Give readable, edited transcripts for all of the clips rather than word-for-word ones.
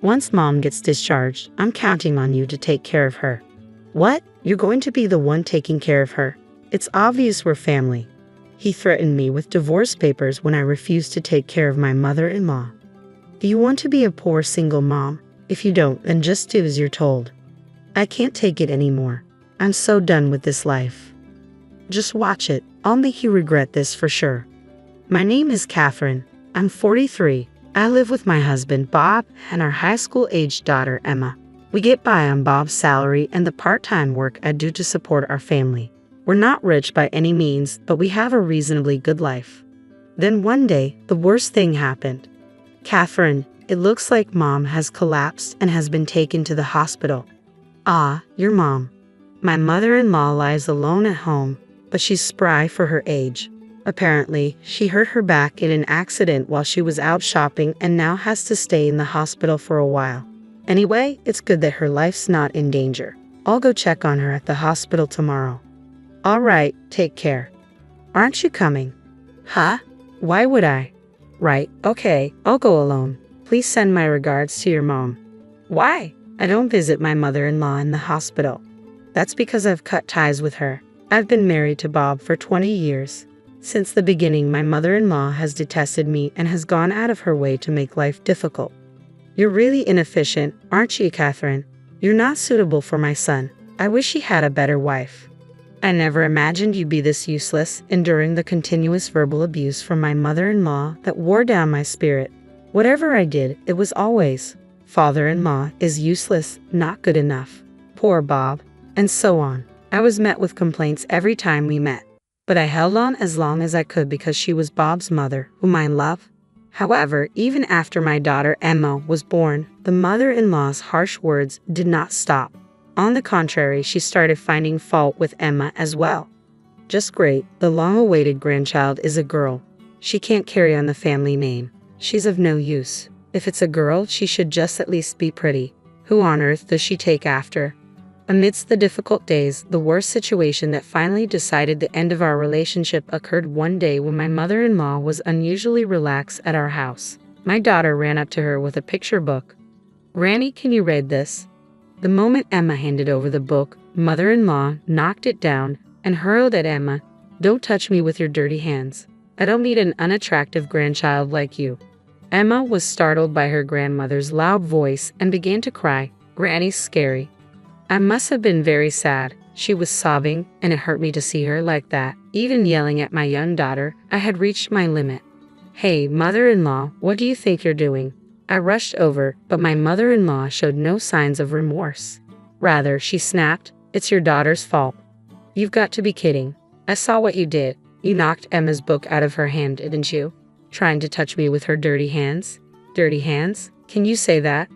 Once mom gets discharged, I'm counting on you to take care of her. What? You're going to be the one taking care of her? It's obvious we're family. He threatened me with divorce papers when I refused to take care of my mother-in-law. Do you want to be a poor single mom? If you don't, then just do as you're told. I can't take it anymore. I'm so done with this life. Just watch it. I'll make you regret this for sure. My name is Catherine. I'm 43. I live with my husband, Bob, and our high school-aged daughter, Emma. We get by on Bob's salary and the part-time work I do to support our family. We're not rich by any means, but we have a reasonably good life. Then one day, the worst thing happened. Catherine, it looks like mom has collapsed and has been taken to the hospital. Ah, your mom. My mother-in-law lies alone at home, but she's spry for her age. Apparently, she hurt her back in an accident while she was out shopping and now has to stay in the hospital for a while. Anyway, it's good that her life's not in danger. I'll go check on her at the hospital tomorrow. All right, take care. Aren't you coming? Huh? Why would I? Right, okay, I'll go alone. Please send my regards to your mom. Why? I don't visit my mother-in-law in the hospital. That's because I've cut ties with her. I've been married to Bob for 20 years. Since the beginning, my mother-in-law has detested me and has gone out of her way to make life difficult. You're really inefficient, aren't you, Catherine? You're not suitable for my son. I wish he had a better wife. I never imagined you'd be this useless, enduring the continuous verbal abuse from my mother-in-law that wore down my spirit. Whatever I did, it was always, father-in-law is useless, not good enough. Poor Bob. And so on. I was met with complaints every time we met. But I held on as long as I could because she was Bob's mother, whom I love. However, even after my daughter Emma was born, the mother-in-law's harsh words did not stop. On the contrary, she started finding fault with Emma as well. Just great, the long-awaited grandchild is a girl. She can't carry on the family name. She's of no use. If it's a girl, she should just at least be pretty. Who on earth does she take after? Amidst the difficult days, the worst situation that finally decided the end of our relationship occurred one day when my mother-in-law was unusually relaxed at our house. My daughter ran up to her with a picture book. "Granny, can you read this?" The moment Emma handed over the book, mother-in-law knocked it down and hurled at Emma, "Don't touch me with your dirty hands. I don't need an unattractive grandchild like you." Emma was startled by her grandmother's loud voice and began to cry. "Granny's scary." I must have been very sad. She was sobbing, and it hurt me to see her like that. Even yelling at my young daughter, I had reached my limit. "Hey, mother-in-law, what do you think you're doing?" I rushed over, but my mother-in-law showed no signs of remorse. Rather, she snapped, "It's your daughter's fault. You've got to be kidding. I saw what you did. You knocked Emma's book out of her hand, didn't you? Trying to touch me with her dirty hands? Dirty hands? Can you say that?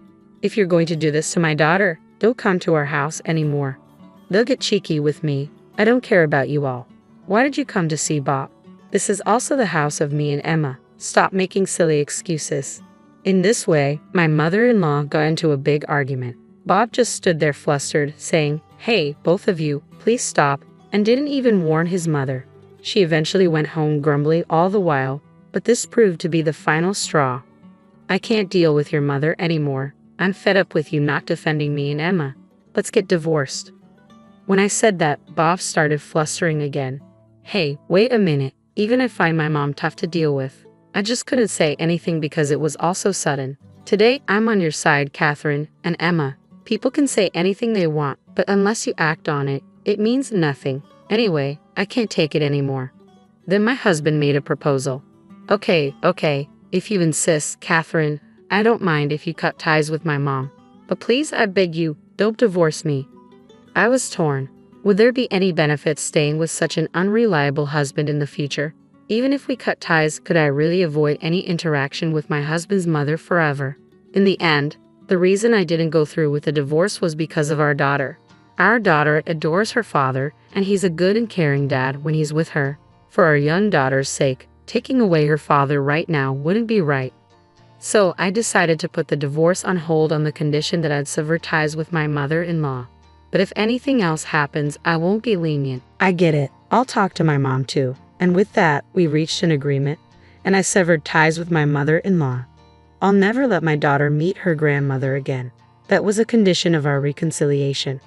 If you're going to do this to my daughter, don't come to our house anymore. They'll get cheeky with me. I don't care about you all. Why did you come to see Bob? This is also the house of me and Emma. Stop making silly excuses." In this way, my mother-in-law got into a big argument. Bob just stood there flustered, saying, "Hey, both of you, please stop," and didn't even warn his mother. She eventually went home grumbling all the while, but this proved to be the final straw. "I can't deal with your mother anymore. I'm fed up with you not defending me and Emma. Let's get divorced." When I said that, Bob started flustering again. "Hey, wait a minute. Even I find my mom tough to deal with. I just couldn't say anything because it was all so sudden. Today, I'm on your side, Catherine and Emma. People can say anything they want, but unless you act on it, it means nothing. Anyway, I can't take it anymore." Then my husband made a proposal. Okay, if you insist, Catherine, I don't mind if you cut ties with my mom. But please, I beg you, don't divorce me." I was torn. Would there be any benefit staying with such an unreliable husband in the future? Even if we cut ties, could I really avoid any interaction with my husband's mother forever? In the end, the reason I didn't go through with the divorce was because of our daughter. Our daughter adores her father, and he's a good and caring dad when he's with her. For our young daughter's sake, taking away her father right now wouldn't be right. So I decided to put the divorce on hold on the condition that I'd sever ties with my mother-in-law. But if anything else happens, I won't be lenient. I get it. I'll talk to my mom too. And with that, we reached an agreement, and I severed ties with my mother-in-law. I'll never let my daughter meet her grandmother again. That was a condition of our reconciliation.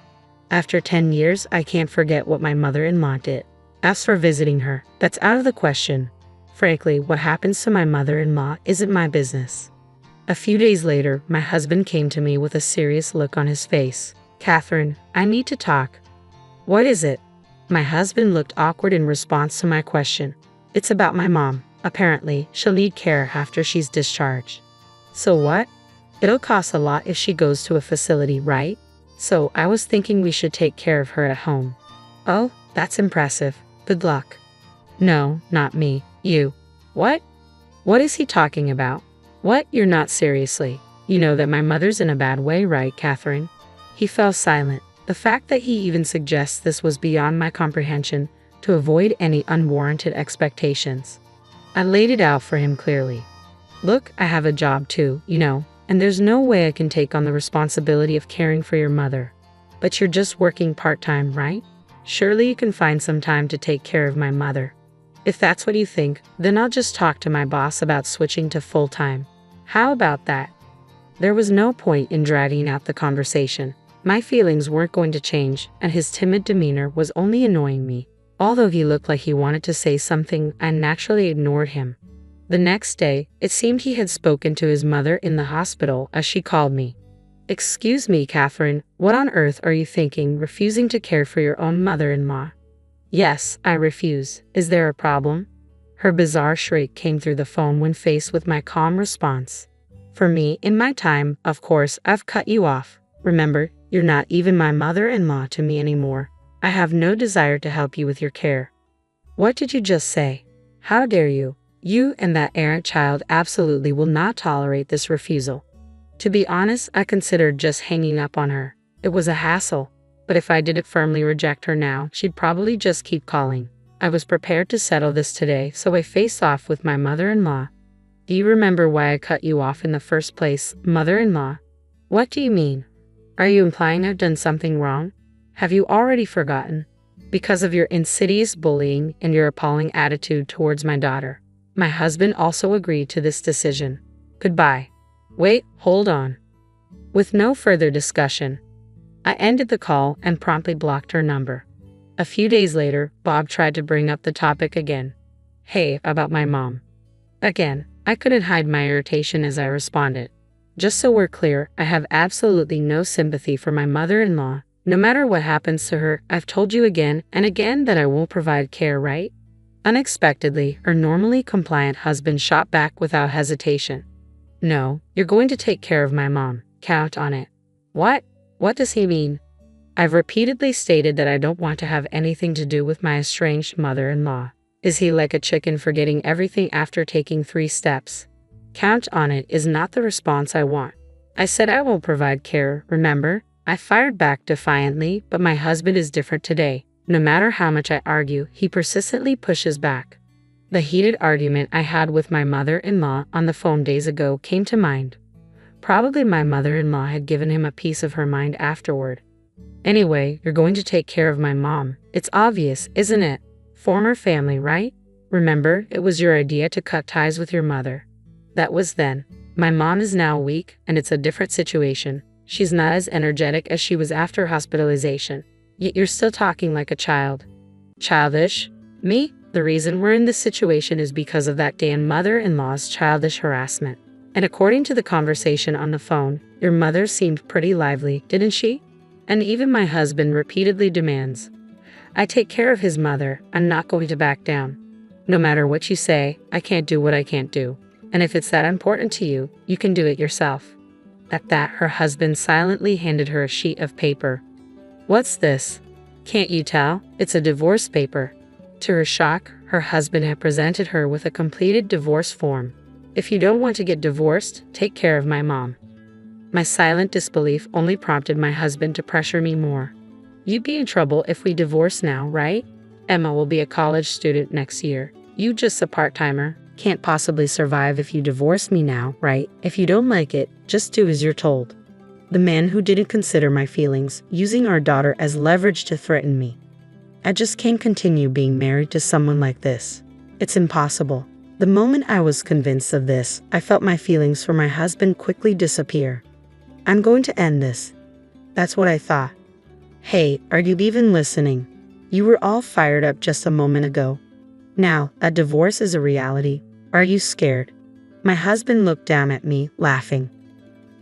After 10 years, I can't forget what my mother-in-law did. As for visiting her, that's out of the question. Frankly, what happens to my mother-in-law isn't my business. A few days later, my husband came to me with a serious look on his face. Catherine, I need to talk. What is it? My husband looked awkward in response to my question. It's about my mom. Apparently, she'll need care after she's discharged. So what? It'll cost a lot if she goes to a facility, right? So I was thinking we should take care of her at home. Oh, that's impressive. Good luck. No, not me. You. What? What is he talking about? What? You're not seriously. You know that my mother's in a bad way, right, Catherine? He fell silent. The fact that he even suggests this was beyond my comprehension, to avoid any unwarranted expectations. I laid it out for him clearly. Look, I have a job too, you know, and there's no way I can take on the responsibility of caring for your mother. But you're just working part-time, right? Surely you can find some time to take care of my mother. If that's what you think, then I'll just talk to my boss about switching to full-time. How about that? There was no point in dragging out the conversation. My feelings weren't going to change, and his timid demeanor was only annoying me. Although he looked like he wanted to say something, I naturally ignored him. The next day, it seemed he had spoken to his mother in the hospital as she called me. Excuse me, Catherine, what on earth are you thinking, refusing to care for your own mother-in-law? Yes, I refuse. Is there a problem? Her bizarre shriek came through the phone when faced with my calm response. For me, in my time, of course, I've cut you off. Remember, you're not even my mother-in-law to me anymore. I have no desire to help you with your care. What did you just say? How dare you? You and that errant child absolutely will not tolerate this refusal. To be honest, I considered just hanging up on her. It was a hassle. But if I didn't firmly reject her now, she'd probably just keep calling. I was prepared to settle this today, so I faced off with my mother-in-law. Do you remember why I cut you off in the first place, mother-in-law? What do you mean? Are you implying I've done something wrong? Have you already forgotten? Because of your insidious bullying and your appalling attitude towards my daughter. My husband also agreed to this decision. Goodbye. Wait, hold on. With no further discussion, I ended the call and promptly blocked her number. A few days later, Bob tried to bring up the topic again. Hey, about my mom. Again, I couldn't hide my irritation as I responded. Just so we're clear, I have absolutely no sympathy for my mother-in-law. No matter what happens to her, I've told you again and again that I won't provide care, right? Unexpectedly, her normally compliant husband shot back without hesitation. No, you're going to take care of my mom. Count on it. What? What does he mean? I've repeatedly stated that I don't want to have anything to do with my estranged mother-in-law. Is he like a chicken forgetting everything after taking 3 steps? Count on it is not the response I want. I said I will provide care, remember? I fired back defiantly, but my husband is different today. No matter how much I argue, he persistently pushes back. The heated argument I had with my mother-in-law on the phone days ago came to mind. Probably my mother-in-law had given him a piece of her mind afterward. Anyway, you're going to take care of my mom. It's obvious, isn't it? Former family, right? Remember, it was your idea to cut ties with your mother. That was then. My mom is now weak, and it's a different situation. She's not as energetic as she was after hospitalization. Yet you're still talking like a child. Childish? Me? The reason we're in this situation is because of that damn mother-in-law's childish harassment. And according to the conversation on the phone, your mother seemed pretty lively, didn't she? And even my husband repeatedly demands. I take care of his mother. I'm not going to back down. No matter what you say, I can't do what I can't do. And if it's that important to you, you can do it yourself. At that, her husband silently handed her a sheet of paper. What's this? Can't you tell? It's a divorce paper. To her shock, her husband had presented her with a completed divorce form. If you don't want to get divorced, take care of my mom. My silent disbelief only prompted my husband to pressure me more. You'd be in trouble if we divorce now, right? Emma will be a college student next year. You just a part-timer. Can't possibly survive if you divorce me now, right? If you don't like it, just do as you're told. The man who didn't consider my feelings, using our daughter as leverage to threaten me. I just can't continue being married to someone like this. It's impossible. The moment I was convinced of this, I felt my feelings for my husband quickly disappear. I'm going to end this. That's what I thought. Hey, are you even listening? You were all fired up just a moment ago. Now, a divorce is a reality. Are you scared? My husband looked down at me, laughing.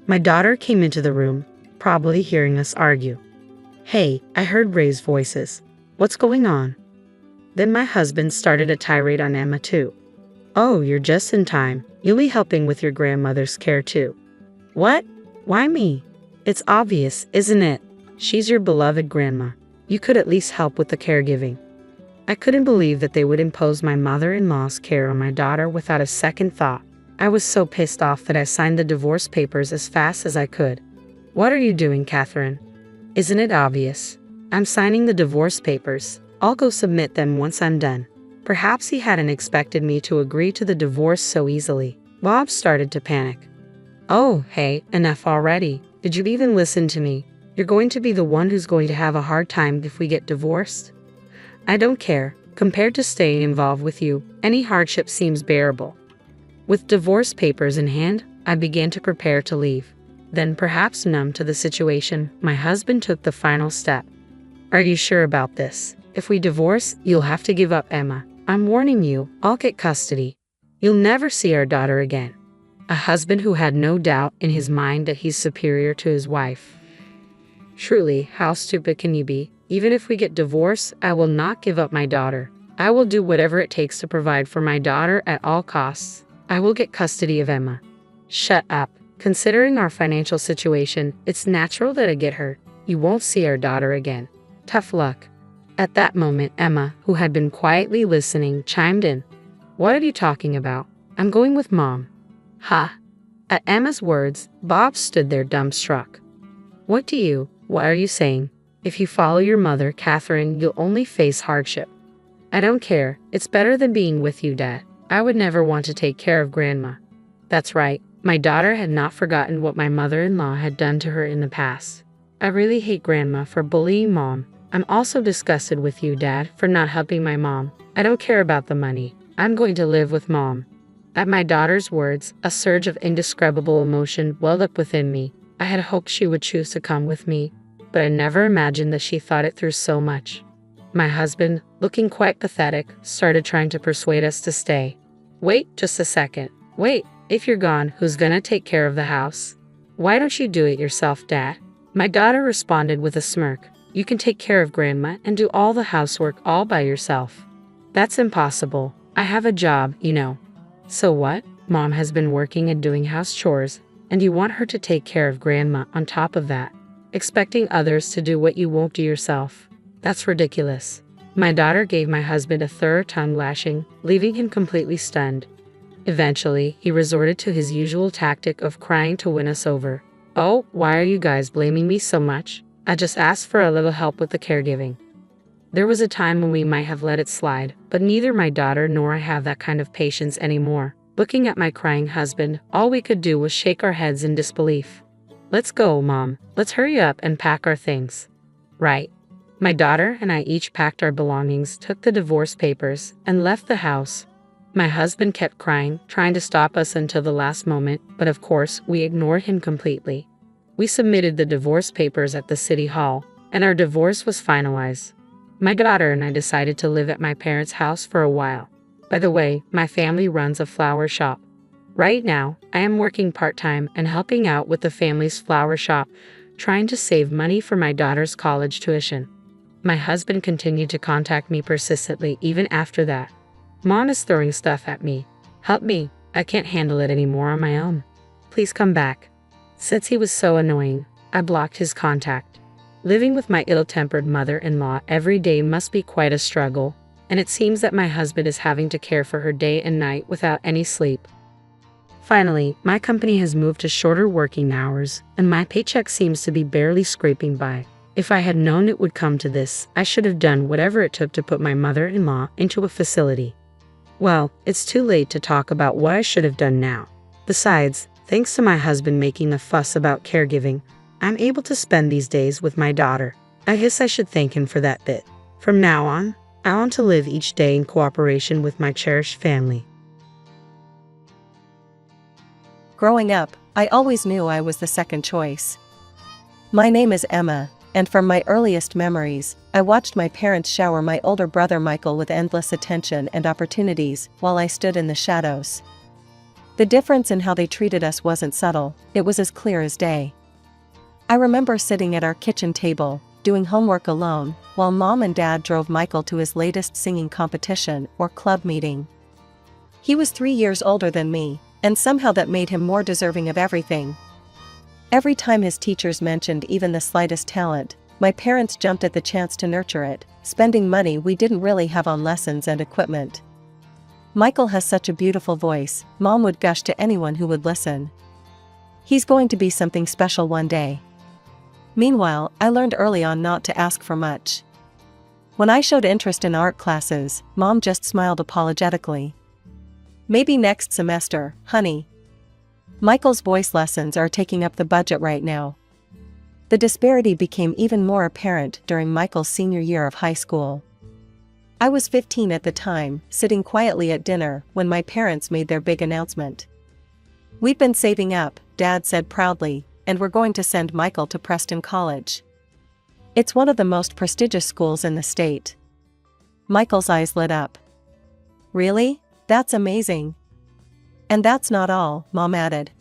My daughter came into the room, probably hearing us argue. Hey, I heard raised voices. What's going on? Then my husband started a tirade on Emma too. Oh, you're just in time. You'll be helping with your grandmother's care too. What? Why me? It's obvious, isn't it? She's your beloved grandma. You could at least help with the caregiving. I couldn't believe that they would impose my mother-in-law's care on my daughter without a second thought. I was so pissed off that I signed the divorce papers as fast as I could. What are you doing, Catherine? Isn't it obvious? I'm signing the divorce papers. I'll go submit them once I'm done. Perhaps he hadn't expected me to agree to the divorce so easily. Bob started to panic. Oh, hey, enough already. Did you even listen to me? You're going to be the one who's going to have a hard time if we get divorced. I don't care. Compared to staying involved with you, any hardship seems bearable. With divorce papers in hand, I began to prepare to leave. Then, perhaps numb to the situation, my husband took the final step. Are you sure about this? If we divorce, you'll have to give up Emma. I'm warning you, I'll get custody. You'll never see our daughter again. A husband who had no doubt in his mind that he's superior to his wife. Truly, how stupid can you be? Even if we get divorced, I will not give up my daughter. I will do whatever it takes to provide for my daughter at all costs. I will get custody of Emma. Shut up. Considering our financial situation, it's natural that I get hurt. You won't see our daughter again. Tough luck. At that moment, Emma, who had been quietly listening, chimed in. What are you talking about? I'm going with Mom. Ha! At Emma's words, Bob stood there dumbstruck. What are you saying? If you follow your mother, Catherine, you'll only face hardship. I don't care. It's better than being with you, Dad. I would never want to take care of Grandma. That's right. My daughter had not forgotten what my mother-in-law had done to her in the past. I really hate Grandma for bullying Mom. I'm also disgusted with you, Dad, for not helping my mom. I don't care about the money. I'm going to live with Mom. At my daughter's words, a surge of indescribable emotion welled up within me. I had hoped she would choose to come with me, but I never imagined that she thought it through so much. My husband, looking quite pathetic, started trying to persuade us to stay. Wait just a second. Wait, if you're gone, who's gonna take care of the house? Why don't you do it yourself, Dad? My daughter responded with a smirk. You can take care of Grandma and do all the housework all by yourself. That's impossible. I have a job, you know. So what? Mom has been working and doing house chores, and you want her to take care of Grandma on top of that, expecting others to do what you won't do yourself. That's ridiculous. My daughter gave my husband a thorough tongue lashing, leaving him completely stunned. Eventually, he resorted to his usual tactic of crying to win us over. Oh, why are you guys blaming me so much? I just asked for a little help with the caregiving. There was a time when we might have let it slide, but neither my daughter nor I have that kind of patience anymore. Looking at my crying husband, all we could do was shake our heads in disbelief. Let's go, Mom. Let's hurry up and pack our things. Right. My daughter and I each packed our belongings, took the divorce papers, and left the house. My husband kept crying, trying to stop us until the last moment, but of course, we ignored him completely. We submitted the divorce papers at the city hall, and our divorce was finalized. My daughter and I decided to live at my parents' house for a while. By the way, my family runs a flower shop. Right now, I am working part-time and helping out with the family's flower shop, trying to save money for my daughter's college tuition. My husband continued to contact me persistently even after that. Mom is throwing stuff at me. Help me. I can't handle it anymore on my own. Please come back. Since he was so annoying, I blocked his contact. Living with my ill-tempered mother-in-law every day must be quite a struggle, and it seems that my husband is having to care for her day and night without any sleep. Finally, my company has moved to shorter working hours, and my paycheck seems to be barely scraping by. If I had known it would come to this, I should have done whatever it took to put my mother-in-law into a facility. Well, it's too late to talk about what I should have done now. Besides, thanks to my husband making the fuss about caregiving, I'm able to spend these days with my daughter. I guess I should thank him for that bit. From now on, I want to live each day in cooperation with my cherished family. Growing up, I always knew I was the second choice. My name is Emma, and from my earliest memories, I watched my parents shower my older brother Michael with endless attention and opportunities while I stood in the shadows. The difference in how they treated us wasn't subtle, it was as clear as day. I remember sitting at our kitchen table, doing homework alone, while Mom and Dad drove Michael to his latest singing competition or club meeting. He was 3 years older than me, and somehow that made him more deserving of everything. Every time his teachers mentioned even the slightest talent, my parents jumped at the chance to nurture it, spending money we didn't really have on lessons and equipment. Michael has such a beautiful voice, Mom would gush to anyone who would listen. He's going to be something special one day. Meanwhile, I learned early on not to ask for much. When I showed interest in art classes, Mom just smiled apologetically. Maybe next semester, honey. Michael's voice lessons are taking up the budget right now. The disparity became even more apparent during Michael's senior year of high school. I was 15 at the time, sitting quietly at dinner when my parents made their big announcement. "We've been saving up," Dad said proudly, "and we're going to send Michael to Preston College. It's one of the most prestigious schools in the state." Michael's eyes lit up. "Really? That's amazing." "And that's not all," Mom added.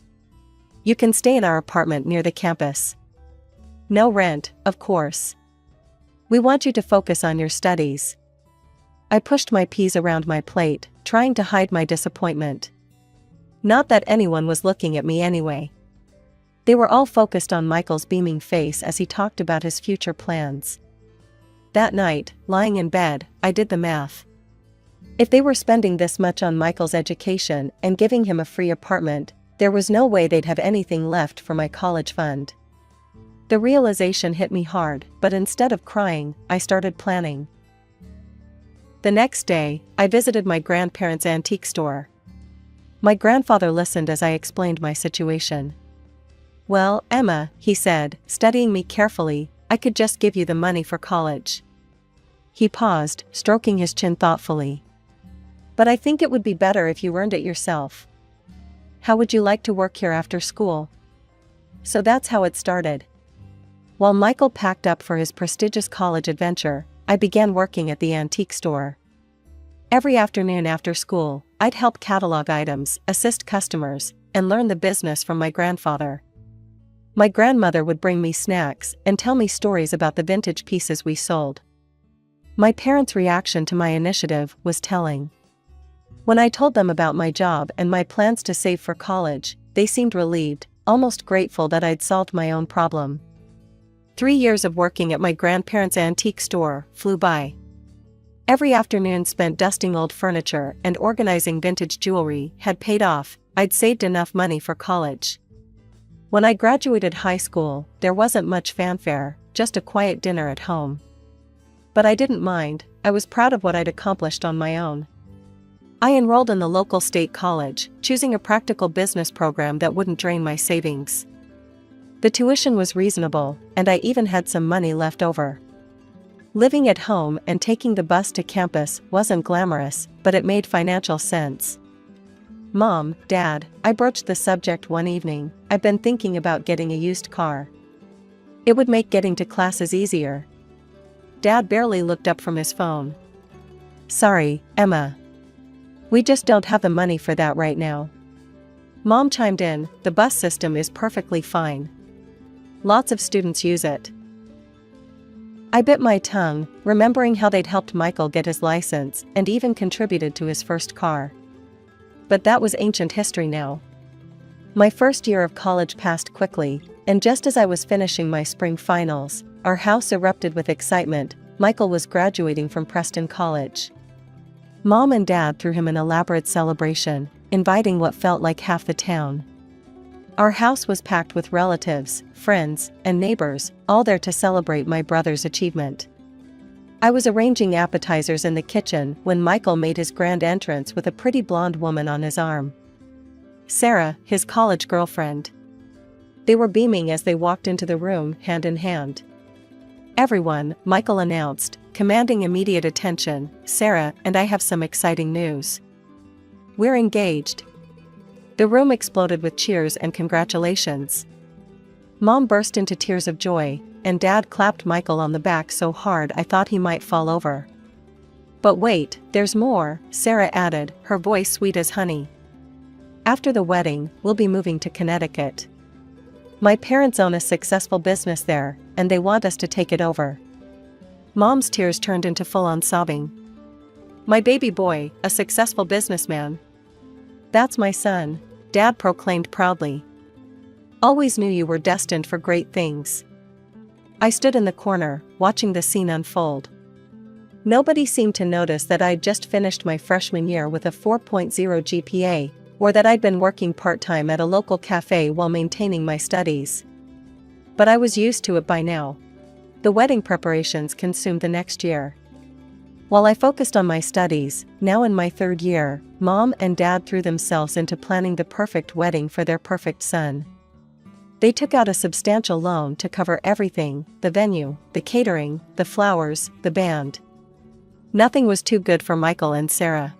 "You can stay in our apartment near the campus. No rent, of course. We want you to focus on your studies." I pushed my peas around my plate, trying to hide my disappointment. Not that anyone was looking at me anyway. They were all focused on Michael's beaming face as he talked about his future plans. That night, lying in bed, I did the math. If they were spending this much on Michael's education and giving him a free apartment, there was no way they'd have anything left for my college fund. The realization hit me hard, but instead of crying, I started planning. The next day, I visited my grandparents' antique store. My grandfather listened as I explained my situation. "Well, Emma," he said, studying me carefully, "I could just give you the money for college." He paused, stroking his chin thoughtfully. "But I think it would be better if you earned it yourself. How would you like to work here after school?" So that's how it started. While Michael packed up for his prestigious college adventure, I began working at the antique store. Every afternoon after school, I'd help catalog items, assist customers, and learn the business from my grandfather. My grandmother would bring me snacks and tell me stories about the vintage pieces we sold. My parents' reaction to my initiative was telling. When I told them about my job and my plans to save for college, they seemed relieved, almost grateful that I'd solved my own problem. 3 years of working at my grandparents' antique store flew by. Every afternoon spent dusting old furniture and organizing vintage jewelry had paid off. I'd saved enough money for college. When I graduated high school, there wasn't much fanfare, just a quiet dinner at home. But I didn't mind, I was proud of what I'd accomplished on my own. I enrolled in the local state college, choosing a practical business program that wouldn't drain my savings. The tuition was reasonable, and I even had some money left over. Living at home and taking the bus to campus wasn't glamorous, but it made financial sense. "Mom, Dad," I broached the subject one evening, "I've been thinking about getting a used car. It would make getting to classes easier." Dad barely looked up from his phone. "Sorry, Emma. We just don't have the money for that right now." Mom chimed in, "The bus system is perfectly fine. Lots of students use it." I bit my tongue, remembering how they'd helped Michael get his license and even contributed to his first car. But that was ancient history now. My first year of college passed quickly, and just as I was finishing my spring finals, our house erupted with excitement. Michael was graduating from Preston College. Mom and Dad threw him an elaborate celebration, inviting what felt like half the town. Our house was packed with relatives, friends, and neighbors, all there to celebrate my brother's achievement. I was arranging appetizers in the kitchen when Michael made his grand entrance with a pretty blonde woman on his arm. Sarah, his college girlfriend. They were beaming as they walked into the room, hand in hand. "Everyone," Michael announced, commanding immediate attention, "Sarah and I have some exciting news. We're engaged." The room exploded with cheers and congratulations. Mom burst into tears of joy, and Dad clapped Michael on the back so hard I thought he might fall over. But wait, there's more, Sarah added, her voice sweet as honey. After the wedding, we'll be moving to Connecticut. My parents own a successful business there, and they want us to take it over. Mom's tears turned into full-on sobbing. My baby boy, a successful businessman. That's my son, Dad proclaimed proudly. Always knew you were destined for great things. I stood in the corner, watching the scene unfold. Nobody seemed to notice that I'd just finished my freshman year with a 4.0 GPA, or that I'd been working part-time at a local cafe while maintaining my studies. But I was used to it by now. The wedding preparations consumed the next year. While I focused on my studies, now in my third year, Mom and Dad threw themselves into planning the perfect wedding for their perfect son. They took out a substantial loan to cover everything: the venue, the catering, the flowers, the band. Nothing was too good for Michael and Sarah.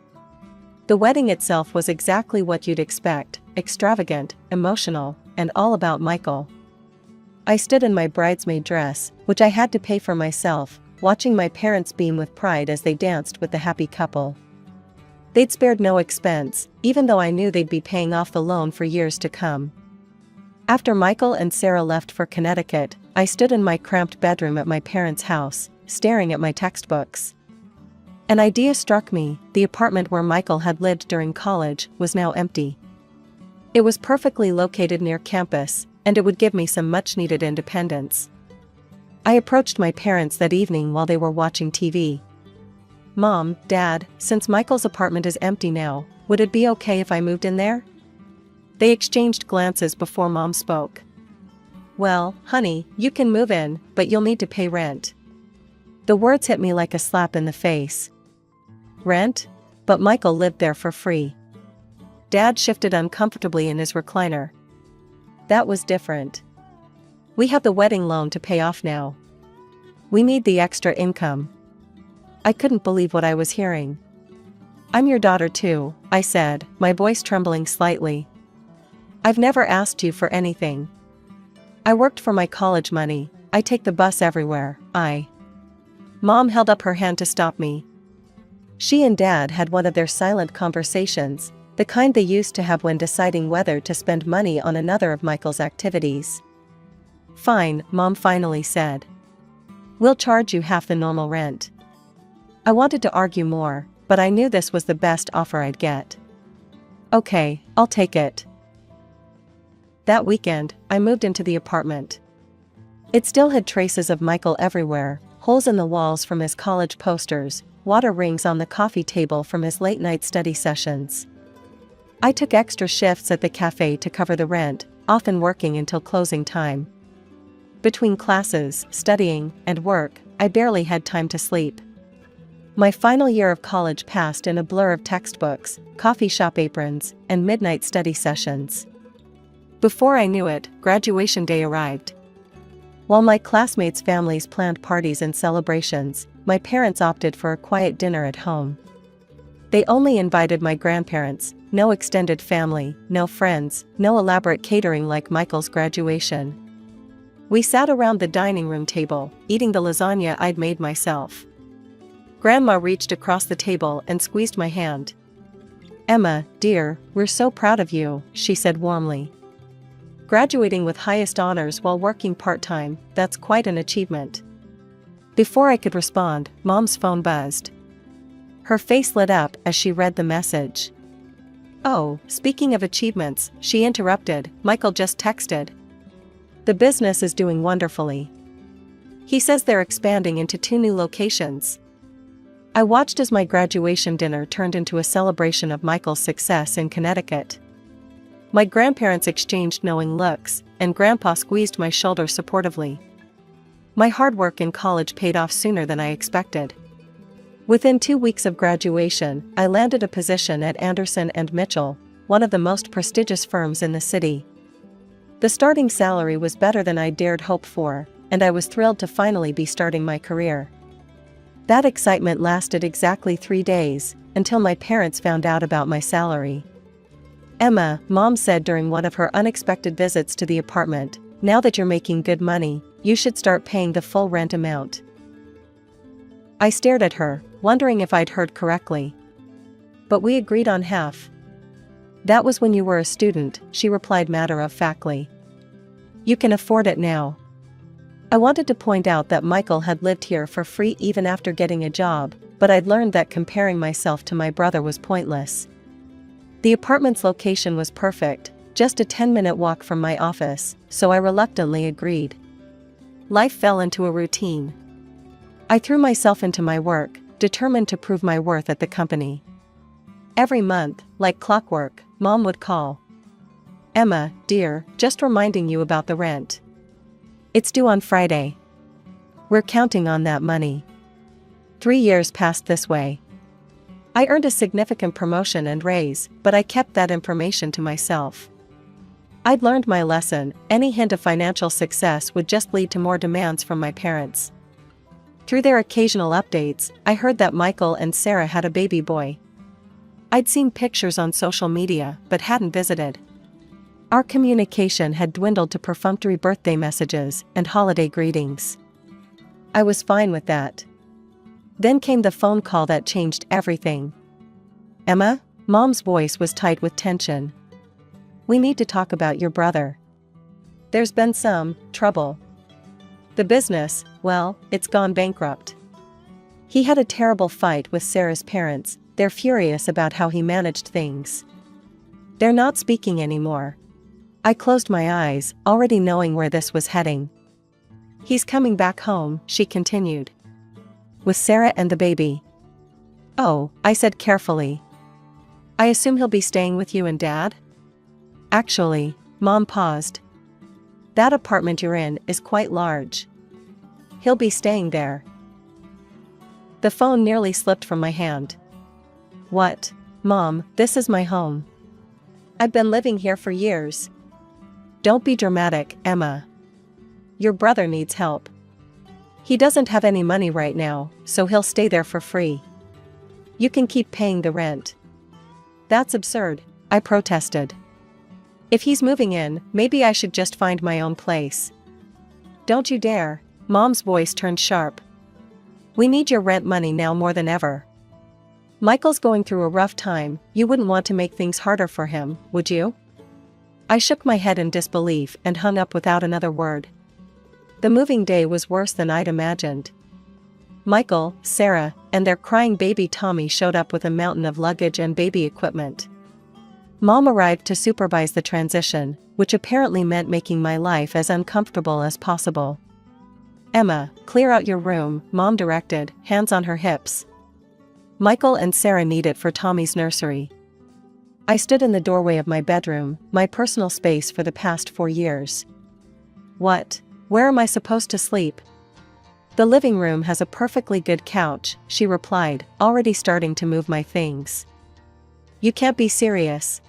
The wedding itself was exactly what you'd expect: extravagant, emotional, and all about Michael. I stood in my bridesmaid dress, which I had to pay for myself, watching my parents beam with pride as they danced with the happy couple. They'd spared no expense, even though I knew they'd be paying off the loan for years to come. After Michael and Sarah left for Connecticut, I stood in my cramped bedroom at my parents' house, staring at my textbooks. An idea struck me: the apartment where Michael had lived during college was now empty. It was perfectly located near campus, and it would give me some much-needed independence. I approached my parents that evening while they were watching TV. Mom, Dad, since Michael's apartment is empty now, would it be okay if I moved in there? They exchanged glances before Mom spoke. Well, honey, you can move in, but you'll need to pay rent. The words hit me like a slap in the face. Rent? But Michael lived there for free. Dad shifted uncomfortably in his recliner. That was different. We have the wedding loan to pay off now. We need the extra income. I couldn't believe what I was hearing. I'm your daughter too, I said, my voice trembling slightly. I've never asked you for anything. I worked for my college money. I take the bus everywhere. Mom held up her hand to stop me. She and Dad had one of their silent conversations, the kind they used to have when deciding whether to spend money on another of Michael's activities. Fine, Mom finally said. We'll charge you half the normal rent. I wanted to argue more, but I knew this was the best offer I'd get. Okay, I'll take it. That weekend, I moved into the apartment. It still had traces of Michael everywhere: holes in the walls from his college posters, water rings on the coffee table from his late-night study sessions. I took extra shifts at the cafe to cover the rent, often working until closing time. Between classes, studying, and work, I barely had time to sleep. My final year of college passed in a blur of textbooks, coffee shop aprons, and midnight study sessions. Before I knew it, graduation day arrived. While my classmates' families planned parties and celebrations, my parents opted for a quiet dinner at home. They only invited my grandparents, no extended family, no friends, no elaborate catering like Michael's graduation. We sat around the dining room table, eating the lasagna I'd made myself. Grandma reached across the table and squeezed my hand. Emma, dear, we're so proud of you, she said warmly. Graduating with highest honors while working part-time, that's quite an achievement. Before I could respond, Mom's phone buzzed. Her face lit up as she read the message. Oh, speaking of achievements, she interrupted, Michael just texted. The business is doing wonderfully. He says they're expanding into 2 new locations. I watched as my graduation dinner turned into a celebration of Michael's success in Connecticut. My grandparents exchanged knowing looks, and Grandpa squeezed my shoulder supportively. My hard work in college paid off sooner than I expected. Within 2 weeks of graduation, I landed a position at Anderson & Mitchell, one of the most prestigious firms in the city. The starting salary was better than I dared hope for, and I was thrilled to finally be starting my career. That excitement lasted exactly 3 days, until my parents found out about my salary. Emma, Mom said during one of her unexpected visits to the apartment, now that you're making good money, you should start paying the full rent amount. I stared at her, wondering if I'd heard correctly. But we agreed on half. That was when you were a student, she replied matter-of-factly. You can afford it now. I wanted to point out that Michael had lived here for free even after getting a job, but I'd learned that comparing myself to my brother was pointless. The apartment's location was perfect, just a 10-minute walk from my office, so I reluctantly agreed. Life fell into a routine. I threw myself into my work, determined to prove my worth at the company. Every month, like clockwork, Mom would call. Emma, dear, just reminding you about the rent. It's due on Friday. We're counting on that money. 3 years passed this way. I earned a significant promotion and raise, but I kept that information to myself. I'd learned my lesson. Any hint of financial success would just lead to more demands from my parents. Through their occasional updates, I heard that Michael and Sarah had a baby boy. I'd seen pictures on social media, but hadn't visited. Our communication had dwindled to perfunctory birthday messages and holiday greetings. I was fine with that. Then came the phone call that changed everything. Emma? Mom's voice was tight with tension. We need to talk about your brother. There's been some trouble. The business, well, it's gone bankrupt. He had a terrible fight with Sarah's parents. They're furious about how he managed things. They're not speaking anymore. I closed my eyes, already knowing where this was heading. He's coming back home, she continued. With Sarah and the baby. Oh, I said carefully. I assume he'll be staying with you and Dad? Actually, Mom paused. That apartment you're in is quite large. He'll be staying there. The phone nearly slipped from my hand. What? Mom, this is my home. I've been living here for years. Don't be dramatic, Emma. Your brother needs help. He doesn't have any money right now, so he'll stay there for free. You can keep paying the rent. That's absurd, I protested. If he's moving in, maybe I should just find my own place. Don't you dare, Mom's voice turned sharp. We need your rent money now more than ever. Michael's going through a rough time, you wouldn't want to make things harder for him, would you? I shook my head in disbelief and hung up without another word. The moving day was worse than I'd imagined. Michael, Sarah, and their crying baby Tommy showed up with a mountain of luggage and baby equipment. Mom arrived to supervise the transition, which apparently meant making my life as uncomfortable as possible. Emma, clear out your room, Mom directed, hands on her hips. Michael and Sarah need it for Tommy's nursery. I stood in the doorway of my bedroom, my personal space for the past 4 years. What? Where am I supposed to sleep? The living room has a perfectly good couch, she replied, already starting to move my things. You can't be serious.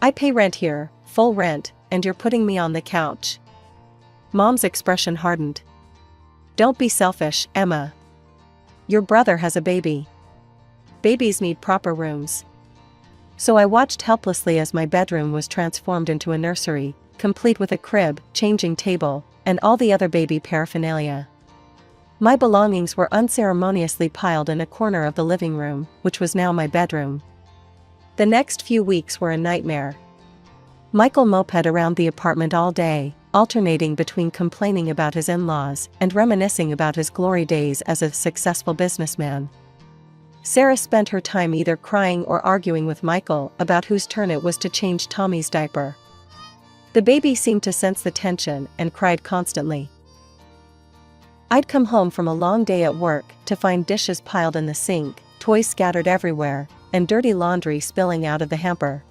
I pay rent here, full rent, and you're putting me on the couch. Mom's expression hardened. Don't be selfish, Emma. Your brother has a baby. Babies need proper rooms. So I watched helplessly as my bedroom was transformed into a nursery, complete with a crib, changing table, and all the other baby paraphernalia. My belongings were unceremoniously piled in a corner of the living room, which was now my bedroom. The next few weeks were a nightmare. Michael moped around the apartment all day, alternating between complaining about his in-laws and reminiscing about his glory days as a successful businessman. Sarah spent her time either crying or arguing with Michael about whose turn it was to change Tommy's diaper. The baby seemed to sense the tension and cried constantly. I'd come home from a long day at work to find dishes piled in the sink, toys scattered everywhere, and dirty laundry spilling out of the hamper.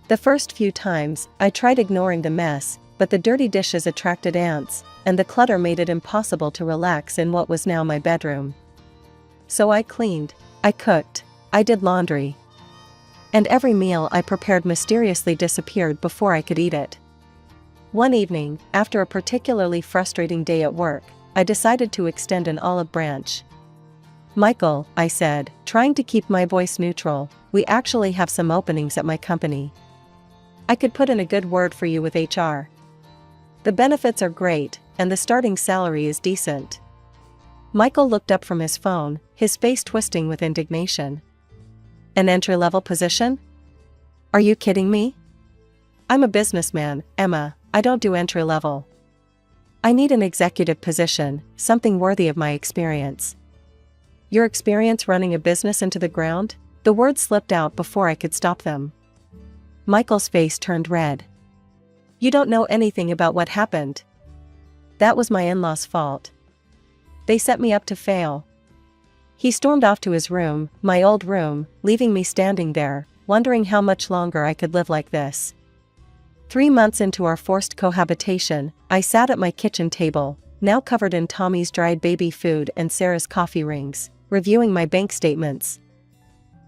The first few times, I tried ignoring the mess, but the dirty dishes attracted ants, and the clutter made it impossible to relax in what was now my bedroom. So I cleaned, I cooked, I did laundry. And every meal I prepared mysteriously disappeared before I could eat it. One evening, after a particularly frustrating day at work, I decided to extend an olive branch. Michael, I said, trying to keep my voice neutral, we actually have some openings at my company. I could put in a good word for you with HR. The benefits are great, and the starting salary is decent." Michael looked up from his phone, his face twisting with indignation. "An entry-level position? Are you kidding me? I'm a businessman, Emma. I don't do entry-level. I need an executive position, something worthy of my experience." "Your experience running a business into the ground?" The words slipped out before I could stop them. Michael's face turned red. "You don't know anything about what happened. That was my in-laws' fault. They set me up to fail." He stormed off to his room, my old room, leaving me standing there, wondering how much longer I could live like this. 3 months into our forced cohabitation, I sat at my kitchen table, now covered in Tommy's dried baby food and Sarah's coffee rings, reviewing my bank statements.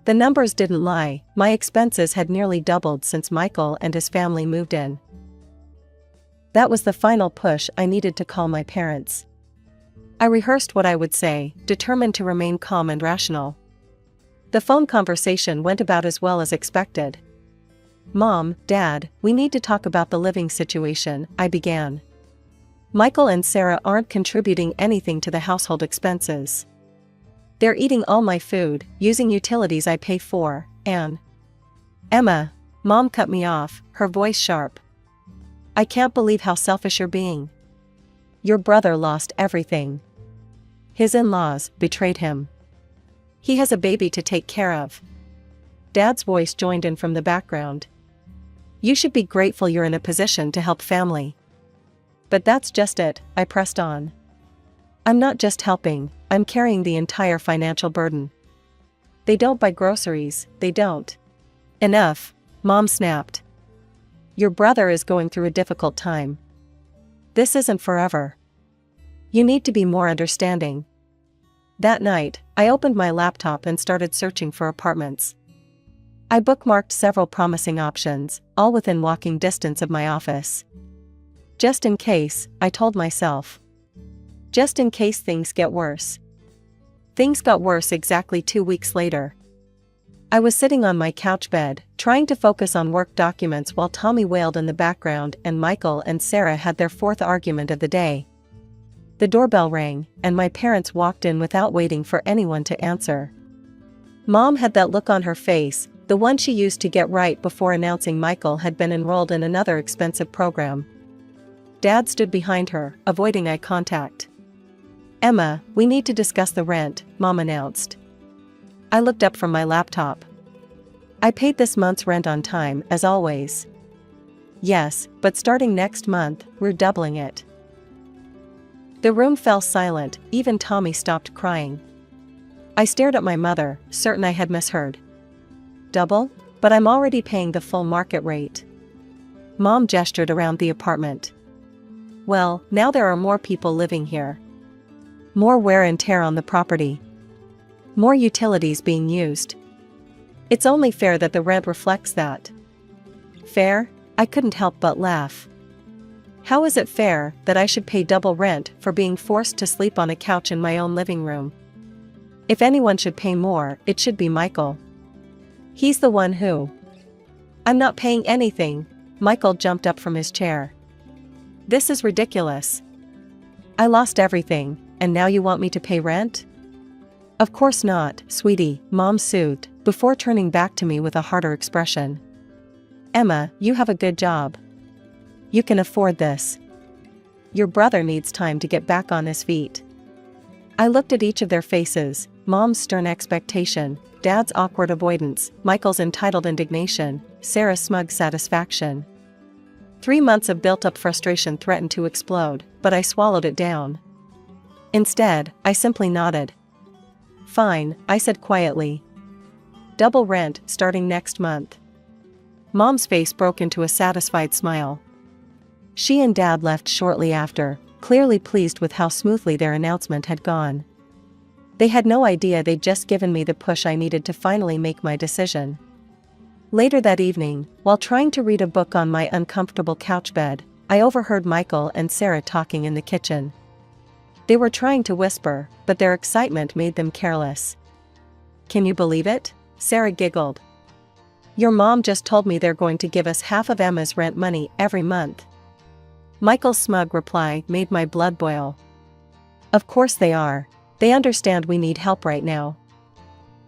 The numbers didn't lie, my expenses had nearly doubled since Michael and his family moved in. That was the final push I needed to call my parents. I rehearsed what I would say, determined to remain calm and rational. The phone conversation went about as well as expected. "Mom, Dad, we need to talk about the living situation," I began. "Michael and Sarah aren't contributing anything to the household expenses. They're eating all my food, using utilities I pay for, and—" "Emma," Mom cut me off, her voice sharp. "I can't believe how selfish you're being. Your brother lost everything. His in-laws betrayed him. He has a baby to take care of." Dad's voice joined in from the background. "You should be grateful you're in a position to help family." "But that's just it," I pressed on. "I'm not just helping, I'm carrying the entire financial burden. They don't buy groceries, they don't." "Enough," Mom snapped. "Your brother is going through a difficult time. This isn't forever. You need to be more understanding." That night, I opened my laptop and started searching for apartments. I bookmarked several promising options, all within walking distance of my office. Just in case, I told myself. Just in case things get worse. Things got worse exactly 2 weeks later. I was sitting on my couch bed, trying to focus on work documents while Tommy wailed in the background and Michael and Sarah had their 4th argument of the day. The doorbell rang, and my parents walked in without waiting for anyone to answer. Mom had that look on her face, the one she used to get right before announcing Michael had been enrolled in another expensive program. Dad stood behind her, avoiding eye contact. "Emma, we need to discuss the rent," Mom announced. I looked up from my laptop. "I paid this month's rent on time, as always." "Yes, but starting next month, we're doubling it." The room fell silent, even Tommy stopped crying. I stared at my mother, certain I had misheard. "Double? But I'm already paying the full market rate." Mom gestured around the apartment. "Well, now there are more people living here. More wear and tear on the property. More utilities being used. It's only fair that the rent reflects that." "Fair?" I couldn't help but laugh. "How is it fair that I should pay double rent for being forced to sleep on a couch in my own living room? If anyone should pay more, it should be Michael. He's the one who—" "I'm not paying anything," Michael jumped up from his chair. "This is ridiculous. I lost everything, and now you want me to pay rent?" "Of course not, sweetie," Mom soothed, before turning back to me with a harder expression. "Emma, you have a good job. You can afford this. Your brother needs time to get back on his feet." I looked at each of their faces, Mom's stern expectation, Dad's awkward avoidance, Michael's entitled indignation, Sarah's smug satisfaction. 3 months of built-up frustration threatened to explode, but I swallowed it down. Instead, I simply nodded. "Fine," I said quietly. "Double rent starting next month." Mom's face broke into a satisfied smile. She and Dad left shortly after, clearly pleased with how smoothly their announcement had gone. They had no idea they'd just given me the push I needed to finally make my decision. Later that evening, while trying to read a book on my uncomfortable couch bed, I overheard Michael and Sarah talking in the kitchen. They were trying to whisper, but their excitement made them careless. "Can you believe it?" Sarah giggled. Your mom just told me they're going to give us half of Emma's rent money every month. Michael's smug reply made my blood boil. Of course they are. They understand we need help right now.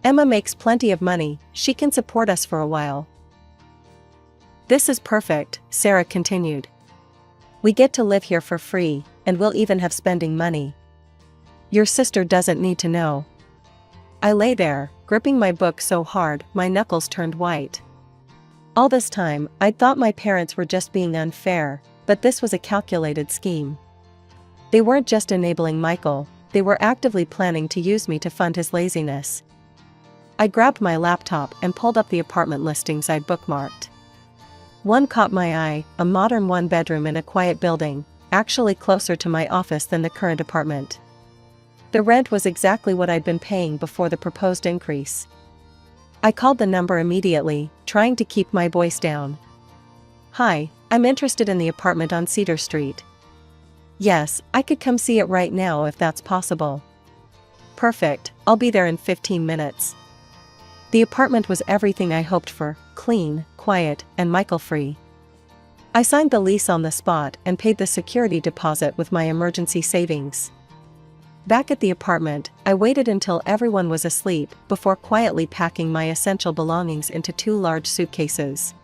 Emma makes plenty of money, she can support us for a while. This is perfect, Sarah continued. We get to live here for free, and we'll even have spending money. Your sister doesn't need to know. I lay there, gripping my book so hard my knuckles turned white. All this time, I'd thought my parents were just being unfair, but this was a calculated scheme. They weren't just enabling Michael, they were actively planning to use me to fund his laziness. I grabbed my laptop and pulled up the apartment listings I'd bookmarked. One caught my eye, a modern one-bedroom in a quiet building, actually closer to my office than the current apartment. The rent was exactly what I'd been paying before the proposed increase. I called the number immediately, trying to keep my voice down. Hi, I'm interested in the apartment on Cedar Street. Yes, I could come see it right now if that's possible. Perfect, I'll be there in 15 minutes. The apartment was everything I hoped for, clean, quiet, and Michael-free. I signed the lease on the spot and paid the security deposit with my emergency savings. Back at the apartment, I waited until everyone was asleep before quietly packing my essential belongings into 2 large suitcases.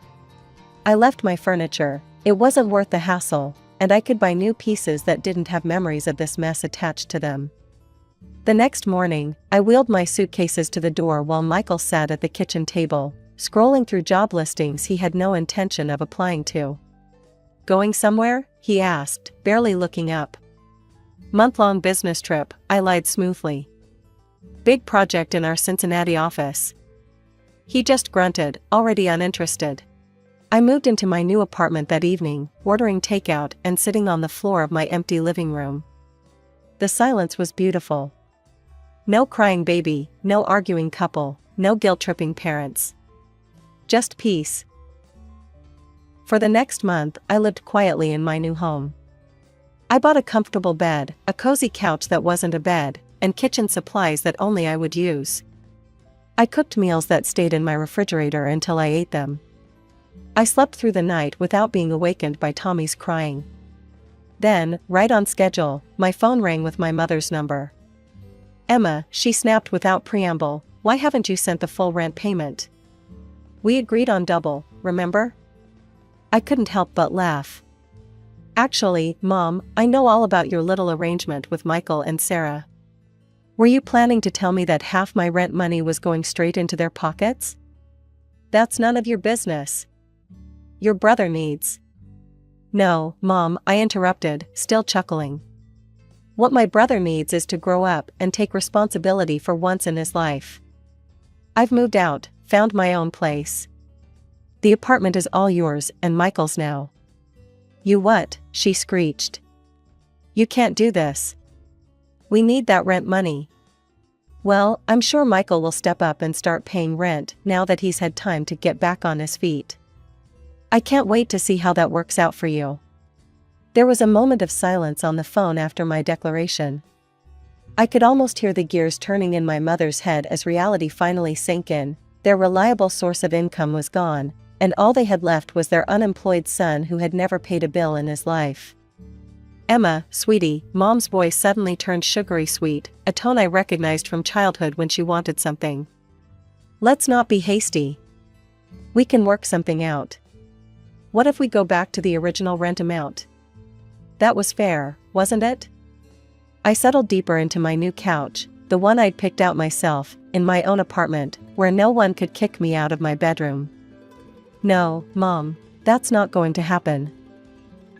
I left my furniture, it wasn't worth the hassle, and I could buy new pieces that didn't have memories of this mess attached to them. The next morning, I wheeled my suitcases to the door while Michael sat at the kitchen table, scrolling through job listings he had no intention of applying to. Going somewhere? He asked, barely looking up. Month-long business trip, I lied smoothly. Big project in our Cincinnati office. He just grunted, already uninterested. I moved into my new apartment that evening, ordering takeout and sitting on the floor of my empty living room. The silence was beautiful. No crying baby, no arguing couple, no guilt-tripping parents. Just peace. For the next month, I lived quietly in my new home. I bought a comfortable bed, a cozy couch that wasn't a bed, and kitchen supplies that only I would use. I cooked meals that stayed in my refrigerator until I ate them. I slept through the night without being awakened by Tommy's crying. Then, right on schedule, my phone rang with my mother's number. Emma, she snapped without preamble, why haven't you sent the full rent payment? We agreed on double, remember? I couldn't help but laugh. Actually, Mom, I know all about your little arrangement with Michael and Sarah. Were you planning to tell me that half my rent money was going straight into their pockets? That's none of your business. Your brother needs. No, Mom, I interrupted, still chuckling. What my brother needs is to grow up and take responsibility for once in his life. I've moved out, found my own place. The apartment is all yours and Michael's now. You what? She screeched. You can't do this. We need that rent money. Well, I'm sure Michael will step up and start paying rent now that he's had time to get back on his feet. I can't wait to see how that works out for you. There was a moment of silence on the phone after my declaration. I could almost hear the gears turning in my mother's head as reality finally sank in. Their reliable source of income was gone, and all they had left was their unemployed son who had never paid a bill in his life. Emma, sweetie, Mom's voice suddenly turned sugary sweet, a tone I recognized from childhood when she wanted something. Let's not be hasty. We can work something out. What if we go back to the original rent amount? That was fair, wasn't it? I settled deeper into my new couch, the one I'd picked out myself, in my own apartment, where no one could kick me out of my bedroom. No, Mom, that's not going to happen.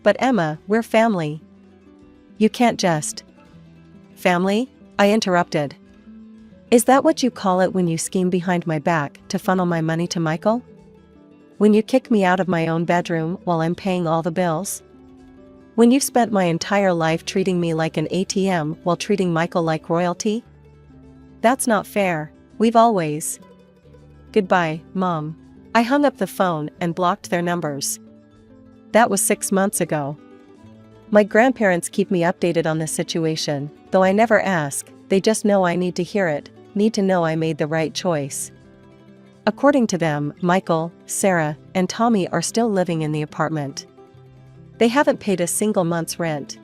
But Emma, we're family. You can't just. Family? I interrupted. Is that what you call it when you scheme behind my back to funnel my money to Michael? When you kick me out of my own bedroom while I'm paying all the bills? When you've spent my entire life treating me like an ATM while treating Michael like royalty? That's not fair. We've always. Goodbye, Mom. I hung up the phone and blocked their numbers. That was 6 months ago. My grandparents keep me updated on the situation, though I never ask, they just know I need to hear it, need to know I made the right choice. According to them, Michael, Sarah, and Tommy are still living in the apartment. They haven't paid a single month's rent.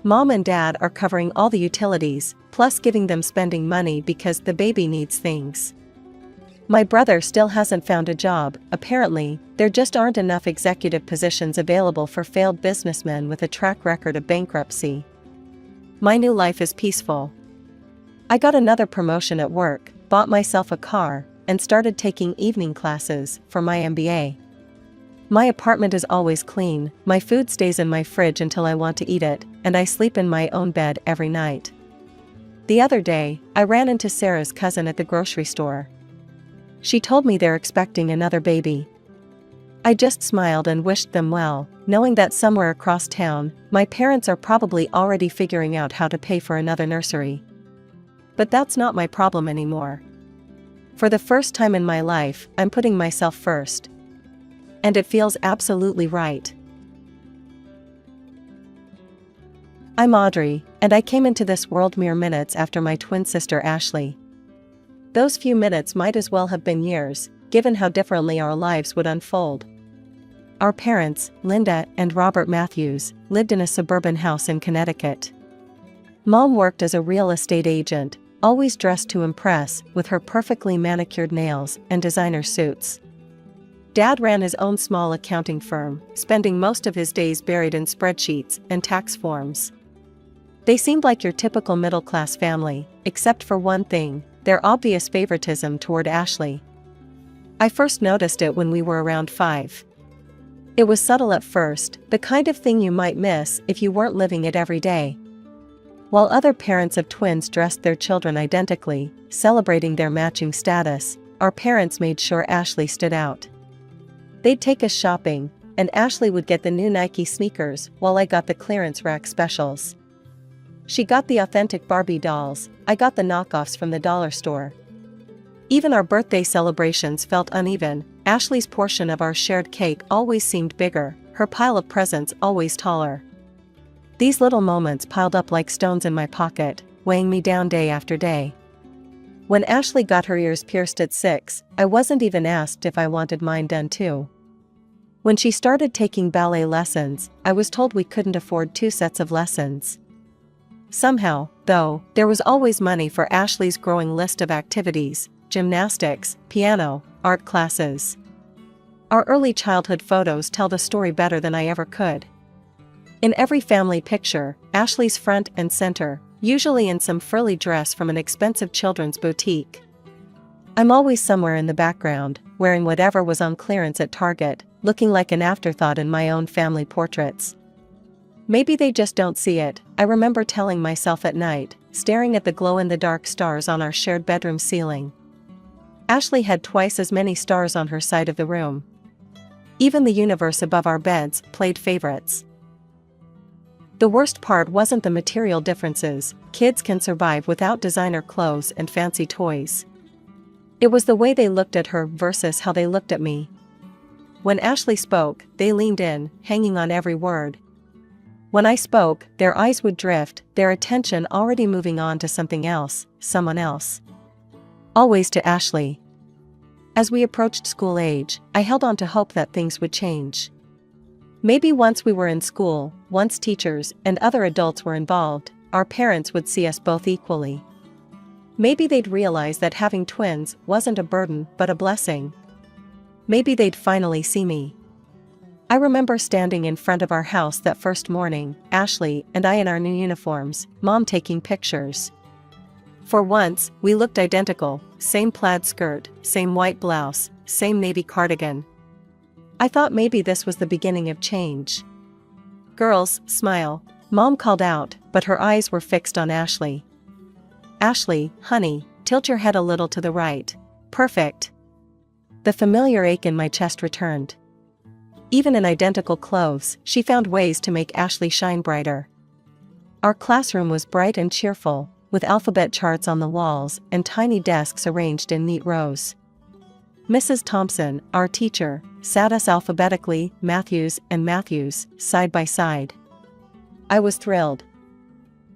Mom and Dad are covering all the utilities, plus giving them spending money because the baby needs things. My brother still hasn't found a job. Apparently, there just aren't enough executive positions available for failed businessmen with a track record of bankruptcy. My new life is peaceful. I got another promotion at work, bought myself a car, and started taking evening classes for my MBA. My apartment is always clean, my food stays in my fridge until I want to eat it, and I sleep in my own bed every night. The other day, I ran into Sarah's cousin at the grocery store. She told me they're expecting another baby. I just smiled and wished them well, knowing that somewhere across town, my parents are probably already figuring out how to pay for another nursery. But that's not my problem anymore. For the first time in my life, I'm putting myself first. And it feels absolutely right. I'm Audrey, and I came into this world mere minutes after my twin sister Ashley. Those few minutes might as well have been years, given how differently our lives would unfold. Our parents, Linda and Robert Matthews, lived in a suburban house in Connecticut. Mom worked as a real estate agent, always dressed to impress, with her perfectly manicured nails and designer suits. Dad ran his own small accounting firm, spending most of his days buried in spreadsheets and tax forms. They seemed like your typical middle-class family, except for one thing, their obvious favoritism toward Ashley. I first noticed it when we were around 5. It was subtle at first, the kind of thing you might miss if you weren't living it every day. While other parents of twins dressed their children identically, celebrating their matching status, our parents made sure Ashley stood out. They'd take us shopping, and Ashley would get the new Nike sneakers while I got the clearance rack specials. She got the authentic Barbie dolls, I got the knockoffs from the dollar store. Even our birthday celebrations felt uneven. Ashley's portion of our shared cake always seemed bigger, her pile of presents always taller. These little moments piled up like stones in my pocket, weighing me down day after day. When Ashley got her ears pierced at 6, I wasn't even asked if I wanted mine done too. When she started taking ballet lessons, I was told we couldn't afford 2 sets of lessons. Somehow, though, there was always money for Ashley's growing list of activities: gymnastics, piano, art classes. Our early childhood photos tell the story better than I ever could. In every family picture, Ashley's front and center, usually in some frilly dress from an expensive children's boutique. I'm always somewhere in the background, wearing whatever was on clearance at Target, looking like an afterthought in my own family portraits. Maybe they just don't see it, I remember telling myself at night, staring at the glow-in-the-dark stars on our shared bedroom ceiling. Ashley had twice as many stars on her side of the room. Even the universe above our beds played favorites. The worst part wasn't the material differences. Kids can survive without designer clothes and fancy toys. It was the way they looked at her versus how they looked at me. When Ashley spoke, they leaned in, hanging on every word. When I spoke, their eyes would drift, their attention already moving on to something else, someone else. Always to Ashley. As we approached school age, I held on to hope that things would change. Maybe once we were in school, once teachers and other adults were involved, our parents would see us both equally. Maybe they'd realize that having twins wasn't a burden but a blessing. Maybe they'd finally see me. I remember standing in front of our house that first morning, Ashley and I in our new uniforms, Mom taking pictures. For once, we looked identical, same plaid skirt, same white blouse, same navy cardigan. I thought maybe this was the beginning of change. "Girls, smile," Mom called out, but her eyes were fixed on Ashley. "Ashley, honey, tilt your head a little to the right. Perfect." The familiar ache in my chest returned. Even in identical clothes, she found ways to make Ashley shine brighter. Our classroom was bright and cheerful, with alphabet charts on the walls and tiny desks arranged in neat rows. Mrs. Thompson, our teacher, sat us alphabetically, Matthews and Matthews, side by side. I was thrilled.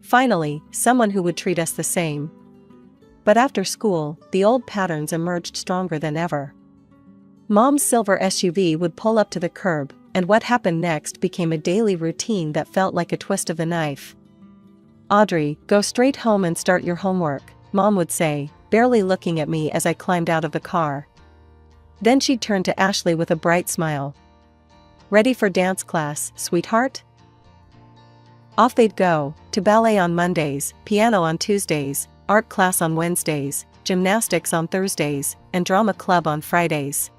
Finally, someone who would treat us the same. But after school, the old patterns emerged stronger than ever. Mom's silver SUV would pull up to the curb, and what happened next became a daily routine that felt like a twist of the knife. "Audrey, go straight home and start your homework," Mom would say, barely looking at me as I climbed out of the car. Then she'd turn to Ashley with a bright smile. "Ready for dance class, sweetheart?" Off they'd go, to ballet on Mondays, piano on Tuesdays, art class on Wednesdays, gymnastics on Thursdays, and drama club on Fridays.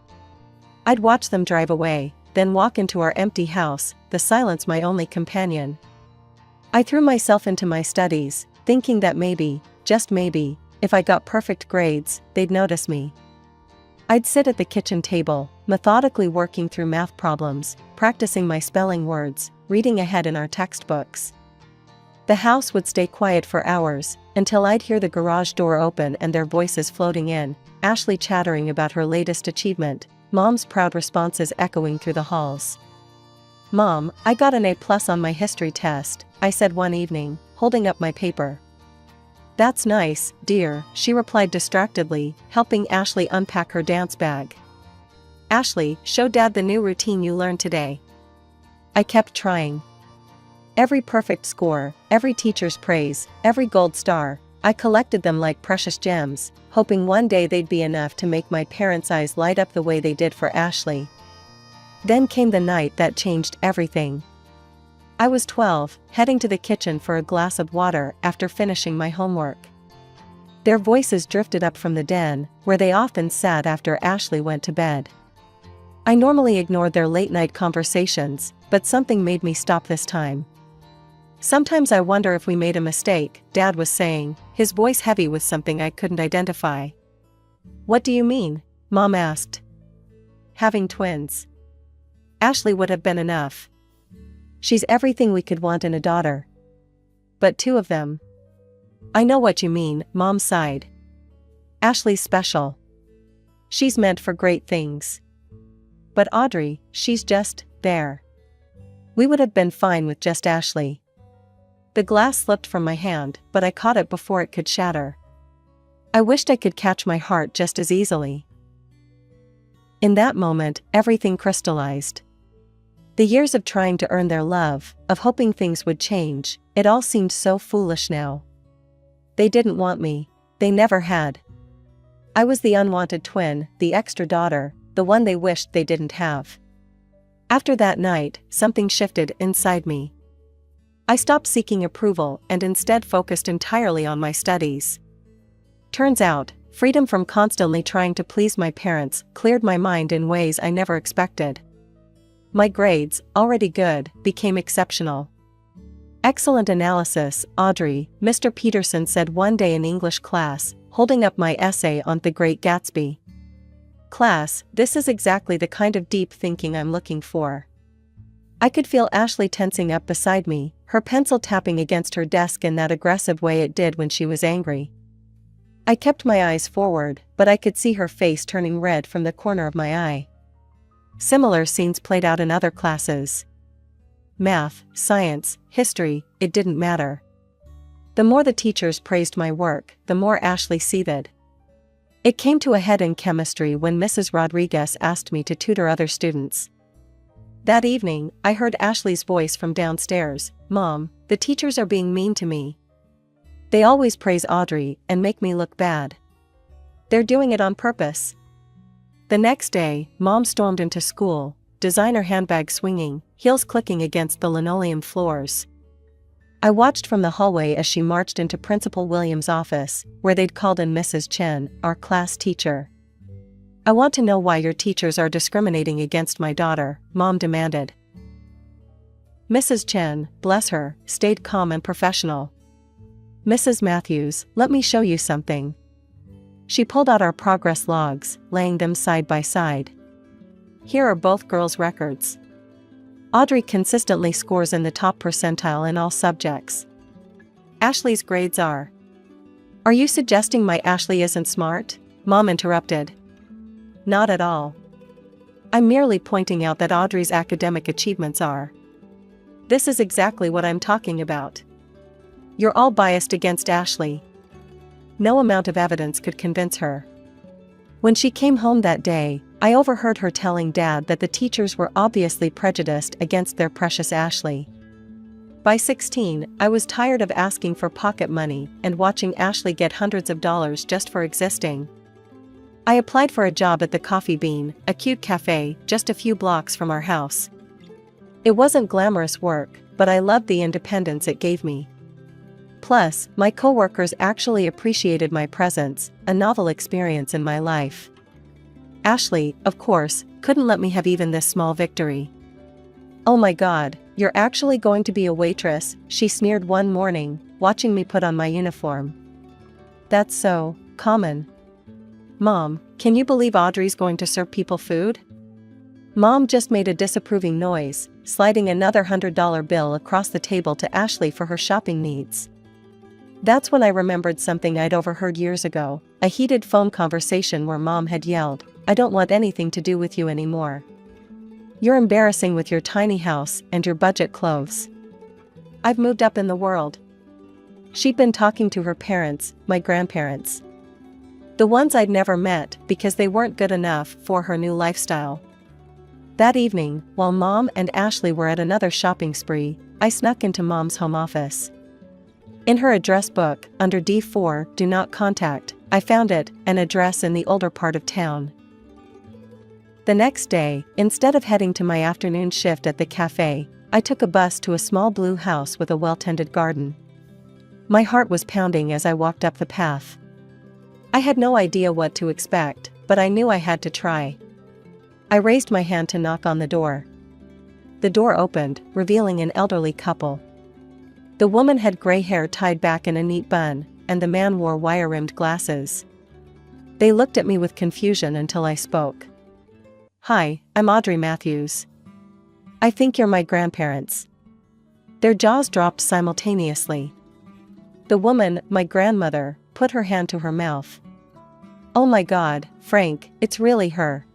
I'd watch them drive away, then walk into our empty house, the silence my only companion. I threw myself into my studies, thinking that maybe, just maybe, if I got perfect grades, they'd notice me. I'd sit at the kitchen table, methodically working through math problems, practicing my spelling words, reading ahead in our textbooks. The house would stay quiet for hours, until I'd hear the garage door open and their voices floating in, Ashley chattering about her latest achievement, Mom's proud responses echoing through the halls. "Mom, I got an A+ on my history test," I said one evening, holding up my paper. "That's nice, dear," she replied distractedly, helping Ashley unpack her dance bag. "Ashley, show Dad the new routine you learned today." I kept trying. Every perfect score, every teacher's praise, every gold star, I collected them like precious gems, hoping one day they'd be enough to make my parents' eyes light up the way they did for Ashley. Then came the night that changed everything. I was 12, heading to the kitchen for a glass of water after finishing my homework. Their voices drifted up from the den, where they often sat after Ashley went to bed. I normally ignored their late-night conversations, but something made me stop this time. "Sometimes I wonder if we made a mistake," Dad was saying, his voice heavy with something I couldn't identify. "What do you mean?" Mom asked. "Having twins. Ashley would have been enough. She's everything we could want in a daughter. But two of them." "I know what you mean," Mom sighed. "Ashley's special. She's meant for great things. But Audrey, she's just there. We would have been fine with just Ashley." The glass slipped from my hand, but I caught it before it could shatter. I wished I could catch my heart just as easily. In that moment, everything crystallized. The years of trying to earn their love, of hoping things would change, it all seemed so foolish now. They didn't want me. They never had. I was the unwanted twin, the extra daughter, the one they wished they didn't have. After that night, something shifted inside me. I stopped seeking approval and instead focused entirely on my studies. Turns out, freedom from constantly trying to please my parents cleared my mind in ways I never expected. My grades, already good, became exceptional. "Excellent analysis, Audrey," Mr. Peterson said one day in English class, holding up my essay on The Great Gatsby. "Class, this is exactly the kind of deep thinking I'm looking for." I could feel Ashley tensing up beside me, her pencil tapping against her desk in that aggressive way it did when she was angry. I kept my eyes forward, but I could see her face turning red from the corner of my eye. Similar scenes played out in other classes. Math, science, history, it didn't matter. The more the teachers praised my work, the more Ashley seethed. It came to a head in chemistry when Mrs. Rodriguez asked me to tutor other students. That evening, I heard Ashley's voice from downstairs, "Mom, the teachers are being mean to me. They always praise Audrey and make me look bad. They're doing it on purpose." The next day, Mom stormed into school, designer handbag swinging, heels clicking against the linoleum floors. I watched from the hallway as she marched into Principal Williams' office, where they'd called in Mrs. Chen, our class teacher. "I want to know why your teachers are discriminating against my daughter," Mom demanded. Mrs. Chen, bless her, stayed calm and professional. "Mrs. Matthews, let me show you something." She pulled out our progress logs, laying them side by side. "Here are both girls' records. Audrey consistently scores in the top percentile in all subjects. Ashley's grades are." "Are you suggesting my Ashley isn't smart?" Mom interrupted. "Not at all. I'm merely pointing out that Audrey's academic achievements are. This is exactly what I'm talking about. You're all biased against Ashley." no amount of evidence could convince her. When she came home that day, I overheard her telling Dad that the teachers were obviously prejudiced against their precious Ashley. By 16, I was tired of asking for pocket money and watching Ashley get hundreds of dollars just for existing. I applied for a job at the Coffee Bean, a cute cafe just a few blocks from our house. It wasn't glamorous work, but I loved the independence it gave me. Plus, my coworkers actually appreciated my presence, a novel experience in my life. Ashley, of course, couldn't let me have even this small victory. "Oh my God, you're actually going to be a waitress," she sneered one morning, watching me put on my uniform. "That's so common." "Mom, can you believe Audrey's going to serve people food?" Mom just made a disapproving noise, sliding another $100 bill across the table to Ashley for her shopping needs. That's when I remembered something I'd overheard years ago, a heated phone conversation where Mom had yelled, "I don't want anything to do with you anymore. You're embarrassing with your tiny house and your budget clothes. I've moved up in the world." She'd been talking to her parents, my grandparents. The ones I'd never met because they weren't good enough for her new lifestyle. That evening, while Mom and Ashley were at another shopping spree, I snuck into Mom's home office. In her address book, under D4, Do Not Contact, I found an address in the older part of town. The next day, instead of heading to my afternoon shift at the cafe, I took a bus to a small blue house with a well-tended garden. My heart was pounding as I walked up the path. I had no idea what to expect, but I knew I had to try. I raised my hand to knock on the door. The door opened, revealing an elderly couple. The woman had gray hair tied back in a neat bun, and the man wore wire-rimmed glasses. They looked at me with confusion until I spoke. "Hi, I'm Audrey Matthews. I think you're my grandparents." Their jaws dropped simultaneously. The woman, my grandmother, put her hand to her mouth. "Oh my God, Frank, it's really her."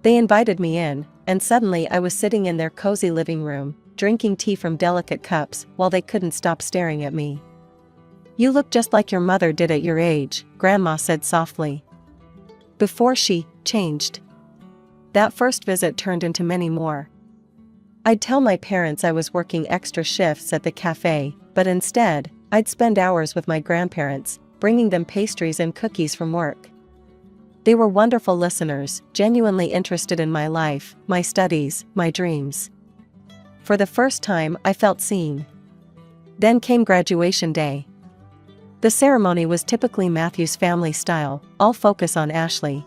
They invited me in, and suddenly I was sitting in their cozy living room, drinking tea from delicate cups while they couldn't stop staring at me. "You look just like your mother did at your age," Grandma said softly. Before she changed. That first visit turned into many more. I'd tell my parents I was working extra shifts at the cafe, but instead, I'd spend hours with my grandparents, bringing them pastries and cookies from work. They were wonderful listeners, genuinely interested in my life, my studies, my dreams. For the first time, I felt seen. Then came graduation day. The ceremony was typically Matthew's family style, all focus on Ashley.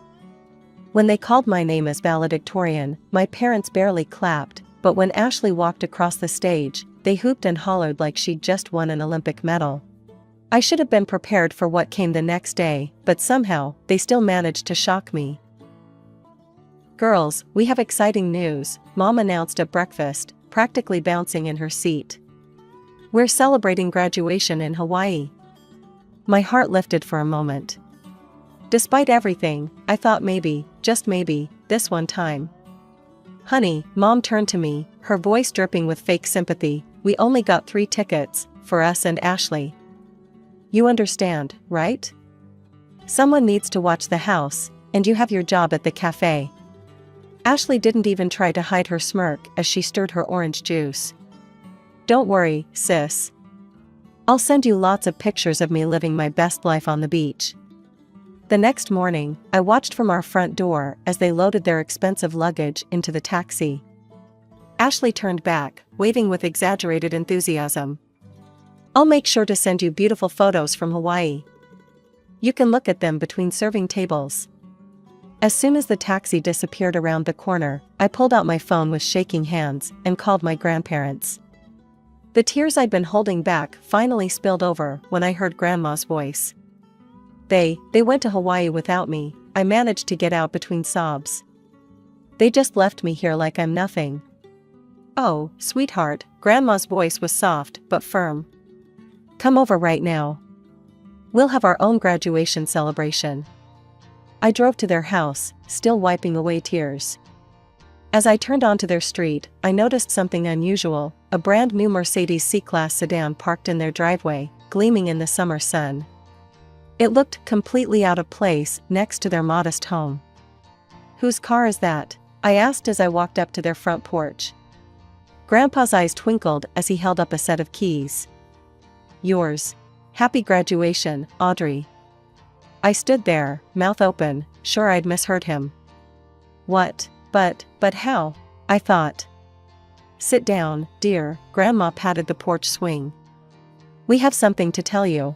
When they called my name as valedictorian, my parents barely clapped, but when Ashley walked across the stage, they hooped and hollered like she'd just won an Olympic medal. I should have been prepared for what came the next day, but somehow, they still managed to shock me. "Girls, we have exciting news," Mom announced at breakfast, practically bouncing in her seat. "We're celebrating graduation in Hawaii." My heart lifted for a moment. Despite everything, I thought maybe, just maybe, this one time. "Honey," Mom turned to me, her voice dripping with fake sympathy, "we only got 3 tickets, for us and Ashley. You understand, right? Someone needs to watch the house, and you have your job at the cafe." Ashley didn't even try to hide her smirk as she stirred her orange juice. "Don't worry, sis. I'll send you lots of pictures of me living my best life on the beach." The next morning, I watched from our front door as they loaded their expensive luggage into the taxi. Ashley turned back, waving with exaggerated enthusiasm. "I'll make sure to send you beautiful photos from Hawaii. You can look at them between serving tables." As soon as the taxi disappeared around the corner, I pulled out my phone with shaking hands and called my grandparents. The tears I'd been holding back finally spilled over when I heard Grandma's voice. They went to Hawaii without me," I managed to get out between sobs. "They just left me here like I'm nothing." "Oh, sweetheart," Grandma's voice was soft but firm. "Come over right now. We'll have our own graduation celebration." I drove to their house, still wiping away tears. As I turned onto their street, I noticed something unusual, a brand new Mercedes C-Class sedan parked in their driveway, gleaming in the summer sun. It looked completely out of place next to their modest home. "Whose car is that?" I asked as I walked up to their front porch. Grandpa's eyes twinkled as he held up a set of keys. "Yours. Happy graduation, Audrey." I stood there, mouth open, sure I'd misheard him. "What? But how?" I thought. "Sit down, dear," Grandma patted the porch swing. "We have something to tell you."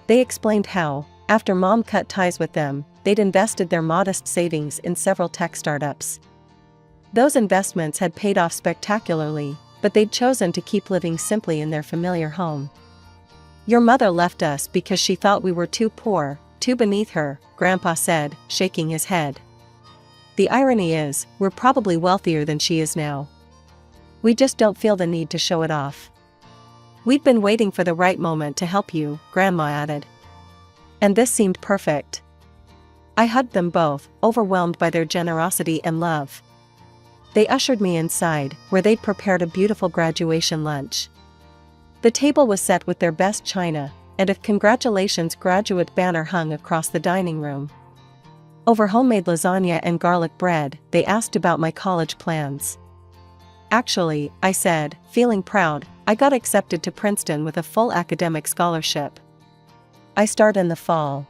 They explained how, after Mom cut ties with them, they'd invested their modest savings in several tech startups. Those investments had paid off spectacularly, but they'd chosen to keep living simply in their familiar home. "Your mother left us because she thought we were too poor, too beneath her," Grandpa said, shaking his head. "The irony is, we're probably wealthier than she is now. We just don't feel the need to show it off. We'd been waiting for the right moment to help you," Grandma added. And this seemed perfect. I hugged them both, overwhelmed by their generosity and love. They ushered me inside, where they'd prepared a beautiful graduation lunch. The table was set with their best china, and a "Congratulations Graduate" banner hung across the dining room. Over homemade lasagna and garlic bread, they asked about my college plans. "Actually," I said, feeling proud, "I got accepted to Princeton with a full academic scholarship. I start in the fall."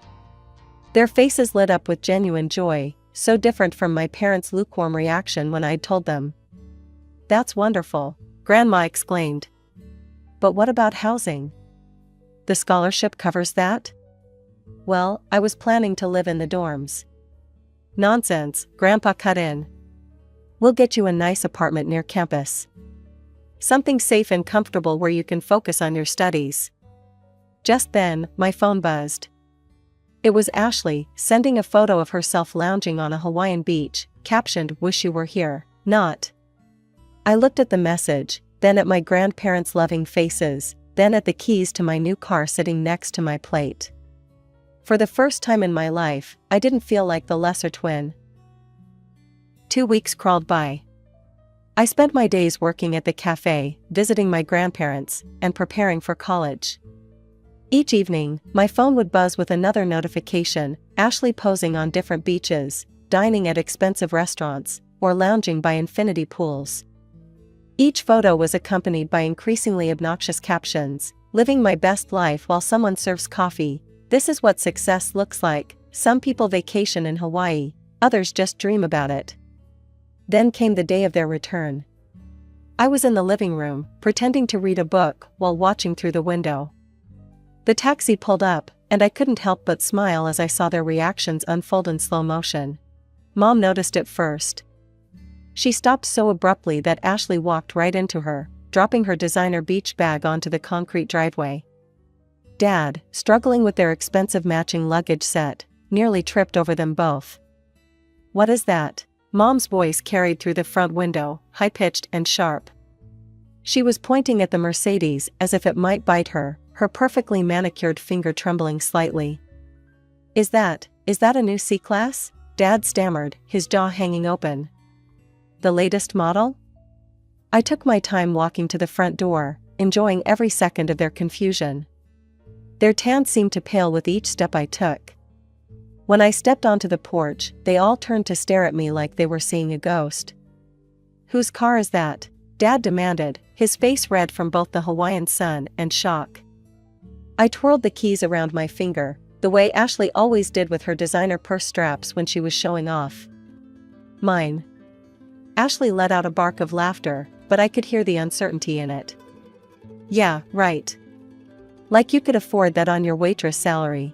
Their faces lit up with genuine joy, so different from my parents' lukewarm reaction when I'd told them. "That's wonderful," Grandma exclaimed. "But what about housing? The scholarship covers that?" "Well, I was planning to live in the dorms." "Nonsense," Grandpa cut in. "We'll get you a nice apartment near campus. Something safe and comfortable where you can focus on your studies." Just then, my phone buzzed. It was Ashley, sending a photo of herself lounging on a Hawaiian beach, captioned, "Wish you were here, not." I looked at the message, then at my grandparents' loving faces, then at the keys to my new car sitting next to my plate. For the first time in my life, I didn't feel like the lesser twin. 2 weeks crawled by. I spent my days working at the cafe, visiting my grandparents, and preparing for college. Each evening, my phone would buzz with another notification, Ashley posing on different beaches, dining at expensive restaurants, or lounging by infinity pools. Each photo was accompanied by increasingly obnoxious captions, "Living my best life while someone serves coffee. This is what success looks like. Some people vacation in Hawaii, others just dream about it." Then came the day of their return. I was in the living room, pretending to read a book while watching through the window. The taxi pulled up, and I couldn't help but smile as I saw their reactions unfold in slow motion. Mom noticed it first. She stopped so abruptly that Ashley walked right into her, dropping her designer beach bag onto the concrete driveway. Dad, struggling with their expensive matching luggage set, nearly tripped over them both. "What is that?" Mom's voice carried through the front window, high-pitched and sharp. She was pointing at the Mercedes as if it might bite her, her perfectly manicured finger trembling slightly. Is that a new C-Class?" Dad stammered, his jaw hanging open. "The latest model?" I took my time walking to the front door, enjoying every second of their confusion. Their tan seemed to pale with each step I took. When I stepped onto the porch, they all turned to stare at me like they were seeing a ghost. "Whose car is that?" Dad demanded, his face red from both the Hawaiian sun and shock. I twirled the keys around my finger, the way Ashley always did with her designer purse straps when she was showing off. "Mine." Ashley let out a bark of laughter, but I could hear the uncertainty in it. "Yeah, right. Like you could afford that on your waitress salary.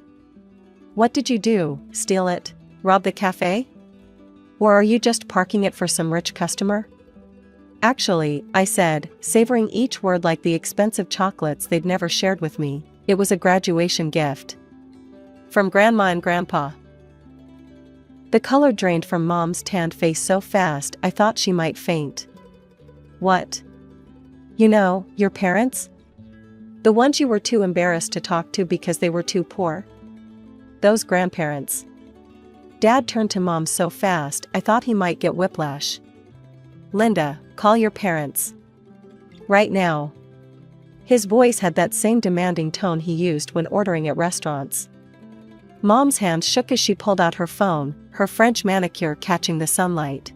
What did you do, steal it? Rob the cafe? Or are you just parking it for some rich customer?" "Actually," I said, savoring each word like the expensive chocolates they'd never shared with me, "it was a graduation gift. From Grandma and Grandpa." The color drained from Mom's tanned face so fast I thought she might faint. "What? You know, your parents? The ones you were too embarrassed to talk to because they were too poor? Those grandparents." Dad turned to Mom so fast I thought he might get whiplash. "Linda, call your parents. Right now." His voice had that same demanding tone he used when ordering at restaurants. Mom's hand shook as she pulled out her phone, her French manicure catching the sunlight.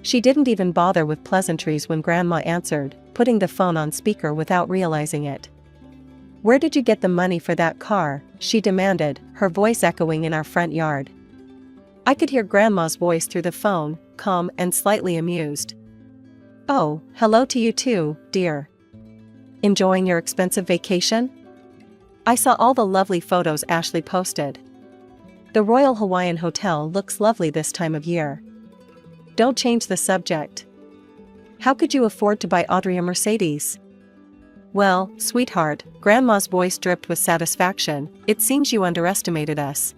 She didn't even bother with pleasantries when Grandma answered, putting the phone on speaker without realizing it. "Where did you get the money for that car?" she demanded, her voice echoing in our front yard. I could hear Grandma's voice through the phone, calm and slightly amused. "Oh, hello to you too, dear. Enjoying your expensive vacation?" I saw all the lovely photos Ashley posted. "The Royal Hawaiian Hotel looks lovely this time of year." "Don't change the subject. How could you afford to buy Audrey a Mercedes?" "Well, sweetheart," Grandma's voice dripped with satisfaction, "it seems you underestimated us.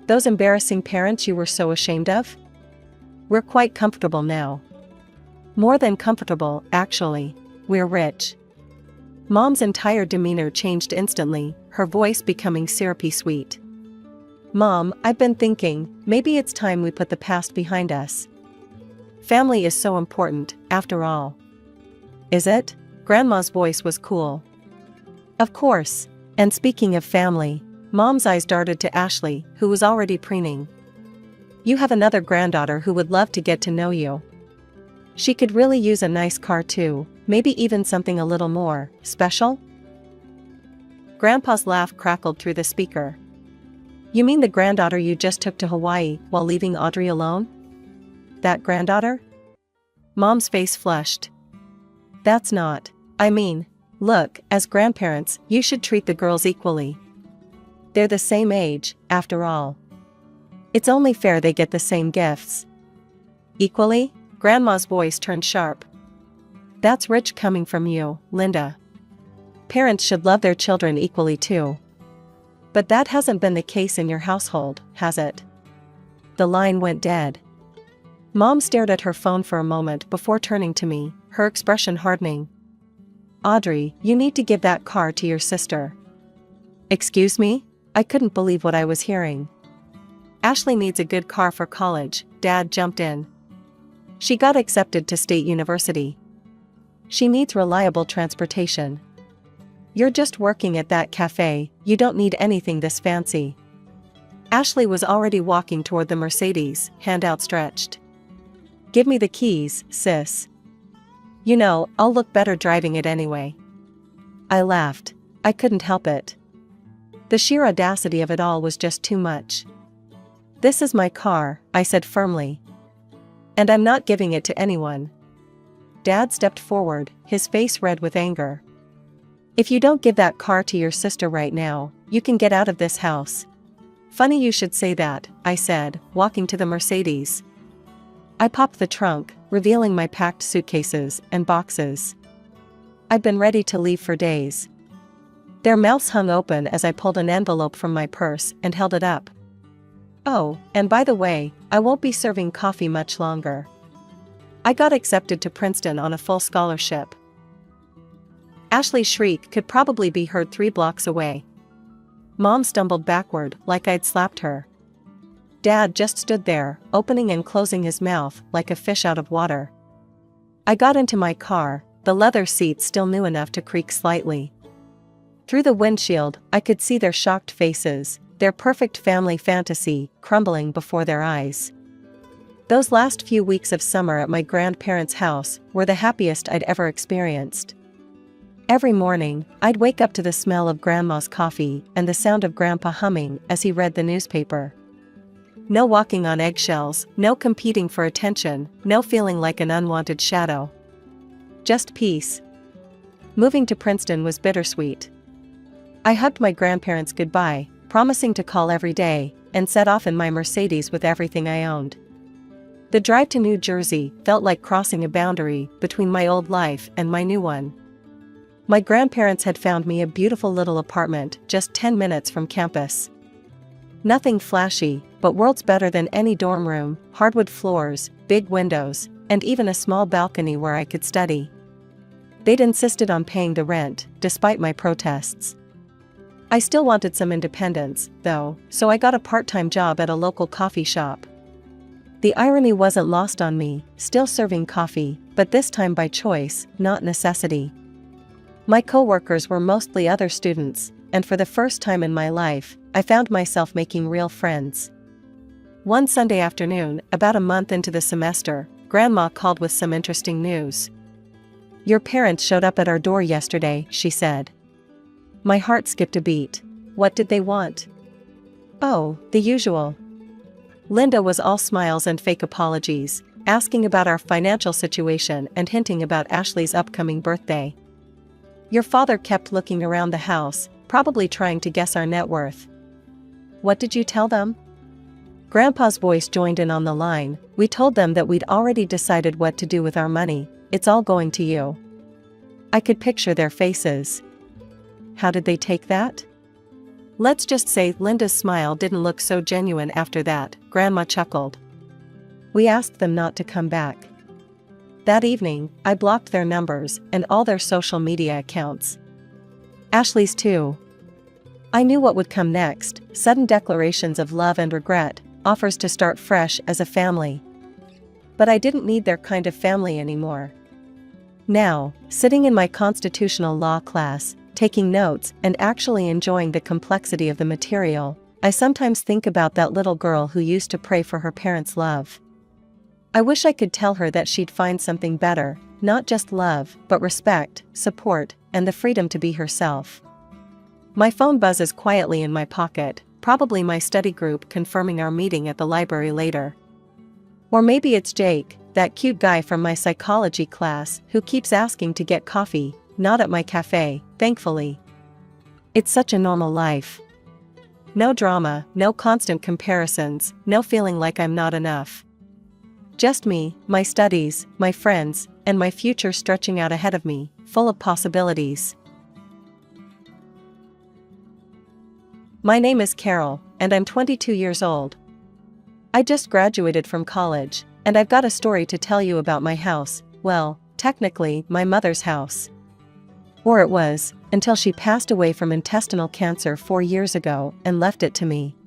Those embarrassing parents you were so ashamed of? We're quite comfortable now. More than comfortable, actually. We're rich." Mom's entire demeanor changed instantly, her voice becoming syrupy sweet. "Mom, I've been thinking, maybe it's time we put the past behind us. Family is so important, after all." "Is it?" Grandma's voice was cool. "Of course. And speaking of family," Mom's eyes darted to Ashley, who was already preening. "You have another granddaughter who would love to get to know you. She could really use a nice car too, maybe even something a little more special." Grandpa's laugh crackled through the speaker. "You mean the granddaughter you just took to Hawaii while leaving Audrey alone? That granddaughter?" Mom's face flushed. "That's not. I mean, look, as grandparents, you should treat the girls equally. They're the same age, after all. It's only fair they get the same gifts." "Equally?" Grandma's voice turned sharp. "That's rich coming from you, Linda. Parents should love their children equally too. But that hasn't been the case in your household, has it?" The line went dead. Mom stared at her phone for a moment before turning to me, her expression hardening. "Audrey, you need to give that car to your sister." "Excuse me?" I couldn't believe what I was hearing. "Ashley needs a good car for college," Dad jumped in. "She got accepted to State University. She needs reliable transportation. You're just working at that cafe, you don't need anything this fancy." Ashley was already walking toward the Mercedes, hand outstretched. "Give me the keys, sis. You know, I'll look better driving it anyway." I laughed. I couldn't help it. The sheer audacity of it all was just too much. "This is my car," I said firmly. "And I'm not giving it to anyone." Dad stepped forward, his face red with anger. "If you don't give that car to your sister right now, you can get out of this house." "Funny you should say that," I said, walking to the Mercedes. I popped the trunk, revealing my packed suitcases and boxes. I'd been ready to leave for days. Their mouths hung open as I pulled an envelope from my purse and held it up. "Oh, and by the way, I won't be serving coffee much longer. I got accepted to Princeton on a full scholarship." Ashley's shriek could probably be heard 3 blocks away. Mom stumbled backward like I'd slapped her. Dad just stood there, opening and closing his mouth like a fish out of water. I got into my car, the leather seats still new enough to creak slightly. Through the windshield, I could see their shocked faces, their perfect family fantasy crumbling before their eyes. Those last few weeks of summer at my grandparents' house were the happiest I'd ever experienced. Every morning, I'd wake up to the smell of Grandma's coffee and the sound of Grandpa humming as he read the newspaper. No walking on eggshells, no competing for attention, no feeling like an unwanted shadow. Just peace. Moving to Princeton was bittersweet. I hugged my grandparents goodbye, promising to call every day, and set off in my Mercedes with everything I owned. The drive to New Jersey felt like crossing a boundary between my old life and my new one. My grandparents had found me a beautiful little apartment just 10 minutes from campus. Nothing flashy, but worlds better than any dorm room, hardwood floors, big windows, and even a small balcony where I could study. They'd insisted on paying the rent, despite my protests. I still wanted some independence, though, so I got a part-time job at a local coffee shop. The irony wasn't lost on me, still serving coffee, but this time by choice, not necessity. My coworkers were mostly other students, and for the first time in my life, I found myself making real friends. One Sunday afternoon, about a month into the semester, Grandma called with some interesting news. "Your parents showed up at our door yesterday," she said. My heart skipped a beat. What did they want? Oh, the usual. Linda was all smiles and fake apologies, asking about our financial situation and hinting about Ashley's upcoming birthday. Your father kept looking around the house, probably trying to guess our net worth. What did you tell them? Grandpa's voice joined in on the line. We told them that we'd already decided what to do with our money. It's all going to you. I could picture their faces. How did they take that? Let's just say Linda's smile didn't look so genuine after that. Grandma chuckled. We asked them not to come back. That evening, I blocked their numbers and all their social media accounts. Ashley's too. I knew what would come next: sudden declarations of love and regret, offers to start fresh as a family. But I didn't need their kind of family anymore. Now, sitting in my constitutional law class, taking notes and actually enjoying the complexity of the material, I sometimes think about that little girl who used to pray for her parents' love. I wish I could tell her that she'd find something better, not just love, but respect, support, and the freedom to be herself. My phone buzzes quietly in my pocket, probably my study group confirming our meeting at the library later. Or maybe it's Jake, that cute guy from my psychology class who keeps asking to get coffee, not at my cafe, thankfully. It's such a normal life. No drama, no constant comparisons, no feeling like I'm not enough. Just me, my studies, my friends, and my future stretching out ahead of me, full of possibilities. My name is Carol, and I'm 22 years old. I just graduated from college, and I've got a story to tell you about my house. Well, technically, my mother's house. Or it was, until she passed away from intestinal cancer 4 years ago and left it to me.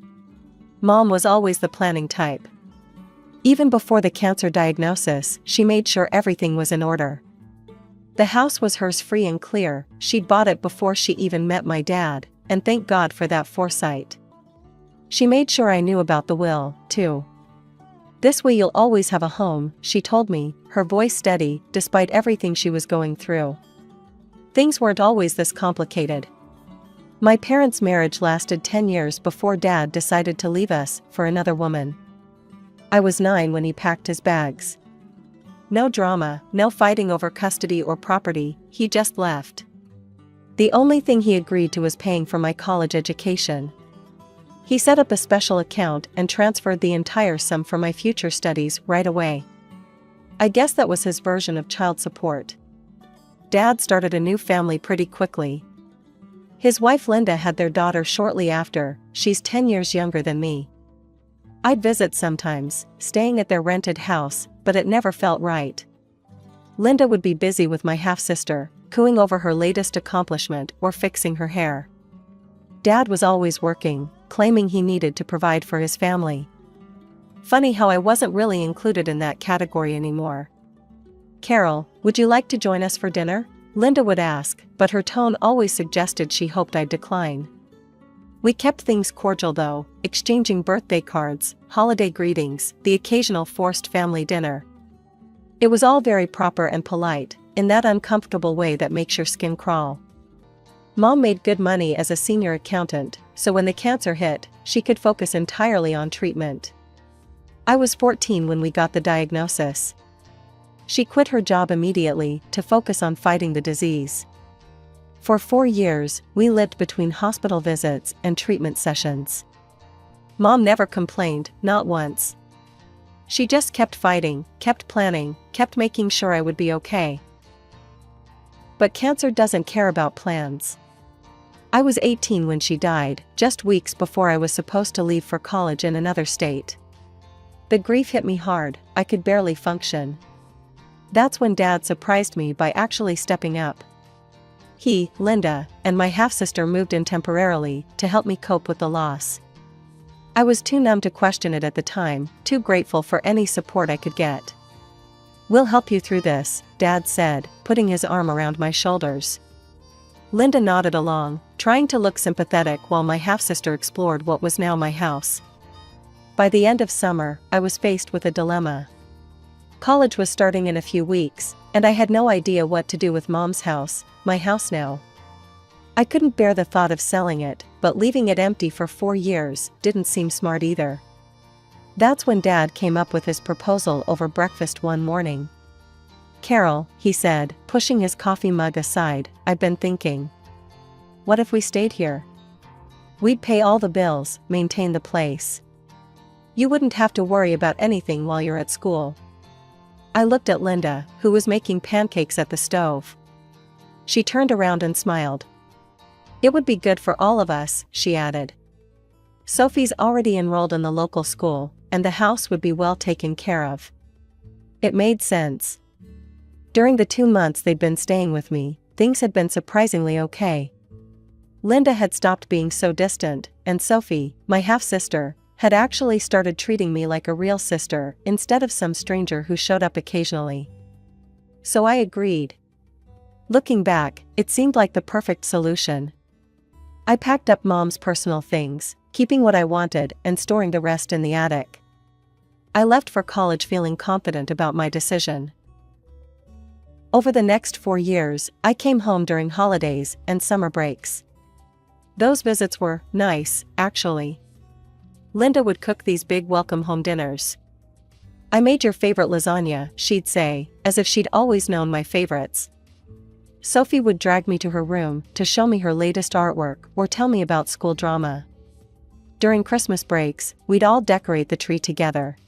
Mom was always the planning type. Even before the cancer diagnosis, she made sure everything was in order. The house was hers free and clear. She'd bought it before she even met my dad, and thank God for that foresight. She made sure I knew about the will, too. This way you'll always have a home, she told me, her voice steady, despite everything she was going through. Things weren't always this complicated. My parents' marriage lasted 10 years before Dad decided to leave us for another woman. I was 9 when he packed his bags. No drama, no fighting over custody or property, he just left. The only thing he agreed to was paying for my college education. He set up a special account and transferred the entire sum for my future studies right away. I guess that was his version of child support. Dad started a new family pretty quickly. His wife Linda had their daughter shortly after. She's 10 years younger than me. I'd visit sometimes, staying at their rented house, but it never felt right. Linda would be busy with my half-sister, cooing over her latest accomplishment or fixing her hair. Dad was always working, claiming he needed to provide for his family. Funny how I wasn't really included in that category anymore. "Carol, would you like to join us for dinner?" Linda would ask, but her tone always suggested she hoped I'd decline. We kept things cordial though, exchanging birthday cards, holiday greetings, the occasional forced family dinner. It was all very proper and polite, in that uncomfortable way that makes your skin crawl. Mom made good money as a senior accountant, so when the cancer hit, she could focus entirely on treatment. I was 14 when we got the diagnosis. She quit her job immediately to focus on fighting the disease. For 4 years, we lived between hospital visits and treatment sessions. Mom never complained, not once. She just kept fighting, kept planning, kept making sure I would be okay. But cancer doesn't care about plans. I was 18 when she died, just weeks before I was supposed to leave for college in another state. The grief hit me hard, I could barely function. That's when Dad surprised me by actually stepping up. He, Linda, and my half-sister moved in temporarily to help me cope with the loss. I was too numb to question it at the time, too grateful for any support I could get. "We'll help you through this," Dad said, putting his arm around my shoulders. Linda nodded along, trying to look sympathetic while my half-sister explored what was now my house. By the end of summer, I was faced with a dilemma. College was starting in a few weeks, and I had no idea what to do with Mom's house, my house now. I couldn't bear the thought of selling it, but leaving it empty for 4 years didn't seem smart either. That's when Dad came up with his proposal over breakfast one morning. "Carol," he said, pushing his coffee mug aside, "I've been thinking. What if we stayed here? We'd pay all the bills, maintain the place. You wouldn't have to worry about anything while you're at school." I looked at Linda, who was making pancakes at the stove. She turned around and smiled. "It would be good for all of us," she added. "Sophie's already enrolled in the local school, and the house would be well taken care of." It made sense. During the 2 months they'd been staying with me, things had been surprisingly okay. Linda had stopped being so distant, and Sophie, my half-sister, had actually started treating me like a real sister instead of some stranger who showed up occasionally. So I agreed. Looking back, it seemed like the perfect solution. I packed up Mom's personal things, keeping what I wanted and storing the rest in the attic. I left for college feeling confident about my decision. Over the next 4 years, I came home during holidays and summer breaks. Those visits were nice, actually. Linda would cook these big welcome home dinners. "I made your favorite lasagna," she'd say, as if she'd always known my favorites. Sophie would drag me to her room to show me her latest artwork or tell me about school drama. During Christmas breaks, we'd all decorate the tree together.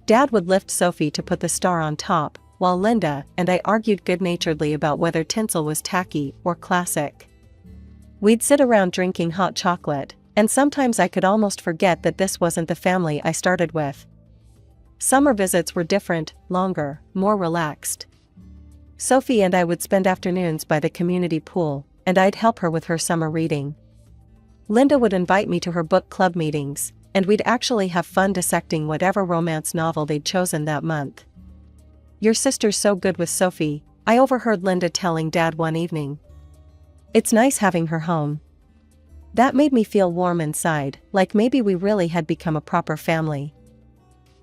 Dad would lift Sophie to put the star on top, while Linda and I argued good-naturedly about whether tinsel was tacky or classic. We'd sit around drinking hot chocolate, and sometimes I could almost forget that this wasn't the family I started with. Summer visits were different, longer, more relaxed. Sophie and I would spend afternoons by the community pool, and I'd help her with her summer reading. Linda would invite me to her book club meetings, and we'd actually have fun dissecting whatever romance novel they'd chosen that month. "Your sister's so good with Sophie," I overheard Linda telling Dad one evening. "It's nice having her home." That made me feel warm inside, like maybe we really had become a proper family.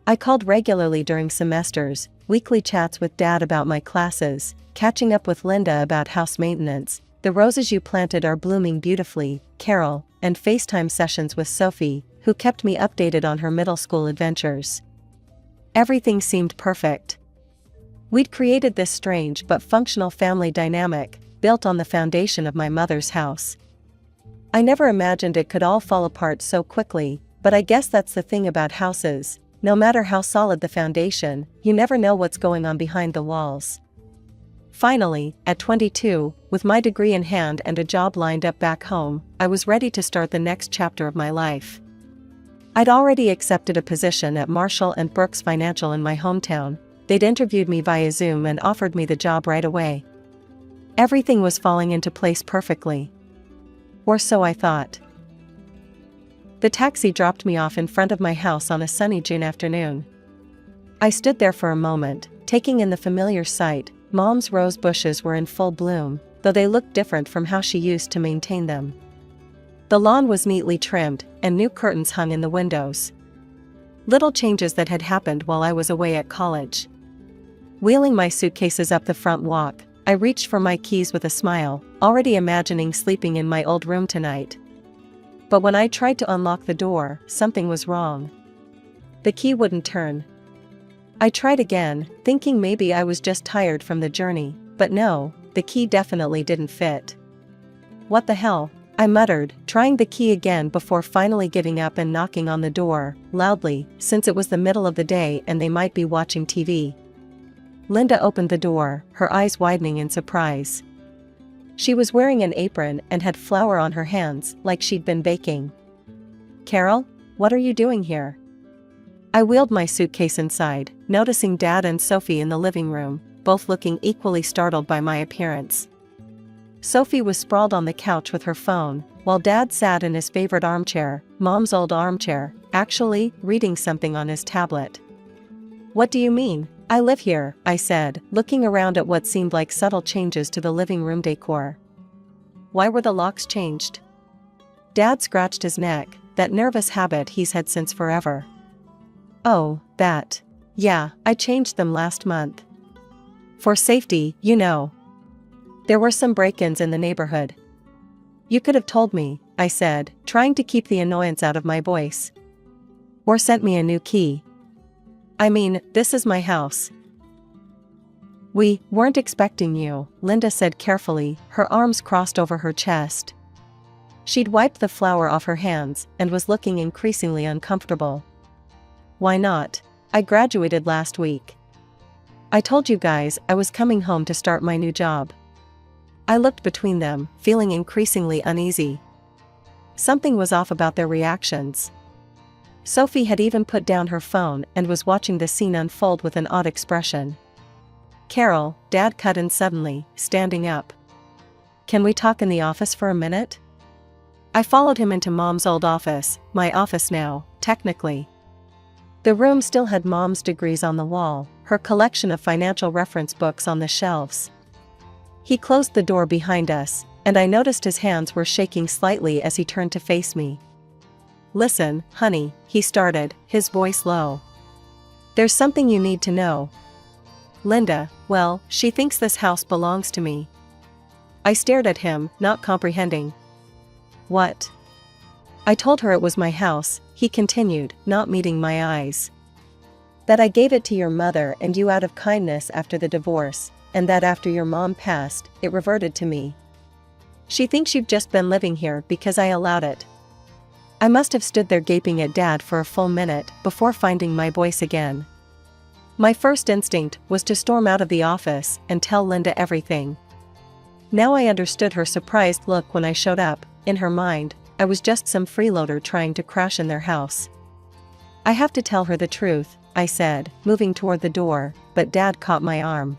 I called regularly during semesters, weekly chats with Dad about my classes, catching up with Linda about house maintenance, "The roses you planted are blooming beautifully, Carol," and FaceTime sessions with Sophie, who kept me updated on her middle school adventures. Everything seemed perfect. We'd created this strange but functional family dynamic, built on the foundation of my mother's house. I never imagined it could all fall apart so quickly, but I guess that's the thing about houses. No matter how solid the foundation, you never know what's going on behind the walls. Finally, at 22, with my degree in hand and a job lined up back home, I was ready to start the next chapter of my life. I'd already accepted a position at Marshall & Brooks Financial in my hometown. They'd interviewed me via Zoom and offered me the job right away. Everything was falling into place perfectly. Or so I thought. The taxi dropped me off in front of my house on a sunny June afternoon. I stood there for a moment, taking in the familiar sight. Mom's rose bushes were in full bloom, though they looked different from how she used to maintain them. The lawn was neatly trimmed, and new curtains hung in the windows. Little changes that had happened while I was away at college. Wheeling my suitcases up the front walk, I reached for my keys with a smile, already imagining sleeping in my old room tonight. But when I tried to unlock the door, something was wrong. The key wouldn't turn. I tried again, thinking maybe I was just tired from the journey, but no, the key definitely didn't fit. "What the hell?" I muttered, trying the key again before finally giving up and knocking on the door, loudly, since it was the middle of the day and they might be watching TV. Linda opened the door, her eyes widening in surprise. She was wearing an apron and had flour on her hands, like she'd been baking. "Carol, what are you doing here?" I wheeled my suitcase inside, noticing Dad and Sophie in the living room, both looking equally startled by my appearance. Sophie was sprawled on the couch with her phone, while Dad sat in his favorite armchair, Mom's old armchair, actually reading something on his tablet. "What do you mean? I live here," I said, looking around at what seemed like subtle changes to the living room decor. Why were the locks changed? Dad scratched his neck, that nervous habit he's had since forever. Oh, that. Yeah, I changed them last month. For safety, you know. There were some break-ins in the neighborhood. You could have told me, I said, trying to keep the annoyance out of my voice. Or sent me a new key. I mean, this is my house. We weren't expecting you, Linda said carefully, her arms crossed over her chest. She'd wiped the flour off her hands and was looking increasingly uncomfortable. Why not? I graduated last week. I told you guys I was coming home to start my new job. I looked between them, feeling increasingly uneasy. Something was off about their reactions. Sophie had even put down her phone and was watching the scene unfold with an odd expression. Carol, Dad cut in suddenly, standing up. Can we talk in the office for a minute? I followed him into Mom's old office, my office now, technically. The room still had Mom's degrees on the wall, her collection of financial reference books on the shelves. He closed the door behind us, and I noticed his hands were shaking slightly as he turned to face me. Listen, honey, he started, his voice low. There's something you need to know. Linda, well, she thinks this house belongs to me. I stared at him, not comprehending. What? I told her it was my house, he continued, not meeting my eyes. That I gave it to your mother and you out of kindness after the divorce, and that after your mom passed, it reverted to me. She thinks you've just been living here because I allowed it. I must have stood there gaping at Dad for a full minute before finding my voice again. My first instinct was to storm out of the office and tell Linda everything. Now I understood her surprised look when I showed up. In her mind, I was just some freeloader trying to crash in their house. I have to tell her the truth, I said, moving toward the door, but Dad caught my arm.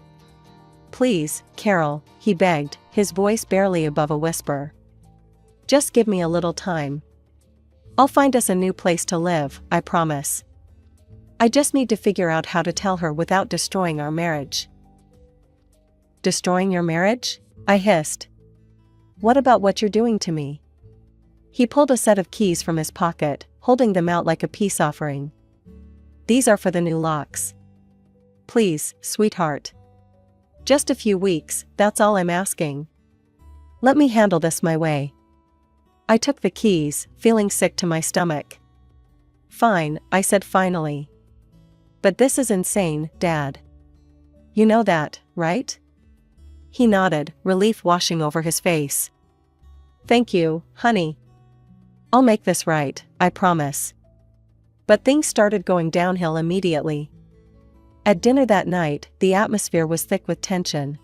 Please, Carol, he begged, his voice barely above a whisper. Just give me a little time. I'll find us a new place to live, I promise. I just need to figure out how to tell her without destroying our marriage. Destroying your marriage? I hissed. What about what you're doing to me? He pulled a set of keys from his pocket, holding them out like a peace offering. These are for the new locks. Please, sweetheart. Just a few weeks, that's all I'm asking. Let me handle this my way. I took the keys, feeling sick to my stomach. Fine, I said finally. But this is insane, Dad. You know that, right? He nodded, relief washing over his face. Thank you, honey. I'll make this right, I promise. But things started going downhill immediately. At dinner that night, the atmosphere was thick with tension.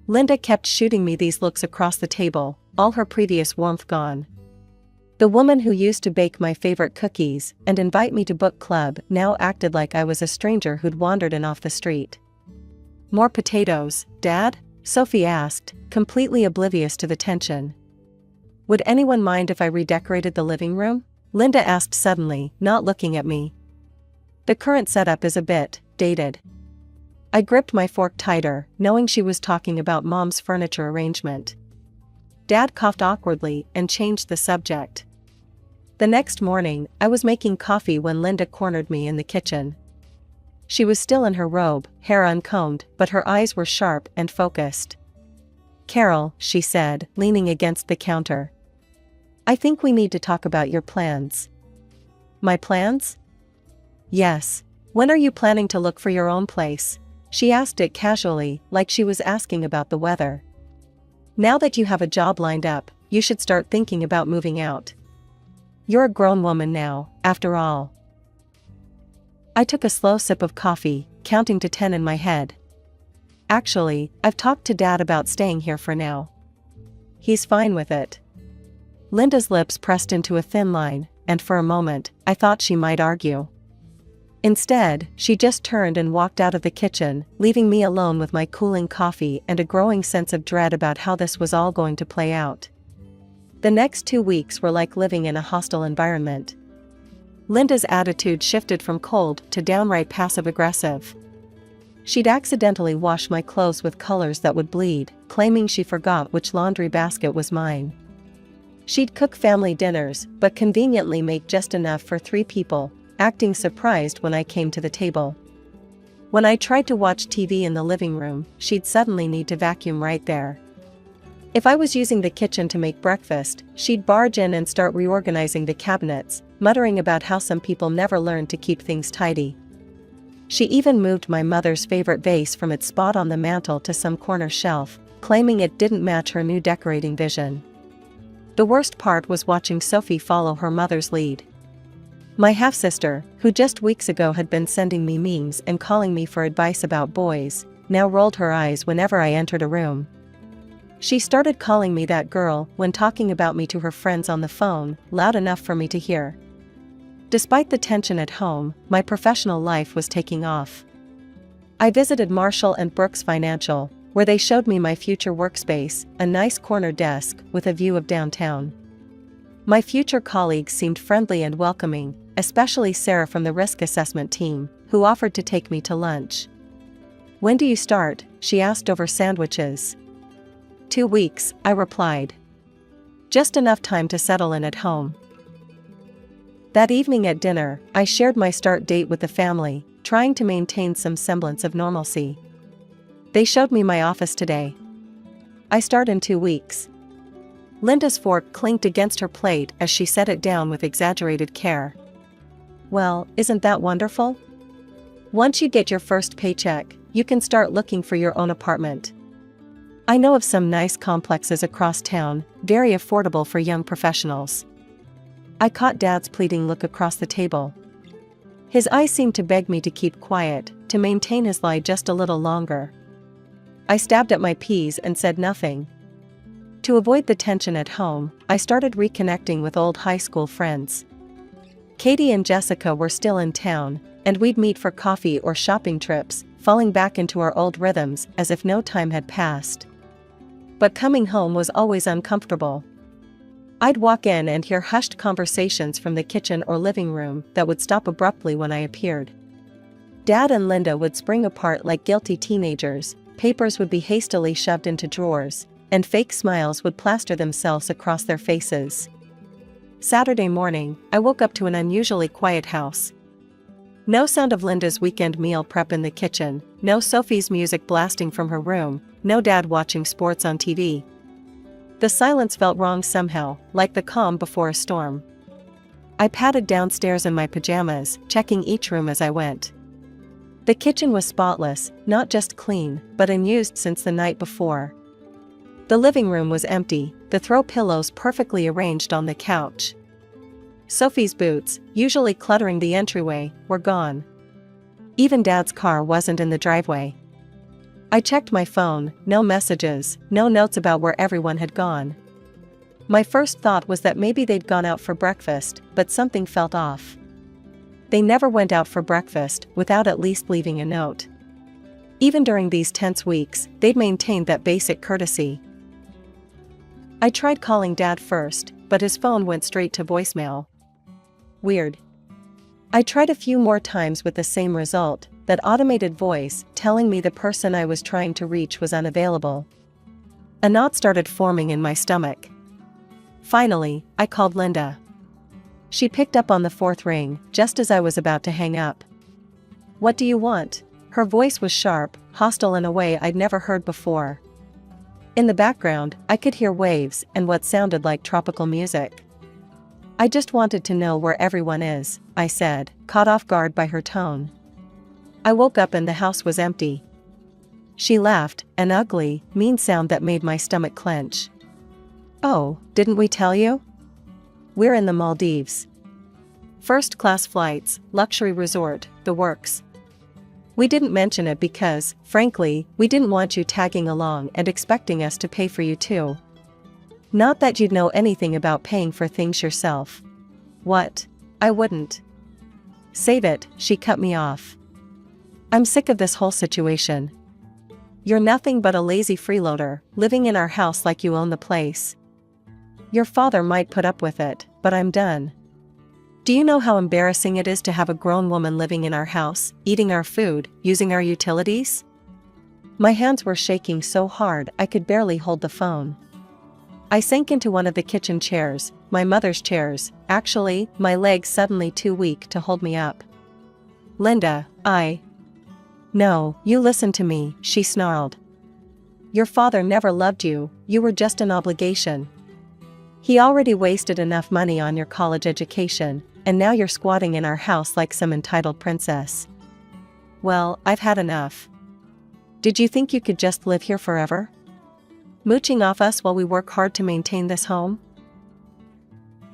Linda kept shooting me these looks across the table, all her previous warmth gone. The woman who used to bake my favorite cookies and invite me to book club now acted like I was a stranger who'd wandered in off the street. More potatoes, Dad? Sophie asked, completely oblivious to the tension. Would anyone mind if I redecorated the living room? Linda asked suddenly, not looking at me. The current setup is a bit dated. I gripped my fork tighter, knowing she was talking about Mom's furniture arrangement. Dad coughed awkwardly and changed the subject. The next morning, I was making coffee when Linda cornered me in the kitchen. She was still in her robe, hair uncombed, but her eyes were sharp and focused. Carol, she said, leaning against the counter. I think we need to talk about your plans. My plans? Yes. When are you planning to look for your own place? She asked it casually, like she was asking about the weather. Now that you have a job lined up, you should start thinking about moving out. You're a grown woman now, after all. I took a slow sip of coffee, counting to 10 in my head. Actually, I've talked to Dad about staying here for now. He's fine with it. Linda's lips pressed into a thin line, and for a moment, I thought she might argue. Instead, she just turned and walked out of the kitchen, leaving me alone with my cooling coffee and a growing sense of dread about how this was all going to play out. The next 2 weeks were like living in a hostile environment. Linda's attitude shifted from cold to downright passive-aggressive. She'd accidentally wash my clothes with colors that would bleed, claiming she forgot which laundry basket was mine. She'd cook family dinners, but conveniently make just enough for 3 people, acting surprised when I came to the table. When I tried to watch TV in the living room, she'd suddenly need to vacuum right there. If I was using the kitchen to make breakfast, she'd barge in and start reorganizing the cabinets, muttering about how some people never learn to keep things tidy. She even moved my mother's favorite vase from its spot on the mantel to some corner shelf, claiming it didn't match her new decorating vision. The worst part was watching Sophie follow her mother's lead. My half-sister, who just weeks ago had been sending me memes and calling me for advice about boys, now rolled her eyes whenever I entered a room. She started calling me that girl when talking about me to her friends on the phone, loud enough for me to hear. Despite the tension at home, my professional life was taking off. I visited Marshall and Brooks Financial, where they showed me my future workspace, a nice corner desk with a view of downtown. My future colleagues seemed friendly and welcoming, especially Sarah from the risk assessment team, who offered to take me to lunch. "When do you start?" she asked over sandwiches. 2 weeks, I replied. Just enough time to settle in at home. That evening at dinner, I shared my start date with the family, trying to maintain some semblance of normalcy. They showed me my office today. "I start in 2 weeks. Linda's fork clinked against her plate as she set it down with exaggerated care. "Well, isn't that wonderful? Once you get your first paycheck, you can start looking for your own apartment. I know of some nice complexes across town, very affordable for young professionals." I caught Dad's pleading look across the table. His eyes seemed to beg me to keep quiet, to maintain his lie just a little longer. I stabbed at my peas and said nothing. To avoid the tension at home, I started reconnecting with old high school friends. Katie and Jessica were still in town, and we'd meet for coffee or shopping trips, falling back into our old rhythms as if no time had passed. But coming home was always uncomfortable. I'd walk in and hear hushed conversations from the kitchen or living room that would stop abruptly when I appeared. Dad and Linda would spring apart like guilty teenagers, papers would be hastily shoved into drawers, and fake smiles would plaster themselves across their faces. Saturday morning, I woke up to an unusually quiet house. No sound of Linda's weekend meal prep in the kitchen, no Sophie's music blasting from her room, no Dad watching sports on TV. The silence felt wrong somehow, like the calm before a storm. I padded downstairs in my pajamas, checking each room as I went. The kitchen was spotless, not just clean, but unused since the night before. The living room was empty, the throw pillows perfectly arranged on the couch. Sophie's boots, usually cluttering the entryway, were gone. Even Dad's car wasn't in the driveway. I checked my phone, no messages, no notes about where everyone had gone. My first thought was that maybe they'd gone out for breakfast, but something felt off. They never went out for breakfast without at least leaving a note. Even during these tense weeks, they'd maintained that basic courtesy. I tried calling Dad first, but his phone went straight to voicemail. Weird. I tried a few more times with the same result, that automated voice telling me the person I was trying to reach was unavailable. A knot started forming in my stomach. Finally, I called Linda. She picked up on the 4th ring, just as I was about to hang up. "What do you want?" Her voice was sharp, hostile in a way I'd never heard before. In the background, I could hear waves and what sounded like tropical music. "I just wanted to know where everyone is," I said, caught off guard by her tone. I woke up and the house was empty. She laughed, an ugly, mean sound that made my stomach clench. "Oh, didn't we tell you? We're in the Maldives. First-class flights, luxury resort, the works. We didn't mention it because, frankly, we didn't want you tagging along and expecting us to pay for you too. Not that you'd know anything about paying for things yourself." "What? I wouldn't." "Save it," she cut me off. "I'm sick of this whole situation. You're nothing but a lazy freeloader, living in our house like you own the place. Your father might put up with it, but I'm done." Do you know how embarrassing it is to have a grown woman living in our house, eating our food, using our utilities? My hands were shaking so hard I could barely hold the phone. I sank into one of the kitchen chairs, my mother's chairs, actually, my legs suddenly too weak to hold me up. Linda, No, you listen to me, she snarled. Your father never loved you, you were just an obligation. He already wasted enough money on your college education, and now you're squatting in our house like some entitled princess. Well, I've had enough. Did you think you could just live here forever? Mooching off us while we work hard to maintain this home?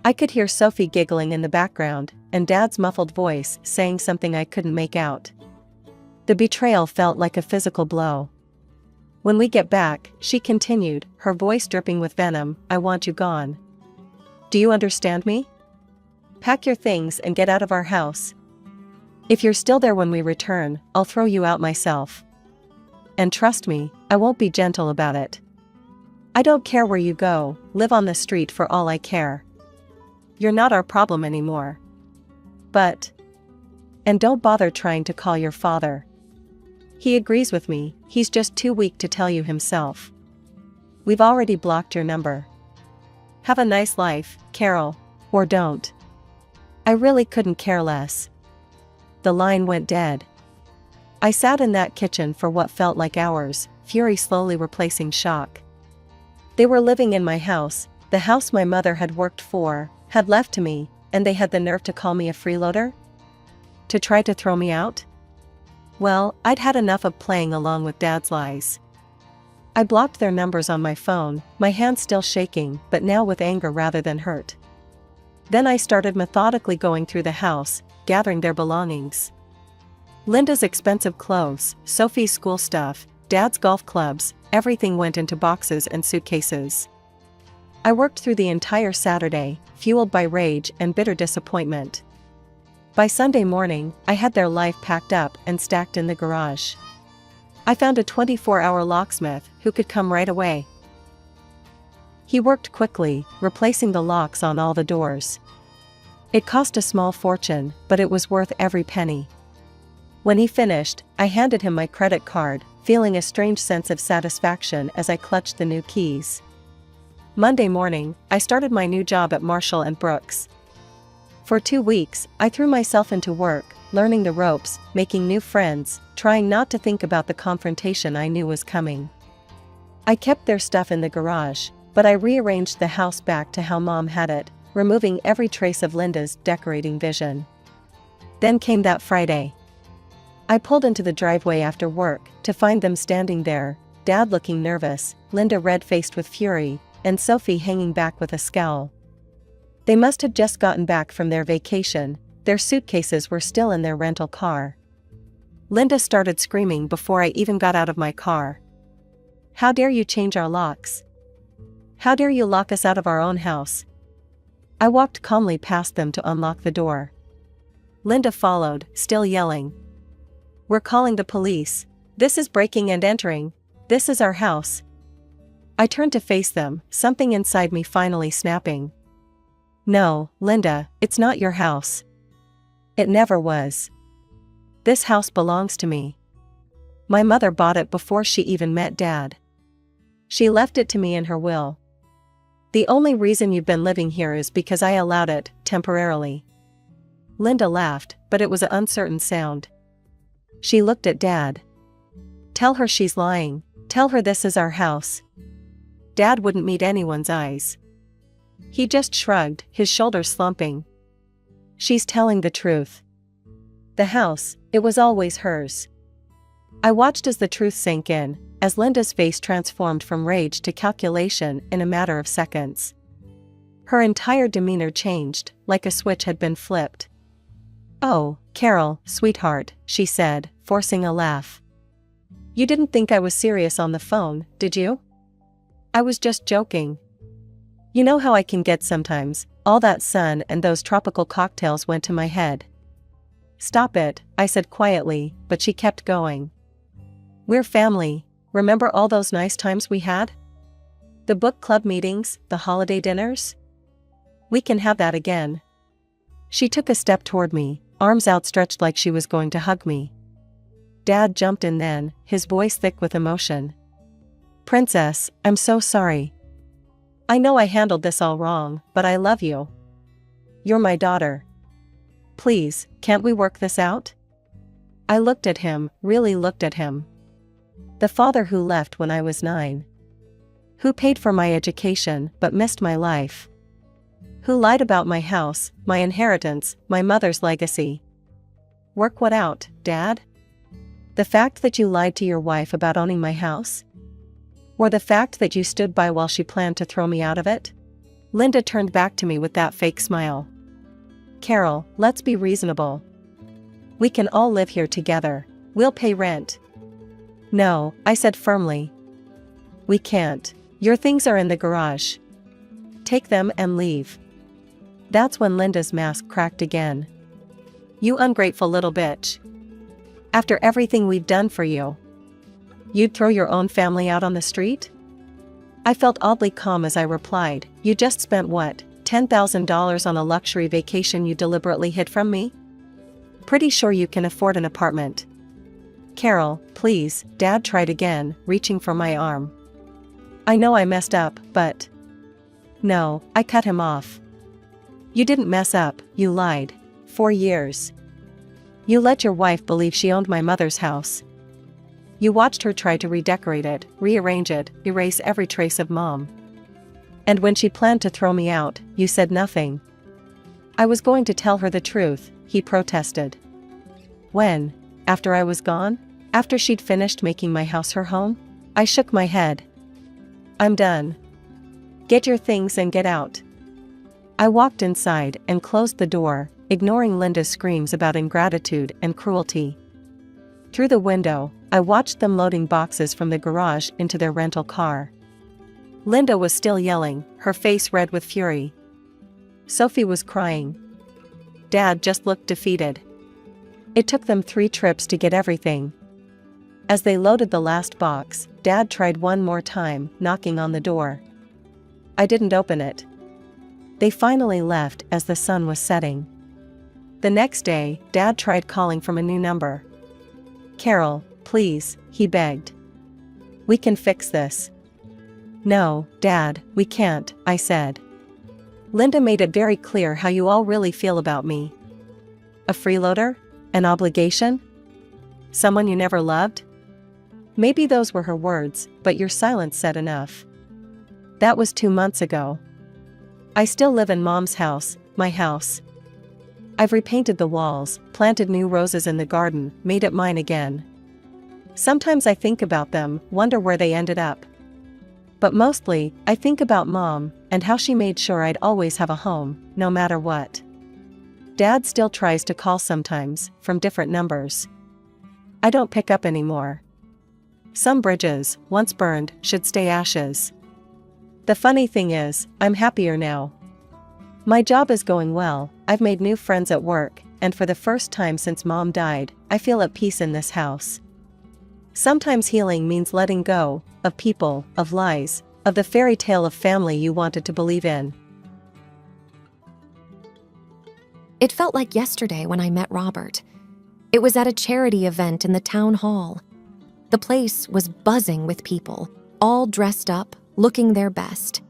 I could hear Sophie giggling in the background, and Dad's muffled voice saying something I couldn't make out. The betrayal felt like a physical blow. When we get back, she continued, her voice dripping with venom, I want you gone. Do you understand me? Pack your things and get out of our house. If you're still there when we return, I'll throw you out myself. And trust me, I won't be gentle about it. I don't care where you go, live on the street for all I care. You're not our problem anymore. And don't bother trying to call your father. He agrees with me, he's just too weak to tell you himself. We've already blocked your number. Have a nice life, Carol, or don't. I really couldn't care less. The line went dead. I sat in that kitchen for what felt like hours, fury slowly replacing shock. They were living in my house, the house my mother had worked for, had left to me, and they had the nerve to call me a freeloader? To try to throw me out? Well, I'd had enough of playing along with Dad's lies. I blocked their numbers on my phone, my hands still shaking, but now with anger rather than hurt. Then I started methodically going through the house, gathering their belongings. Linda's expensive clothes, Sophie's school stuff, Dad's golf clubs, everything went into boxes and suitcases. I worked through the entire Saturday, fueled by rage and bitter disappointment. By Sunday morning, I had their life packed up and stacked in the garage. I found a 24-hour locksmith who could come right away. He worked quickly, replacing the locks on all the doors. It cost a small fortune, but it was worth every penny. When he finished, I handed him my credit card, feeling a strange sense of satisfaction as I clutched the new keys. Monday morning, I started my new job at Marshall & Brooks. For 2 weeks, I threw myself into work, learning the ropes, making new friends, trying not to think about the confrontation I knew was coming. I kept their stuff in the garage, but I rearranged the house back to how Mom had it, removing every trace of Linda's decorating vision. Then came that Friday. I pulled into the driveway after work to find them standing there, Dad looking nervous, Linda red-faced with fury, and Sophie hanging back with a scowl. They must have just gotten back from their vacation, their suitcases were still in their rental car. Linda started screaming before I even got out of my car. How dare you change our locks? How dare you lock us out of our own house? I walked calmly past them to unlock the door. Linda followed, still yelling. We're calling the police. This is breaking and entering. This is our house. I turned to face them, something inside me finally snapping. No, Linda, it's not your house. It never was. This house belongs to me. My mother bought it before she even met Dad. She left it to me in her will. The only reason you've been living here is because I allowed it, temporarily. Linda laughed, but it was an uncertain sound. She looked at Dad. Tell her she's lying. Tell her this is our house. Dad wouldn't meet anyone's eyes. He just shrugged, his shoulders slumping. She's telling the truth. The house, it was always hers. I watched as the truth sank in, as Linda's face transformed from rage to calculation in a matter of seconds. Her entire demeanor changed, like a switch had been flipped. Oh, Carol, sweetheart, she said, forcing a laugh. You didn't think I was serious on the phone, did you? I was just joking. You know how I can get sometimes, all that sun and those tropical cocktails went to my head. Stop it, I said quietly, but she kept going. We're family. Remember all those nice times we had? The book club meetings, the holiday dinners? We can have that again. She took a step toward me, arms outstretched like she was going to hug me. Dad jumped in then, his voice thick with emotion. "Princess, I'm so sorry. I know I handled this all wrong, but I love you. You're my daughter. Please, can't we work this out?" I looked at him, really looked at him. The father who left when I was 9. Who paid for my education but missed my life. Who lied about my house, my inheritance, my mother's legacy. Work what out, Dad? The fact that you lied to your wife about owning my house? Or the fact that you stood by while she planned to throw me out of it? Linda turned back to me with that fake smile. "Carol, let's be reasonable. We can all live here together. We'll pay rent." "No," I said firmly. "We can't. Your things are in the garage. Take them and leave." That's when Linda's mask cracked again. "You ungrateful little bitch. After everything we've done for you, you'd throw your own family out on the street?" I felt oddly calm as I replied, "You just spent what, $10,000 on a luxury vacation you deliberately hid from me? Pretty sure you can afford an apartment." "Carol, please," Dad tried again, reaching for my arm. "I know I messed up, but..." "No," I cut him off. "You didn't mess up, you lied. 4 years. You let your wife believe she owned my mother's house. You watched her try to redecorate it, rearrange it, erase every trace of Mom. And when she planned to throw me out, you said nothing." "I was going to tell her the truth," he protested. "When? After I was gone? After she'd finished making my house her home?" I shook my head. "I'm done. Get your things and get out." I walked inside and closed the door, ignoring Linda's screams about ingratitude and cruelty. Through the window, I watched them loading boxes from the garage into their rental car. Linda was still yelling, her face red with fury. Sophie was crying. Dad just looked defeated. It took them 3 trips to get everything. As they loaded the last box, Dad tried one more time, knocking on the door. I didn't open it. They finally left as the sun was setting. The next day, Dad tried calling from a new number. "Carol, please," he begged. "We can fix this." "No, Dad, we can't," I said. "Linda made it very clear how you all really feel about me. A freeloader? An obligation? Someone you never loved?" Maybe those were her words, but your silence said enough. That was 2 months ago. I still live in Mom's house, my house. I've repainted the walls, planted new roses in the garden, made it mine again. Sometimes I think about them, wonder where they ended up. But mostly, I think about Mom, and how she made sure I'd always have a home, no matter what. Dad still tries to call sometimes, from different numbers. I don't pick up anymore. Some bridges, once burned, should stay ashes. The funny thing is, I'm happier now. My job is going well, I've made new friends at work, and for the first time since Mom died, I feel at peace in this house. Sometimes healing means letting go, of people, of lies, of the fairy tale of family you wanted to believe in. It felt like yesterday when I met Robert. It was at a charity event in the town hall. The place was buzzing with people, all dressed up, looking their best.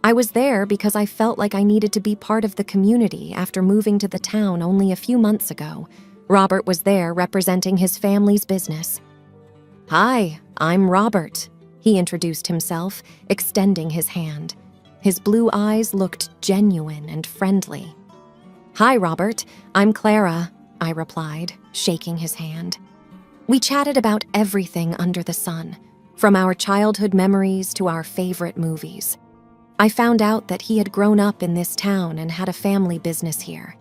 I was there because I felt like I needed to be part of the community after moving to the town only a few months ago. Robert was there representing his family's business. "Hi, I'm Robert," he introduced himself, extending his hand. His blue eyes looked genuine and friendly. "Hi, Robert, I'm Clara," I replied, shaking his hand. We chatted about everything under the sun, from our childhood memories to our favorite movies. I found out that he had grown up in this town and had a family business here.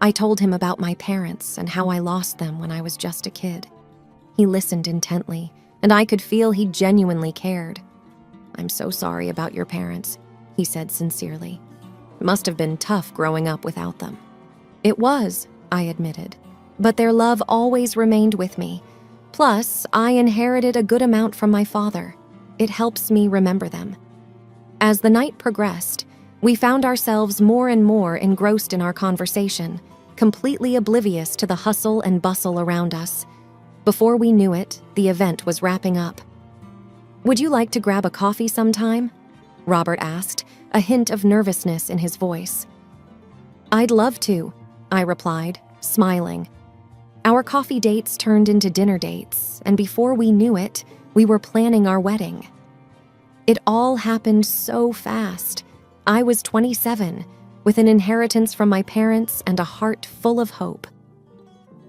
I told him about my parents and how I lost them when I was just a kid. He listened intently, and I could feel he genuinely cared. "I'm so sorry about your parents," he said sincerely. "It must have been tough growing up without them." "It was," I admitted, "but their love always remained with me. Plus, I inherited a good amount from my father. It helps me remember them." As the night progressed, We found ourselves more and more engrossed in our conversation, completely oblivious to the hustle and bustle around us. Before we knew it, the event was wrapping up. "Would you like to grab a coffee sometime?" Robert asked, a hint of nervousness in his voice. "I'd love to," I replied, smiling. Our coffee dates turned into dinner dates, and before we knew it, we were planning our wedding. It all happened so fast. I was 27, with an inheritance from my parents and a heart full of hope.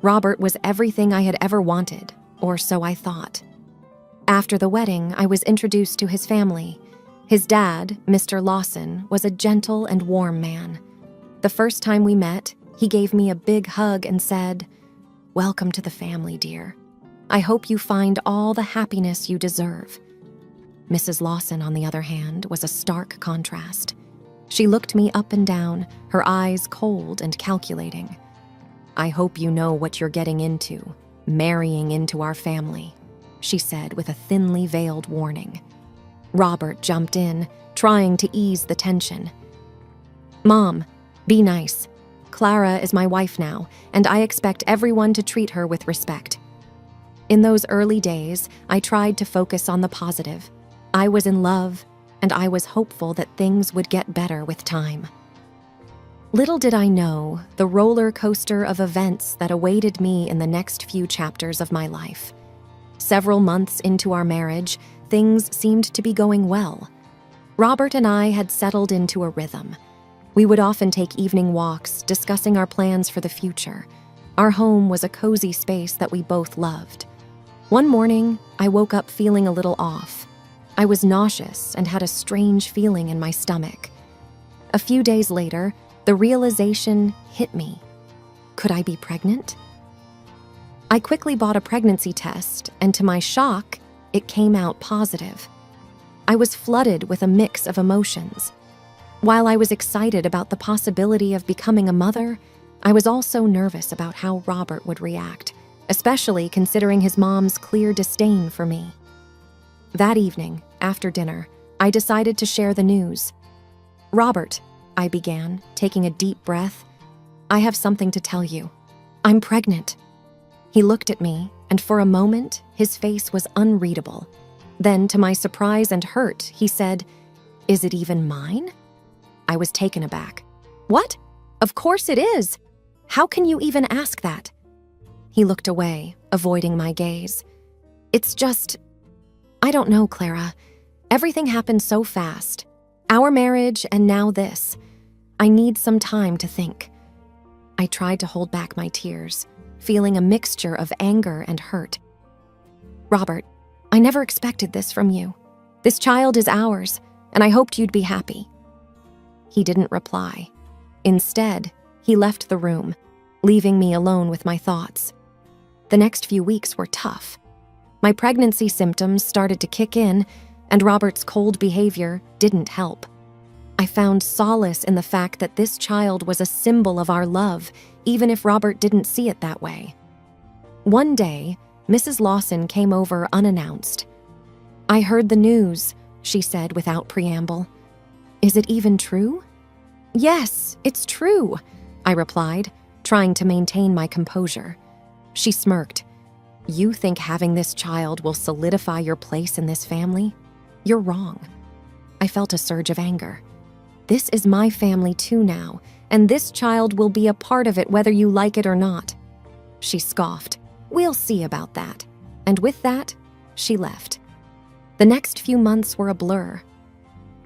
Robert was everything I had ever wanted, or so I thought. After the wedding, I was introduced to his family. His dad, Mr. Lawson, was a gentle and warm man. The first time we met, he gave me a big hug and said, "Welcome to the family, dear. I hope you find all the happiness you deserve." Mrs. Lawson, on the other hand, was a stark contrast. She looked me up and down, her eyes cold and calculating. "I hope you know what you're getting into, marrying into our family," she said with a thinly veiled warning. Robert jumped in, trying to ease the tension. "Mom, be nice. Clara is my wife now, and I expect everyone to treat her with respect." In those early days, I tried to focus on the positive. I was in love, and I was hopeful that things would get better with time. Little did I know the roller coaster of events that awaited me in the next few chapters of my life. Several months into our marriage, things seemed to be going well. Robert and I had settled into a rhythm. We would often take evening walks, discussing our plans for the future. Our home was a cozy space that we both loved. One morning, I woke up feeling a little off. I was nauseous and had a strange feeling in my stomach. A few days later, the realization hit me. Could I be pregnant? I quickly bought a pregnancy test, and to my shock, it came out positive. I was flooded with a mix of emotions. While I was excited about the possibility of becoming a mother, I was also nervous about how Robert would react, especially considering his mom's clear disdain for me. That evening, after dinner, I decided to share the news. "Robert," I began, taking a deep breath, "I have something to tell you. I'm pregnant." He looked at me, and for a moment, his face was unreadable. Then, to my surprise and hurt, he said, "Is it even mine?" I was taken aback. "What? Of course it is. How can you even ask that?" He looked away, avoiding my gaze. "It's just... I don't know, Clara. Everything happened so fast. Our marriage and now this. I need some time to think." I tried to hold back my tears, feeling a mixture of anger and hurt. "Robert, I never expected this from you. This child is ours, and I hoped you'd be happy." He didn't reply. Instead, he left the room, leaving me alone with my thoughts. The next few weeks were tough. My pregnancy symptoms started to kick in, and Robert's cold behavior didn't help. I found solace in the fact that this child was a symbol of our love, even if Robert didn't see it that way. One day, Mrs. Lawson came over unannounced. "I heard the news," she said without preamble. "Is it even true?" "Yes, it's true," I replied, trying to maintain my composure. She smirked. "You think having this child will solidify your place in this family? You're wrong." I felt a surge of anger. This is my family too now, and this child will be a part of it whether you like it or not. She scoffed. "We'll see about that." And with that, she left. The next few months were a blur.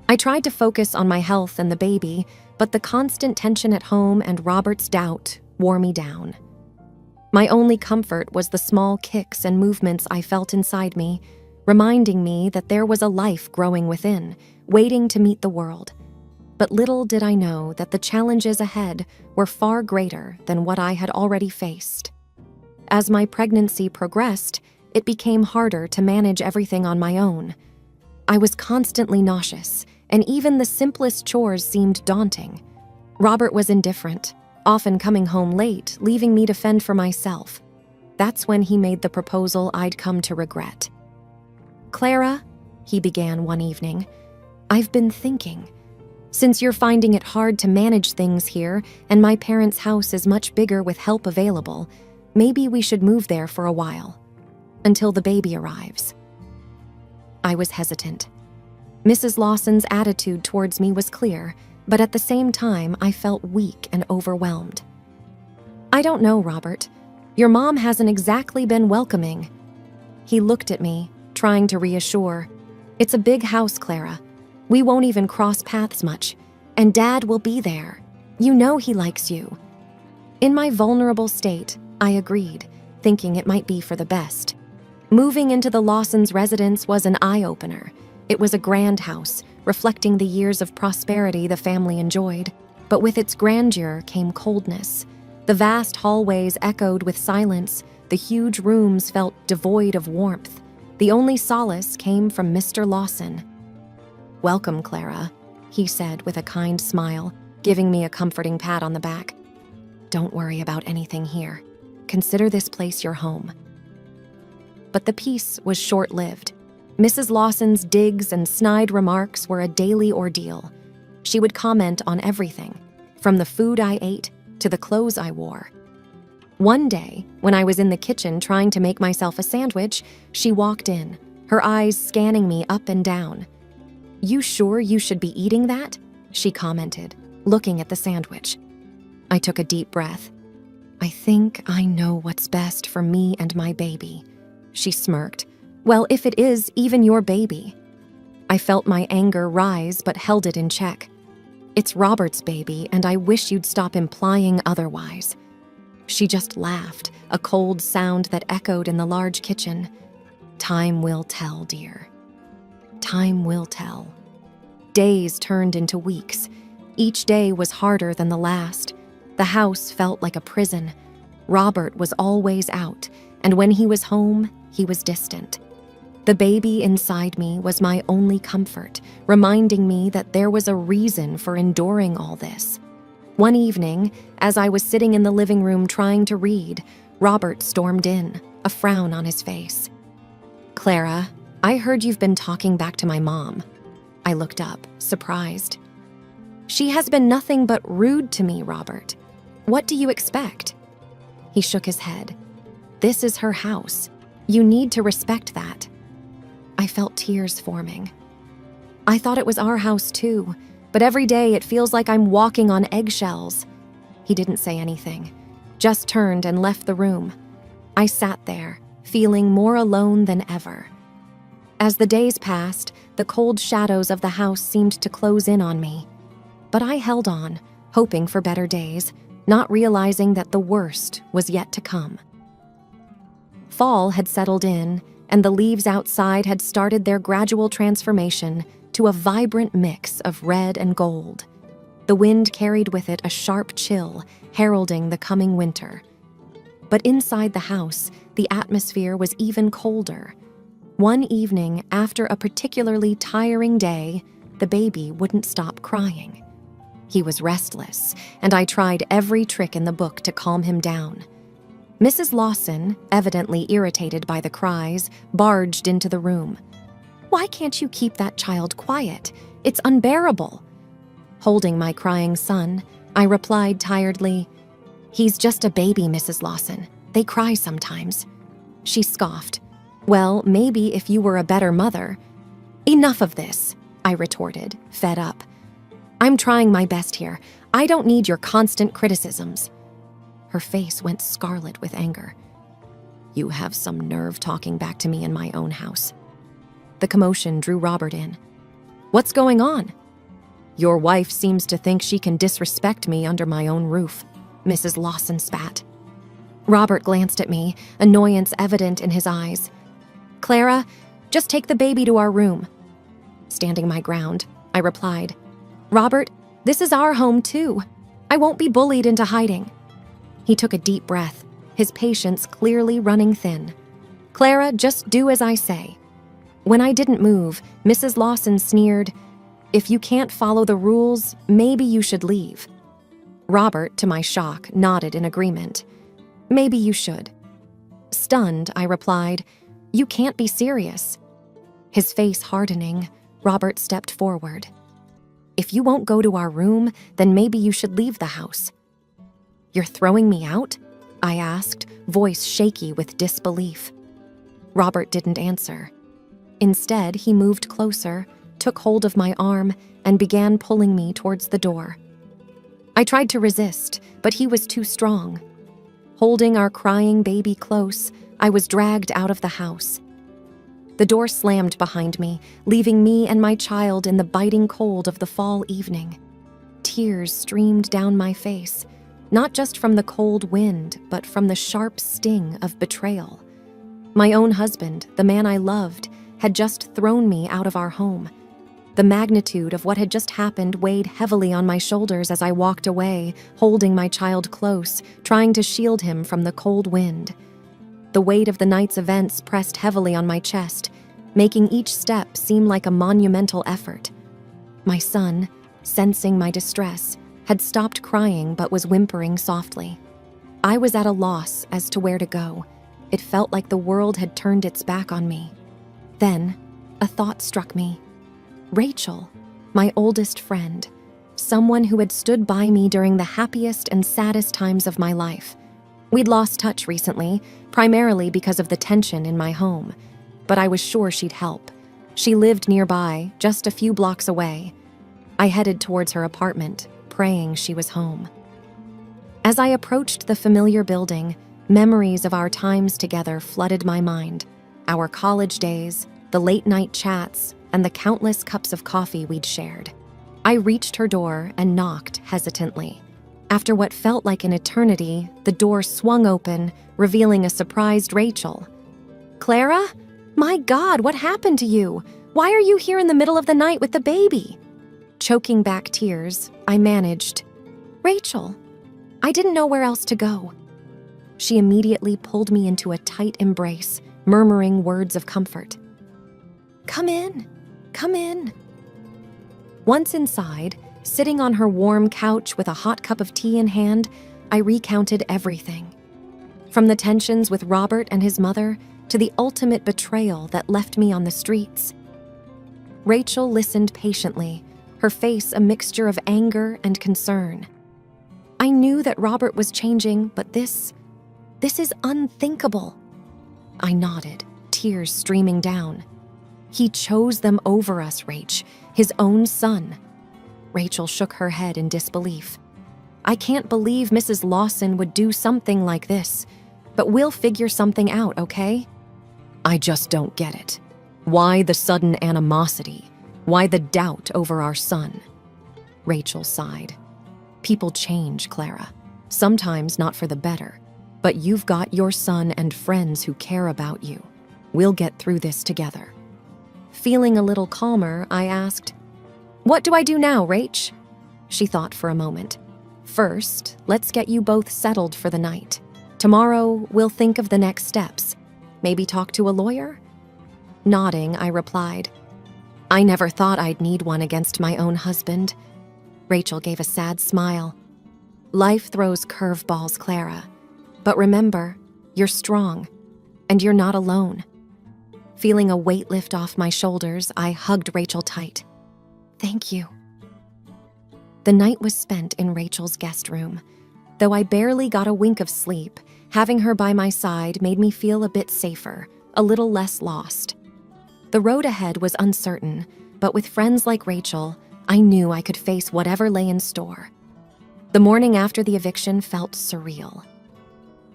I tried to focus on my health and the baby, but the constant tension at home and Robert's doubt wore me down. My only comfort was the small kicks and movements I felt inside me, reminding me that there was a life growing within, waiting to meet the world. But little did I know that the challenges ahead were far greater than what I had already faced. As my pregnancy progressed, it became harder to manage everything on my own. I was constantly nauseous, and even the simplest chores seemed daunting. Robert was indifferent, often coming home late, leaving me to fend for myself. That's when he made the proposal I'd come to regret. "Clara," he began one evening, "I've been thinking. Since you're finding it hard to manage things here and my parents' house is much bigger with help available, maybe we should move there for a while, until the baby arrives." I was hesitant. Mrs. Lawson's attitude towards me was clear, but at the same time I felt weak and overwhelmed. "I don't know, Robert. Your mom hasn't exactly been welcoming." He looked at me, trying to reassure. "It's a big house, Clara. We won't even cross paths much, and Dad will be there. You know he likes you." In my vulnerable state, I agreed, thinking it might be for the best. Moving into the Lawsons' residence was an eye-opener. It was a grand house, reflecting the years of prosperity the family enjoyed, but with its grandeur came coldness. The vast hallways echoed with silence, the huge rooms felt devoid of warmth. The only solace came from Mr. Lawson. "Welcome, Clara," he said with a kind smile, giving me a comforting pat on the back. "Don't worry about anything here. Consider this place your home." But the peace was short-lived. Mrs. Lawson's digs and snide remarks were a daily ordeal. She would comment on everything, from the food I ate to the clothes I wore. One day, when I was in the kitchen trying to make myself a sandwich, she walked in, her eyes scanning me up and down. "You sure you should be eating that?" she commented, looking at the sandwich. I took a deep breath. "I think I know what's best for me and my baby," she smirked. "Well, if it is even your baby." I felt my anger rise but held it in check. "It's Robert's baby, and I wish you'd stop implying otherwise." She just laughed, a cold sound that echoed in the large kitchen. "Time will tell, dear. Time will tell." Days turned into weeks. Each day was harder than the last. The house felt like a prison. Robert was always out, and when he was home, he was distant. The baby inside me was my only comfort, reminding me that there was a reason for enduring all this. One evening, as I was sitting in the living room trying to read, Robert stormed in, a frown on his face. "Clara, I heard you've been talking back to my mom." I looked up, surprised. "She has been nothing but rude to me, Robert. What do you expect?" He shook his head. "This is her house. You need to respect that." I felt tears forming. "I thought it was our house too, but every day it feels like I'm walking on eggshells." He didn't say anything, just turned and left the room. I sat there, feeling more alone than ever. As the days passed, the cold shadows of the house seemed to close in on me. But I held on, hoping for better days, not realizing that the worst was yet to come. Fall had settled in, and the leaves outside had started their gradual transformation to a vibrant mix of red and gold. The wind carried with it a sharp chill, heralding the coming winter. But inside the house, the atmosphere was even colder. One evening, after a particularly tiring day, the baby wouldn't stop crying. He was restless, and I tried every trick in the book to calm him down. Mrs. Lawson, evidently irritated by the cries, barged into the room. "Why can't you keep that child quiet? It's unbearable." Holding my crying son, I replied tiredly, "He's just a baby, Mrs. Lawson. They cry sometimes." She scoffed. "Well, maybe if you were a better mother." "Enough of this," I retorted, fed up. "I'm trying my best here. I don't need your constant criticisms." Her face went scarlet with anger. "You have some nerve talking back to me in my own house." The commotion drew Robert in. "What's going on?" "Your wife seems to think she can disrespect me under my own roof," Mrs. Lawson spat. Robert glanced at me, annoyance evident in his eyes. "Clara, just take the baby to our room." Standing my ground, I replied, "Robert, this is our home too. I won't be bullied into hiding." He took a deep breath, his patience clearly running thin. "Clara, just do as I say." When I didn't move, Mrs. Lawson sneered, "If you can't follow the rules, maybe you should leave." Robert, to my shock, nodded in agreement. "Maybe you should." Stunned, I replied, "You can't be serious." His face hardening, Robert stepped forward. If you won't go to our room, then maybe you should leave the house." "You're throwing me out?" I asked, voice shaky with disbelief. Robert didn't answer. Instead, he moved closer, took hold of my arm, and began pulling me towards the door. I tried to resist, but he was too strong. Holding our crying baby close, I was dragged out of the house. The door slammed behind me, leaving me and my child in the biting cold of the fall evening. Tears streamed down my face, not just from the cold wind, but from the sharp sting of betrayal. My own husband, the man I loved, had just thrown me out of our home. The magnitude of what had just happened weighed heavily on my shoulders as I walked away, holding my child close, trying to shield him from the cold wind. The weight of the night's events pressed heavily on my chest, making each step seem like a monumental effort. My son, sensing my distress, had stopped crying but was whimpering softly. I was at a loss as to where to go. It felt like the world had turned its back on me. Then, a thought struck me. Rachel, my oldest friend, someone who had stood by me during the happiest and saddest times of my life. We'd lost touch recently, primarily because of the tension in my home, but I was sure she'd help. She lived nearby, just a few blocks away. I headed towards her apartment, praying she was home. As I approached the familiar building, memories of our times together flooded my mind. Our college days, the late-night chats, and the countless cups of coffee we'd shared. I reached her door and knocked hesitantly. After what felt like an eternity, the door swung open, revealing a surprised Rachel. "Clara? My God, what happened to you? Why are you here in the middle of the night with the baby?" Choking back tears, I managed, "Rachel, I didn't know where else to go." She immediately pulled me into a tight embrace, murmuring words of comfort. Come in. Once inside, sitting on her warm couch with a hot cup of tea in hand, I recounted everything. From the tensions with Robert and his mother to the ultimate betrayal that left me on the streets. Rachel listened patiently, her face a mixture of anger and concern. I knew that Robert was changing, but this is unthinkable. I nodded, tears streaming down. He chose them over us, Rach, his own son. Rachel shook her head in disbelief. I can't believe Mrs. Lawson would do something like this, but we'll figure something out, okay? I just don't get it. Why the sudden animosity? Why the doubt over our son? Rachel sighed. People change, Clara. Sometimes not for the better, but you've got your son and friends who care about you. We'll get through this together. Feeling a little calmer, I asked, "What do I do now, Rach?" She thought for a moment. "First, let's get you both settled for the night. Tomorrow, we'll think of the next steps. Maybe talk to a lawyer?" Nodding, I replied, "I never thought I'd need one against my own husband." Rachel gave a sad smile. "Life throws curveballs, Clara. But remember, you're strong, and you're not alone." Feeling a weight lift off my shoulders, I hugged Rachel tight. "Thank you." The night was spent in Rachel's guest room. Though I barely got a wink of sleep, having her by my side made me feel a bit safer, a little less lost. The road ahead was uncertain, but with friends like Rachel, I knew I could face whatever lay in store. The morning after the eviction felt surreal.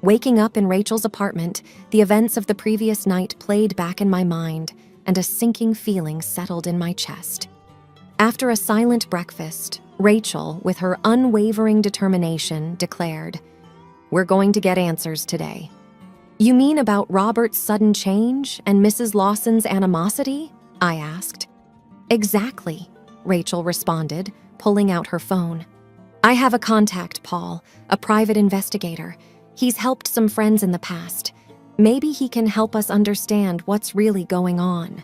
Waking up in Rachel's apartment, the events of the previous night played back in my mind, and a sinking feeling settled in my chest. After a silent breakfast, Rachel, with her unwavering determination, declared, "We're going to get answers today." "You mean about Robert's sudden change and Mrs. Lawson's animosity?" I asked. "Exactly," Rachel responded, pulling out her phone. "I have a contact, Paul, a private investigator. He's helped some friends in the past. Maybe he can help us understand what's really going on."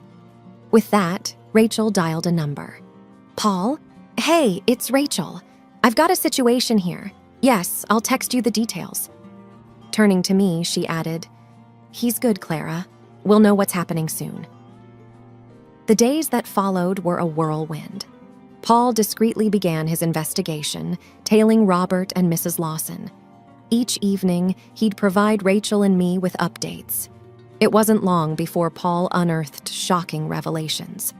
With that, Rachel dialed a number. "Paul? Hey, it's Rachel. I've got a situation here. Yes, I'll text you the details." Turning to me, she added, "He's good, Clara. We'll know what's happening soon." The days that followed were a whirlwind. Paul discreetly began his investigation, tailing Robert and Mrs. Lawson. Each evening, he'd provide Rachel and me with updates. It wasn't long before Paul unearthed shocking revelations.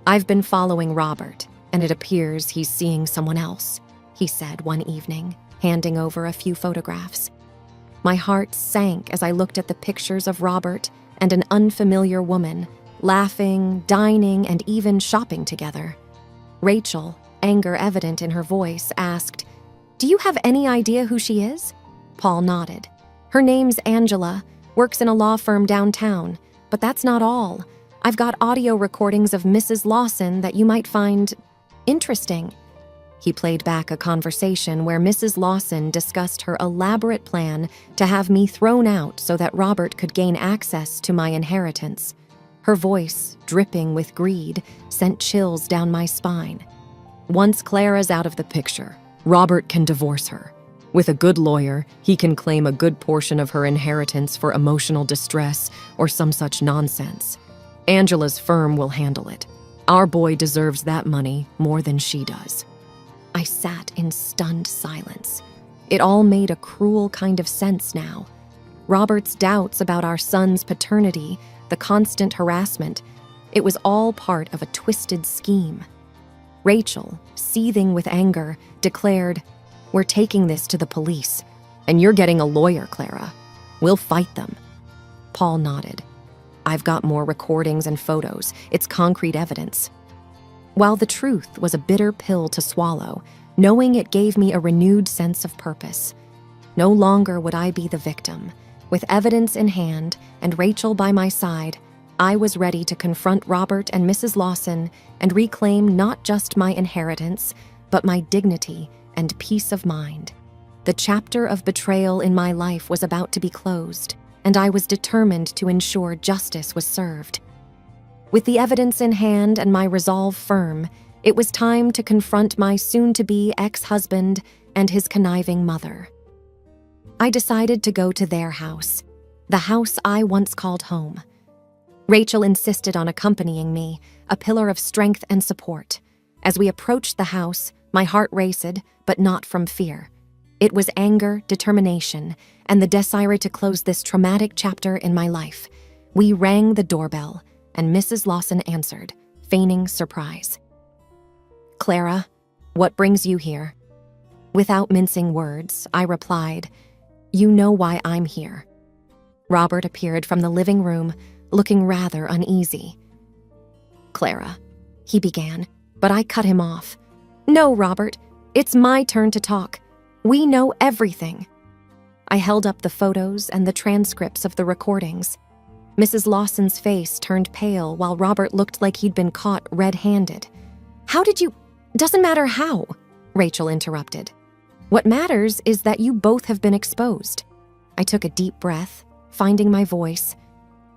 "I've been following Robert, and it appears he's seeing someone else," he said one evening, handing over a few photographs. My heart sank as I looked at the pictures of Robert and an unfamiliar woman, laughing, dining, and even shopping together. Rachel, anger evident in her voice, asked, "Do you have any idea who she is?" Paul nodded. "Her name's Angela, works in a law firm downtown, but that's not all. I've got audio recordings of Mrs. Lawson that you might find interesting." He played back a conversation where Mrs. Lawson discussed her elaborate plan to have me thrown out so that Robert could gain access to my inheritance. Her voice, dripping with greed, sent chills down my spine. "Once Clara's out of the picture, Robert can divorce her. With a good lawyer, he can claim a good portion of her inheritance for emotional distress or some such nonsense. Angela's firm will handle it. Our boy deserves that money more than she does." I sat in stunned silence. It all made a cruel kind of sense now. Robert's doubts about our son's paternity, the constant harassment, it was all part of a twisted scheme. Rachel, seething with anger, declared, "We're taking this to the police, and you're getting a lawyer, Clara. We'll fight them." Paul nodded. "I've got more recordings and photos. It's concrete evidence." While the truth was a bitter pill to swallow, knowing it gave me a renewed sense of purpose. No longer would I be the victim. With evidence in hand and Rachel by my side, I was ready to confront Robert and Mrs. Lawson and reclaim not just my inheritance, but my dignity and peace of mind. The chapter of betrayal in my life was about to be closed, and I was determined to ensure justice was served. With the evidence in hand and my resolve firm, it was time to confront my soon-to-be ex-husband and his conniving mother. I decided to go to their house, the house I once called home. Rachel insisted on accompanying me, a pillar of strength and support. As we approached the house, my heart raced, but not from fear. It was anger, determination, and the desire to close this traumatic chapter in my life. We rang the doorbell, and Mrs. Lawson answered, feigning surprise. "Clara, what brings you here?" Without mincing words, I replied, "You know why I'm here." Robert appeared from the living room, looking rather uneasy. "Clara," he began, but I cut him off. "No, Robert, it's my turn to talk. We know everything." I held up the photos and the transcripts of the recordings. Mrs. Lawson's face turned pale while Robert looked like he'd been caught red-handed. "How did you—" "Doesn't matter how," Rachel interrupted. "What matters is that you both have been exposed." I took a deep breath, finding my voice.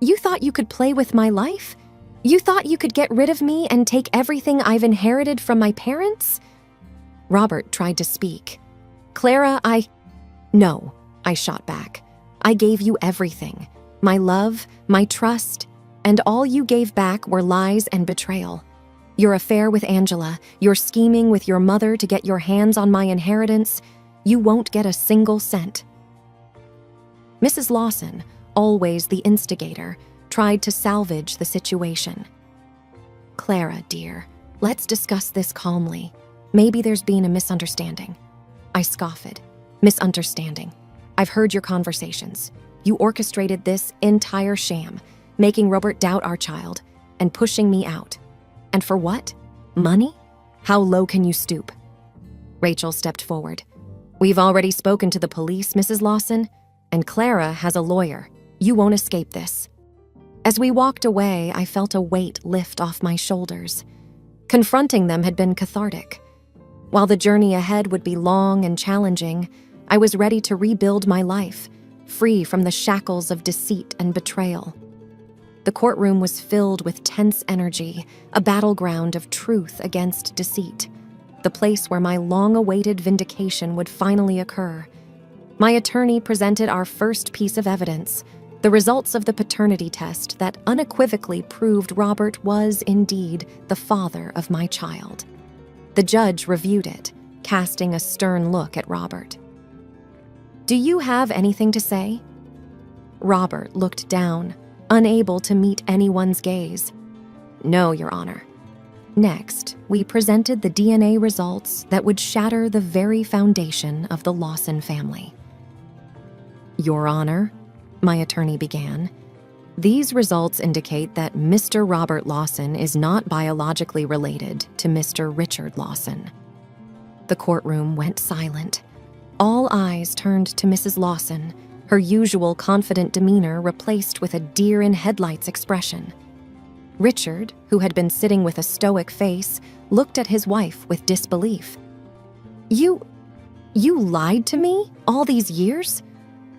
"You thought you could play with my life? You thought you could get rid of me and take everything I've inherited from my parents?" Robert tried to speak. "Clara, No," I shot back. "I gave you everything. My love, my trust, and all you gave back were lies and betrayal. Your affair with Angela, your scheming with your mother to get your hands on my inheritance, you won't get a single cent." Mrs. Lawson, always the instigator, tried to salvage the situation. "Clara, dear, let's discuss this calmly. Maybe there's been a misunderstanding." I scoffed. "Misunderstanding? I've heard your conversations. You orchestrated this entire sham, making Robert doubt our child and pushing me out. And for what? Money? How low can you stoop?" Rachel stepped forward. "We've already spoken to the police, Mrs. Lawson, and Clara has a lawyer. You won't escape this." As we walked away, I felt a weight lift off my shoulders. Confronting them had been cathartic. While the journey ahead would be long and challenging, I was ready to rebuild my life, free from the shackles of deceit and betrayal. The courtroom was filled with tense energy, a battleground of truth against deceit, the place where my long-awaited vindication would finally occur. My attorney presented our first piece of evidence, the results of the paternity test that unequivocally proved Robert was indeed the father of my child. The judge reviewed it, casting a stern look at Robert. "Do you have anything to say?" Robert looked down, unable to meet anyone's gaze. "No, Your Honor." Next, we presented the DNA results that would shatter the very foundation of the Lawson family. "Your Honor," my attorney began, "these results indicate that Mr. Robert Lawson is not biologically related to Mr. Richard Lawson." The courtroom went silent. All eyes turned to Mrs. Lawson, her usual confident demeanor replaced with a deer-in-headlights expression. Richard, who had been sitting with a stoic face, looked at his wife with disbelief. You lied to me all these years?"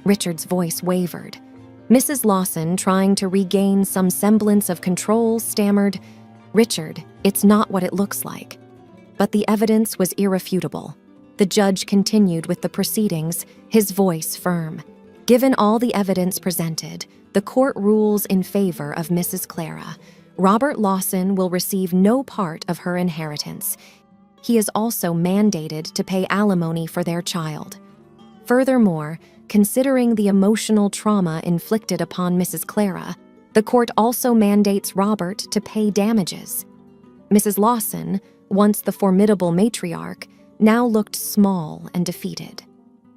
Richard's voice wavered. Mrs. Lawson, trying to regain some semblance of control, stammered, "Richard, it's not what it looks like." But the evidence was irrefutable. The judge continued with the proceedings, his voice firm. Given all the evidence presented, the court rules in favor of Mrs. Clara. Robert Lawson will receive no part of her inheritance. He is also mandated to pay alimony for their child. Furthermore, considering the emotional trauma inflicted upon Mrs. Clara, the court also mandates Robert to pay damages. Mrs. Lawson, once the formidable matriarch, now looked small and defeated.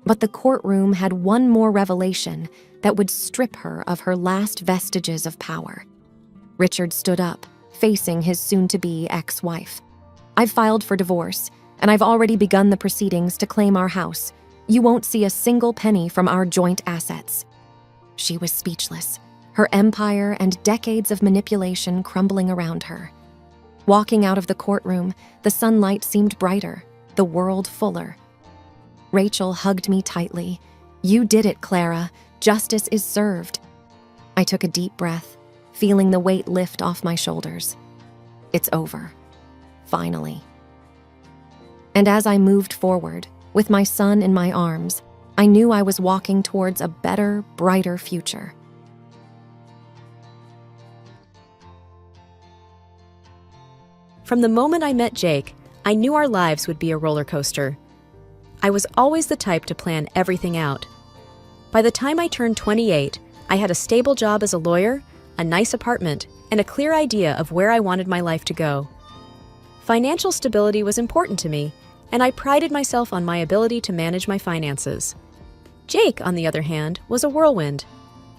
But the courtroom had one more revelation that would strip her of her last vestiges of power. Richard stood up, facing his soon-to-be ex-wife. "I've filed for divorce, and I've already begun the proceedings to claim our house. You won't see a single penny from our joint assets." She was speechless, her empire and decades of manipulation crumbling around her. Walking out of the courtroom, the sunlight seemed brighter, the world fuller. Rachel hugged me tightly. "You did it, Clara. Justice is served." I took a deep breath, feeling the weight lift off my shoulders. It's over. Finally. And as I moved forward, with my son in my arms, I knew I was walking towards a better, brighter future. From the moment I met Jake, I knew our lives would be a roller coaster. I was always the type to plan everything out. By the time I turned 28, I had a stable job as a lawyer, a nice apartment, and a clear idea of where I wanted my life to go. Financial stability was important to me, and I prided myself on my ability to manage my finances. Jake, on the other hand, was a whirlwind.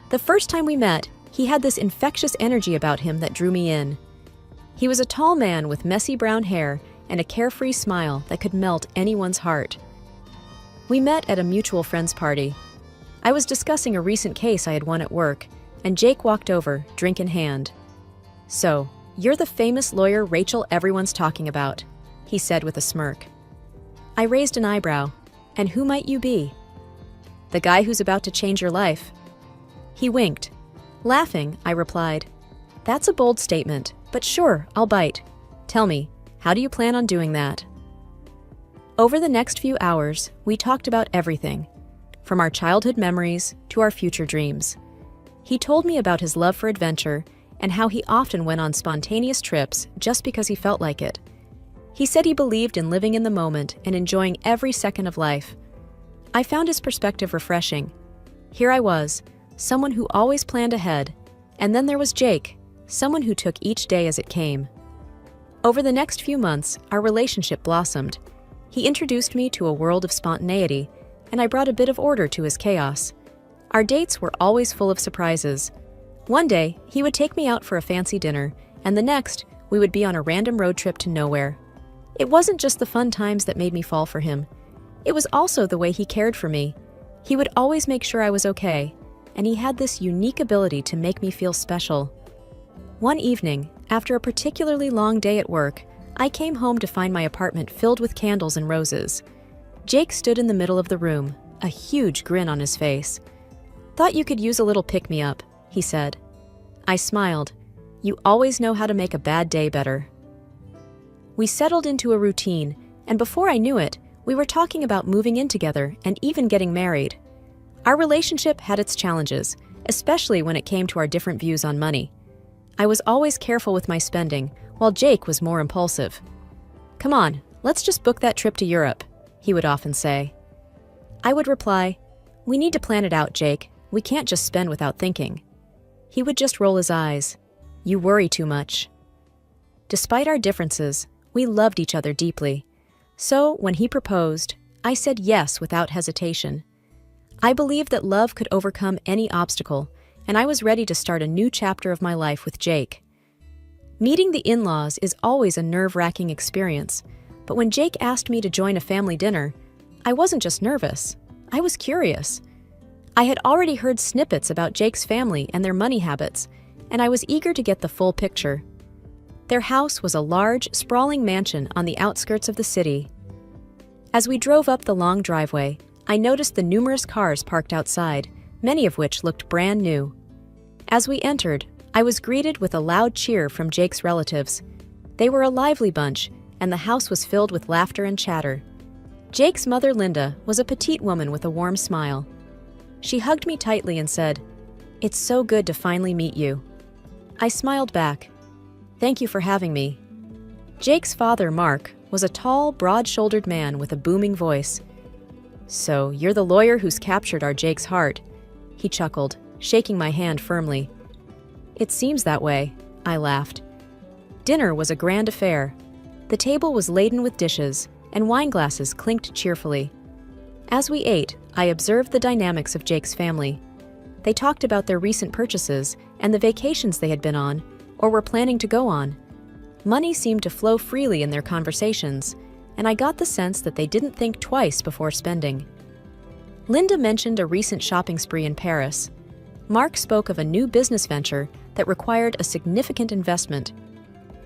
The first time we met, he had this infectious energy about him that drew me in. He was a tall man with messy brown hair and a carefree smile that could melt anyone's heart. We met at a mutual friend's party. I was discussing a recent case I had won at work, and Jake walked over, drink in hand. "So, you're the famous lawyer Rachel everyone's talking about," he said with a smirk. I raised an eyebrow. "And who might you be?" "The guy who's about to change your life." He winked. Laughing, I replied, "That's a bold statement, but sure, I'll bite. Tell me, how do you plan on doing that?" Over the next few hours, we talked about everything, from our childhood memories to our future dreams. He told me about his love for adventure and how he often went on spontaneous trips just because he felt like it. He said he believed in living in the moment and enjoying every second of life. I found his perspective refreshing. Here I was, someone who always planned ahead, and then there was Jake, someone who took each day as it came. Over the next few months, our relationship blossomed. He introduced me to a world of spontaneity, and I brought a bit of order to his chaos. Our dates were always full of surprises. One day, he would take me out for a fancy dinner, and the next, we would be on a random road trip to nowhere. It wasn't just the fun times that made me fall for him. It was also the way he cared for me. He would always make sure I was okay, and he had this unique ability to make me feel special. One evening, after a particularly long day at work, I came home to find my apartment filled with candles and roses. Jake stood in the middle of the room, a huge grin on his face. "Thought you could use a little pick-me-up," he said. I smiled. "You always know how to make a bad day better." We settled into a routine, and before I knew it, we were talking about moving in together and even getting married. Our relationship had its challenges, especially when it came to our different views on money. I was always careful with my spending, while Jake was more impulsive. "Come on, "Let's just book that trip to Europe," he would often say. I would reply, "We need to plan it out, Jake. We can't just spend without thinking." He would just roll his eyes. "You worry too much." Despite our differences, we loved each other deeply. So, when he proposed, I said yes without hesitation. I believed that love could overcome any obstacle, and I was ready to start a new chapter of my life with Jake. Meeting the in-laws is always a nerve-wracking experience, but when Jake asked me to join a family dinner, I wasn't just nervous, I was curious. I had already heard snippets about Jake's family and their money habits, and I was eager to get the full picture. Their house was a large, sprawling mansion on the outskirts of the city. As we drove up the long driveway, I noticed the numerous cars parked outside, many of which looked brand new. As we entered, I was greeted with a loud cheer from Jake's relatives. They were a lively bunch, and the house was filled with laughter and chatter. Jake's mother, Linda, was a petite woman with a warm smile. She hugged me tightly and said, "It's so good to finally meet you." I smiled back. "Thank you for having me." Jake's father, Mark, was a tall, broad-shouldered man with a booming voice. "So, you're the lawyer who's captured our Jake's heart," he chuckled, shaking my hand firmly. "It seems that way," I laughed. Dinner was a grand affair. The table was laden with dishes, and wine glasses clinked cheerfully. As we ate, I observed the dynamics of Jake's family. They talked about their recent purchases and the vacations they had been on, or were planning to go on. Money seemed to flow freely in their conversations, and I got the sense that they didn't think twice before spending. Linda mentioned a recent shopping spree in Paris. Mark spoke of a new business venture that required a significant investment.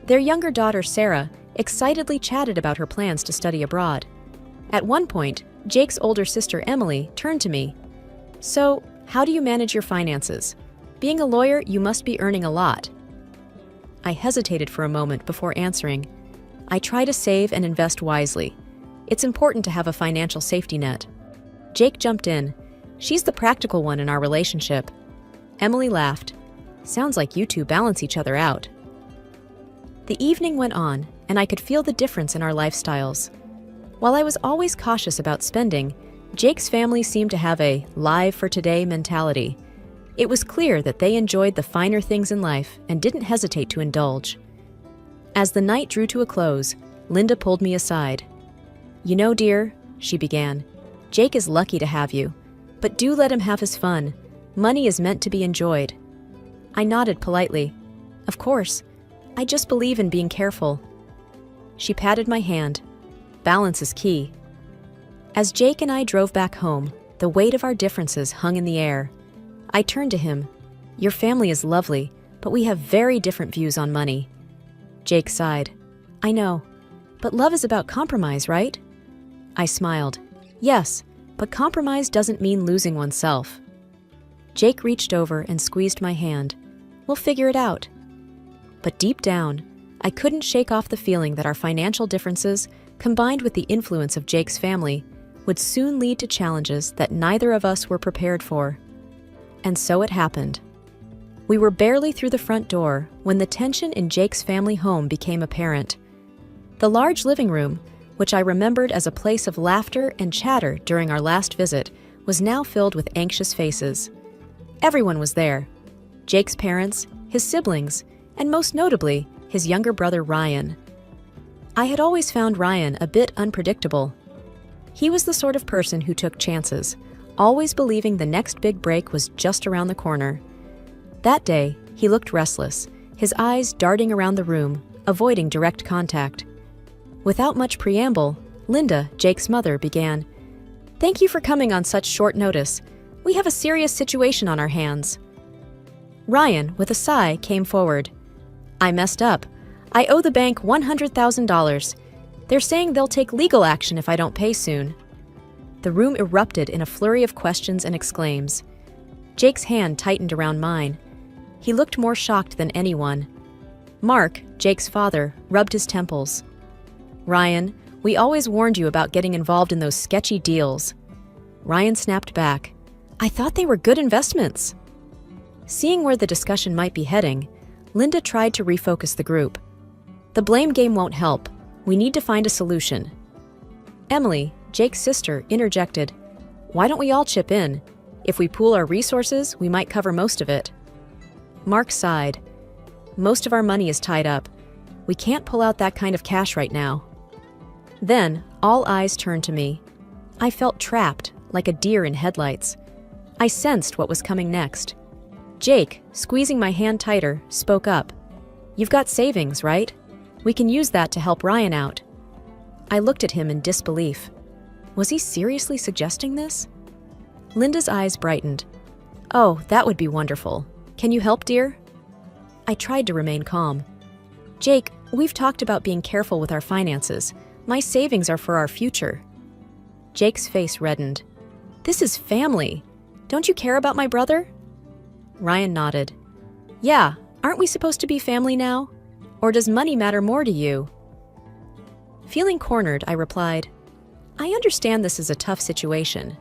Their younger daughter, Sarah, excitedly chatted about her plans to study abroad. At one point, Jake's older sister, Emily, turned to me. "So, how do you manage your finances? Being a lawyer, you must be earning a lot." I hesitated for a moment before answering. "I try to save and invest wisely. It's important to have a financial safety net." Jake jumped in. "She's the practical one in our relationship." Emily laughed. "Sounds like you two balance each other out." The evening went on, and I could feel the difference in our lifestyles. While I was always cautious about spending, Jake's family seemed to have a live for today mentality. It was clear that they enjoyed the finer things in life and didn't hesitate to indulge. As the night drew to a close, Linda pulled me aside. "You know, dear," she began, "Jake is lucky to have you, but do let him have his fun. Money is meant to be enjoyed." I nodded politely. "Of course. I just believe in being careful." She patted my hand. "Balance is key." As Jake and I drove back home, the weight of our differences hung in the air. I turned to him. "Your family is lovely, but we have very different views on money." Jake sighed. "I know, but love is about compromise, right?" I smiled. "Yes, but compromise doesn't mean losing oneself." Jake reached over and squeezed my hand. "We'll figure it out." But deep down, I couldn't shake off the feeling that our financial differences, combined with the influence of Jake's family, would soon lead to challenges that neither of us were prepared for. And so it happened. We were barely through the front door when the tension in Jake's family home became apparent. The large living room, which I remembered as a place of laughter and chatter during our last visit, was now filled with anxious faces. Everyone was there. Jake's parents, his siblings, and most notably, his younger brother Ryan. I had always found Ryan a bit unpredictable. He was the sort of person who took chances, always believing the next big break was just around the corner. That day, he looked restless, his eyes darting around the room, avoiding direct contact. Without much preamble, Linda, Jake's mother, began, "Thank you for coming on such short notice. We have a serious situation on our hands." Ryan, with a sigh, came forward. "I messed up. I owe the bank $100,000. They're saying they'll take legal action if I don't pay soon." The room erupted in a flurry of questions and exclaims. Jake's hand tightened around mine. He looked more shocked than anyone. Mark, Jake's father, rubbed his temples. "Ryan, we always warned you about getting involved in those sketchy deals." Ryan snapped back. "I thought they were good investments." Seeing where the discussion might be heading, Linda tried to refocus the group. "The blame game won't help. We need to find a solution. Emily, Jake's sister, interjected, "Why don't we all chip in? If we pool our resources, we might cover most of it." Mark sighed. "Most of our money is tied up. We can't pull out that kind of cash right now." Then, all eyes turned to me. I felt trapped, like a deer in headlights. I sensed what was coming next. Jake, squeezing my hand tighter, spoke up. "You've got savings, right? We can use that to help Ryan out." I looked at him in disbelief. Was he seriously suggesting this? Linda's eyes brightened. "Oh, that would be wonderful. Can you help, dear?" I tried to remain calm. "Jake, we've talked about being careful with our finances. My savings are for our future." Jake's face reddened. "This is family. Don't you care about my brother?" Ryan nodded. "Yeah, aren't we supposed to be family now? Or does money matter more to you?" Feeling cornered, I replied, "I understand this is a tough situation,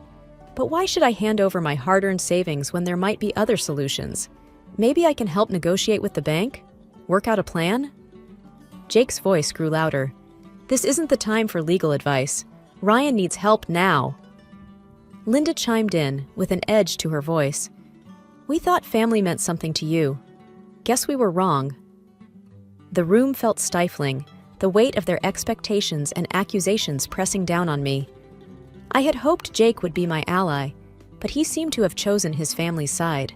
but why should I hand over my hard-earned savings when there might be other solutions? Maybe I can help negotiate with the bank? Work out a plan?" Jake's voice grew louder. "This isn't the time for legal advice. Ryan needs help now." Linda chimed in, with an edge to her voice. "We thought family meant something to you. Guess we were wrong." The room felt stifling, the weight of their expectations and accusations pressing down on me. I had hoped Jake would be my ally, but he seemed to have chosen his family's side.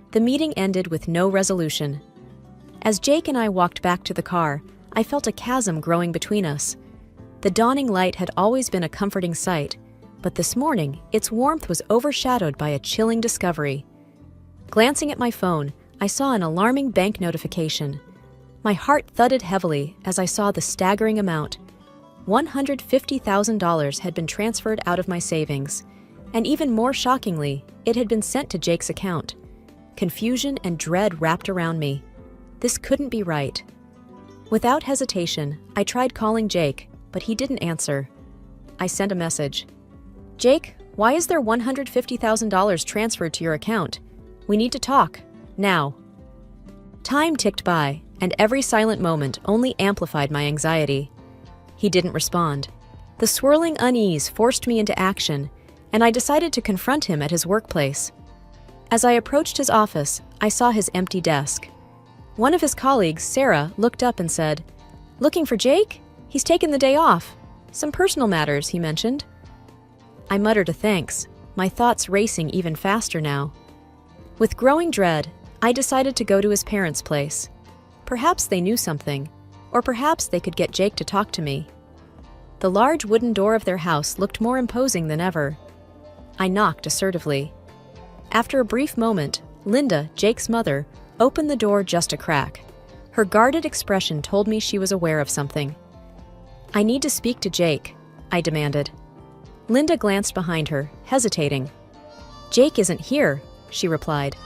The meeting ended with no resolution. As Jake and I walked back to the car, I felt a chasm growing between us. The dawning light had always been a comforting sight, but this morning its warmth was overshadowed by a chilling discovery. Glancing at my phone, I saw an alarming bank notification. My heart thudded heavily as I saw the staggering amount. $150,000 had been transferred out of my savings, and even more shockingly, it had been sent to Jake's account. Confusion and dread wrapped around me. This couldn't be right. Without hesitation, I tried calling Jake, but he didn't answer. I sent a message. "Jake, why is there $150,000 transferred to your account? We need to talk, now." Time ticked by, and every silent moment only amplified my anxiety. He didn't respond. The swirling unease forced me into action, and I decided to confront him at his workplace. As I approached his office, I saw his empty desk. One of his colleagues, Sarah, looked up and said, "Looking for Jake? He's taken the day off. Some personal matters," he mentioned. I muttered a thanks, my thoughts racing even faster now. With growing dread, I decided to go to his parents' place. Perhaps they knew something, or perhaps they could get Jake to talk to me. The large wooden door of their house looked more imposing than ever. I knocked assertively. After a brief moment, Linda, Jake's mother, opened the door just a crack. Her guarded expression told me she was aware of something. "I need to speak to Jake," I demanded. Linda glanced behind her, hesitating. "Jake isn't here," she replied.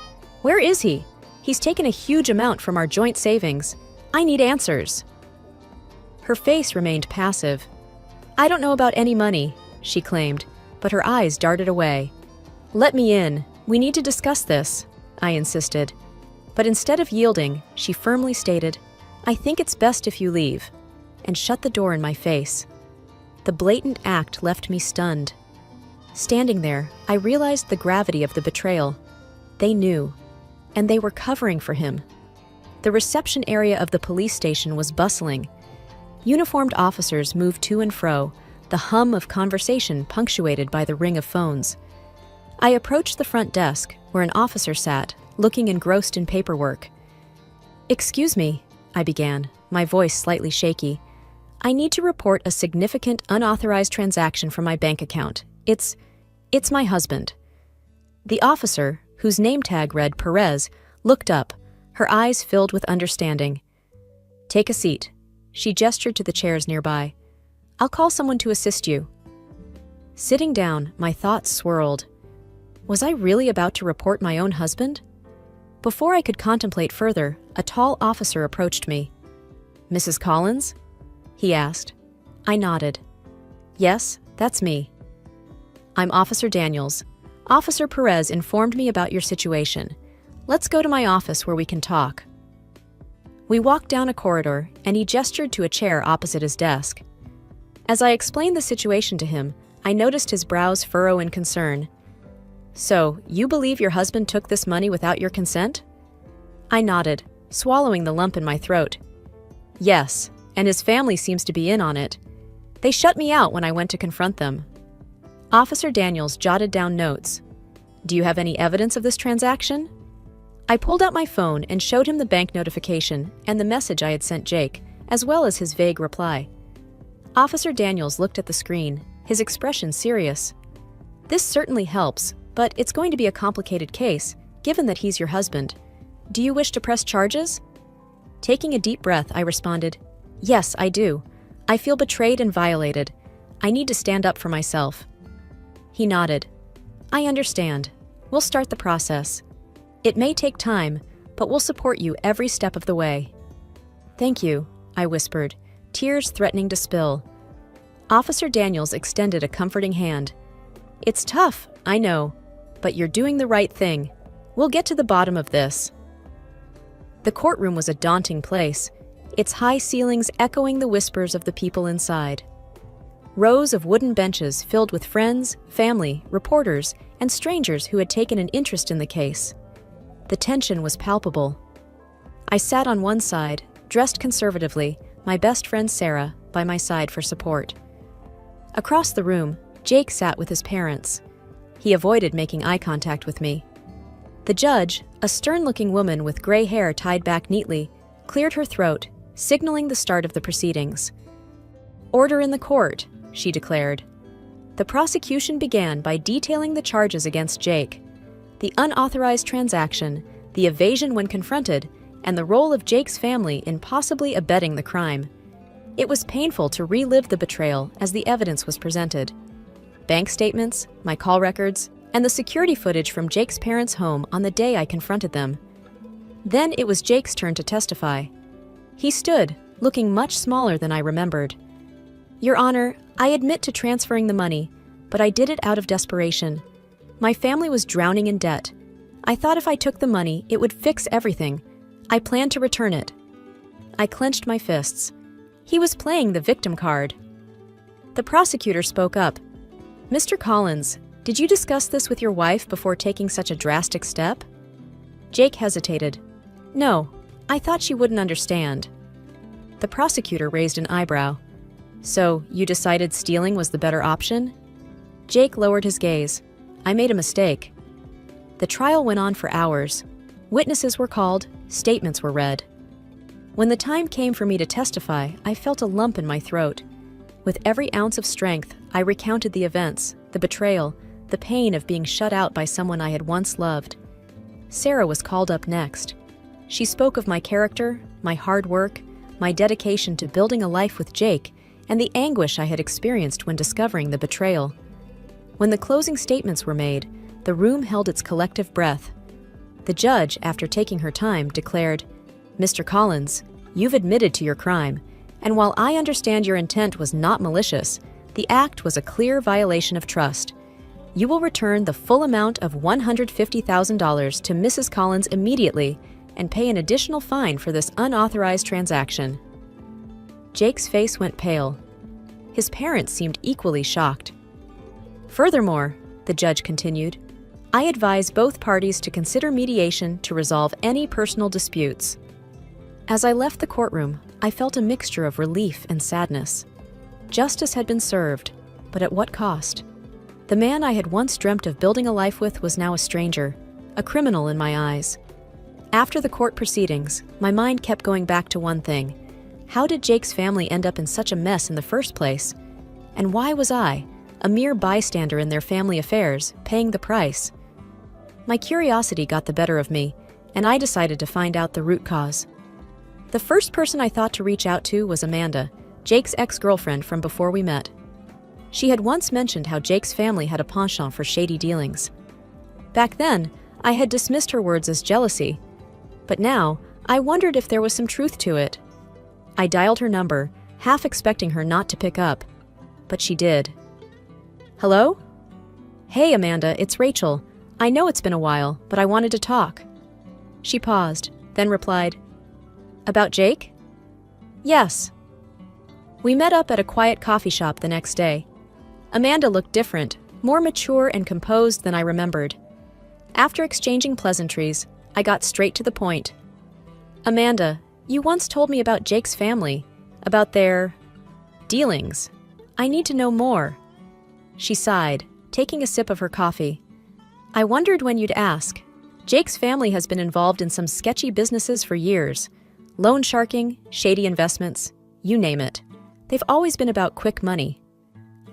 "Where is he? He's taken a huge amount from our joint savings. I need answers." Her face remained passive. "I don't know about any money," she claimed, but her eyes darted away. "Let me in. We need to discuss this," I insisted. But instead of yielding, she firmly stated, "I think it's best if you leave," and shut the door in my face. The blatant act left me stunned. Standing there, I realized the gravity of the betrayal. They knew, and they were covering for him. The reception area of the police station was bustling. Uniformed officers moved to and fro, the hum of conversation punctuated by the ring of phones. I approached the front desk, where an officer sat, looking engrossed in paperwork. "Excuse me," I began, my voice slightly shaky. "I need to report a significant unauthorized transaction from my bank account. It's my husband." The officer, whose name tag read Perez, looked up, her eyes filled with understanding. "Take a seat." She gestured to the chairs nearby. "I'll call someone to assist you." Sitting down, my thoughts swirled. Was I really about to report my own husband? Before I could contemplate further, a tall officer approached me. "Mrs. Collins?" he asked. I nodded. "Yes, that's me." "I'm Officer Daniels. Officer Perez informed me about your situation. Let's go to my office where we can talk." We walked down a corridor, and he gestured to a chair opposite his desk. As I explained the situation to him, I noticed his brows furrow in concern. "So, you believe your husband took this money without your consent?" I nodded, swallowing the lump in my throat. "Yes, and his family seems to be in on it. They shut me out when I went to confront them." Officer Daniels jotted down notes. "Do you have any evidence of this transaction?" I pulled out my phone and showed him the bank notification and the message I had sent Jake, as well as his vague reply. Officer Daniels looked at the screen, his expression serious. "This certainly helps, but it's going to be a complicated case, given that he's your husband. Do you wish to press charges?" Taking a deep breath, I responded, "Yes, I do. I feel betrayed and violated. I need to stand up for myself." He nodded. "I understand. We'll start the process. It may take time, but we'll support you every step of the way." "Thank you," I whispered, tears threatening to spill. Officer Daniels extended a comforting hand. "It's tough, I know, but you're doing the right thing. We'll get to the bottom of this." The courtroom was a daunting place, its high ceilings echoing the whispers of the people inside. Rows of wooden benches filled with friends, family, reporters, and strangers who had taken an interest in the case. The tension was palpable. I sat on one side, dressed conservatively, my best friend Sarah by my side for support. Across the room, Jake sat with his parents. He avoided making eye contact with me. The judge, a stern-looking woman with gray hair tied back neatly, cleared her throat, signaling the start of the proceedings. "Order in the court," she declared. The prosecution began by detailing the charges against Jake: the unauthorized transaction, the evasion when confronted, and the role of Jake's family in possibly abetting the crime. It was painful to relive the betrayal as the evidence was presented. Bank statements, my call records, and the security footage from Jake's parents' home on the day I confronted them. Then it was Jake's turn to testify. He stood, looking much smaller than I remembered. "Your Honor, I admit to transferring the money, but I did it out of desperation. My family was drowning in debt. I thought if I took the money, it would fix everything. I planned to return it." I clenched my fists. He was playing the victim card. The prosecutor spoke up. "Mr. Collins, did you discuss this with your wife before taking such a drastic step?" Jake hesitated. "No, I thought she wouldn't understand." The prosecutor raised an eyebrow. "So, you decided stealing was the better option?" Jake lowered his gaze. "I made a mistake." The trial went on for hours. Witnesses were called, statements were read. When the time came for me to testify, I felt a lump in my throat. With every ounce of strength, I recounted the events, the betrayal, the pain of being shut out by someone I had once loved. Sarah was called up next. She spoke of my character, my hard work, my dedication to building a life with Jake, and the anguish I had experienced when discovering the betrayal. When the closing statements were made, the room held its collective breath. The judge, after taking her time, declared, "Mr. Collins, you've admitted to your crime, and while I understand your intent was not malicious, the act was a clear violation of trust. You will return the full amount of $150,000 to Mrs. Collins immediately and pay an additional fine for this unauthorized transaction." Jake's face went pale. His parents seemed equally shocked. "Furthermore," the judge continued, "I advise both parties to consider mediation to resolve any personal disputes." As I left the courtroom, I felt a mixture of relief and sadness. Justice had been served, but at what cost? The man I had once dreamt of building a life with was now a stranger, a criminal in my eyes. After the court proceedings, my mind kept going back to one thing. How did Jake's family end up in such a mess in the first place? And why was I, a mere bystander in their family affairs, paying the price? My curiosity got the better of me, and I decided to find out the root cause. The first person I thought to reach out to was Amanda, Jake's ex-girlfriend from before we met. She had once mentioned how Jake's family had a penchant for shady dealings. Back then, I had dismissed her words as jealousy, but now I wondered if there was some truth to it. I dialed her number, half expecting her not to pick up, but she did. "Hello?" "Hey, Amanda, it's Rachel. I know it's been a while, but I wanted to talk." She paused, then replied, About Jake? Yes. We met up at a quiet coffee shop the next day. Amanda looked different, more mature and composed than I remembered. After exchanging pleasantries, I got straight to the point. Amanda, you once told me about Jake's family, about their dealings. I need to know more. She sighed, taking a sip of her coffee. I wondered when you'd ask. Jake's family has been involved in some sketchy businesses for years. Loan sharking, shady investments, you name it. They've always been about quick money.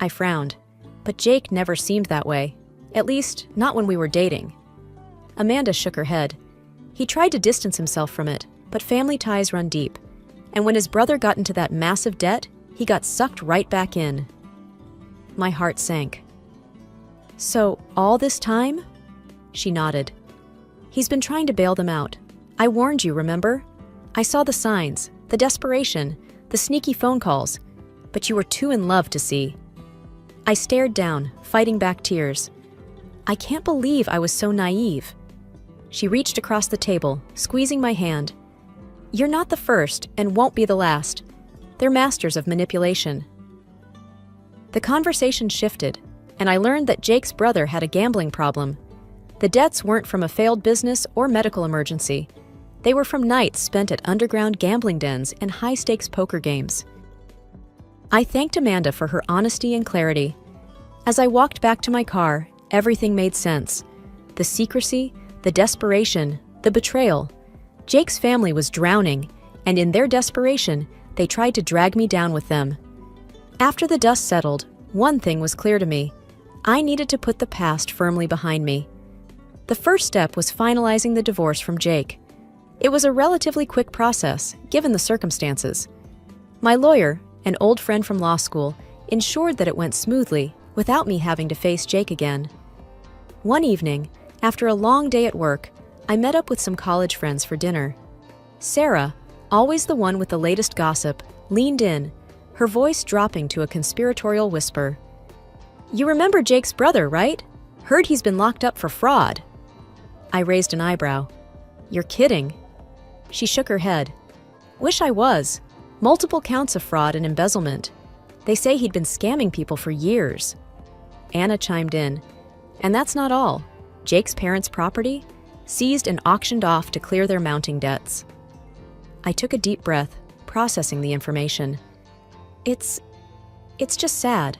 I frowned, but Jake never seemed that way. At least, not when we were dating. Amanda shook her head. He tried to distance himself from it, but family ties run deep. And when his brother got into that massive debt, he got sucked right back in. My heart sank. So, all this time? She nodded. He's been trying to bail them out. I warned you, remember? I saw the signs, the desperation, the sneaky phone calls, but you were too in love to see. I stared down, fighting back tears. I can't believe I was so naive. She reached across the table, squeezing my hand. You're not the first and won't be the last. They're masters of manipulation. The conversation shifted, and I learned that Jake's brother had a gambling problem. The debts weren't from a failed business or medical emergency. They were from nights spent at underground gambling dens and high-stakes poker games. I thanked Amanda for her honesty and clarity. As I walked back to my car, everything made sense. The secrecy, the desperation, the betrayal. Jake's family was drowning, and in their desperation, they tried to drag me down with them. After the dust settled, one thing was clear to me. I needed to put the past firmly behind me. The first step was finalizing the divorce from Jake. It was a relatively quick process, given the circumstances. My lawyer, an old friend from law school, ensured that it went smoothly without me having to face Jake again. One evening, after a long day at work, I met up with some college friends for dinner. Sarah, always the one with the latest gossip, leaned in, her voice dropping to a conspiratorial whisper. You remember Jake's brother, right? Heard he's been locked up for fraud. I raised an eyebrow. You're kidding. She shook her head. Wish I was. Multiple counts of fraud and embezzlement. They say he'd been scamming people for years. Anna chimed in. And that's not all. Jake's parents' property? Seized and auctioned off to clear their mounting debts. I took a deep breath, processing the information. It's just sad.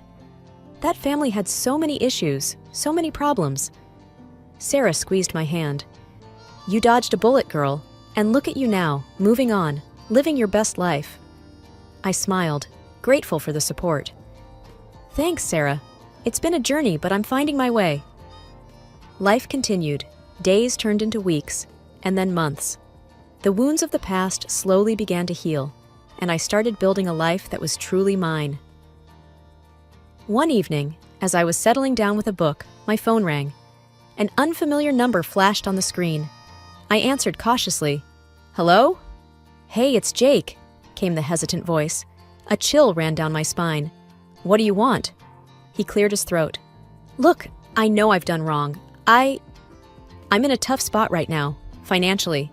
That family had so many issues, so many problems. Sarah squeezed my hand. You dodged a bullet, girl, and look at you now, moving on, living your best life. I smiled, grateful for the support. Thanks, Sarah. It's been a journey, but I'm finding my way. Life continued. Days turned into weeks, and then months. The wounds of the past slowly began to heal, and I started building a life that was truly mine. One evening, as I was settling down with a book, my phone rang. An unfamiliar number flashed on the screen. I answered cautiously. Hello? Hey, it's Jake, came the hesitant voice. A chill ran down my spine. What do you want? He cleared his throat. Look, I know I've done wrong. I'm in a tough spot right now, financially.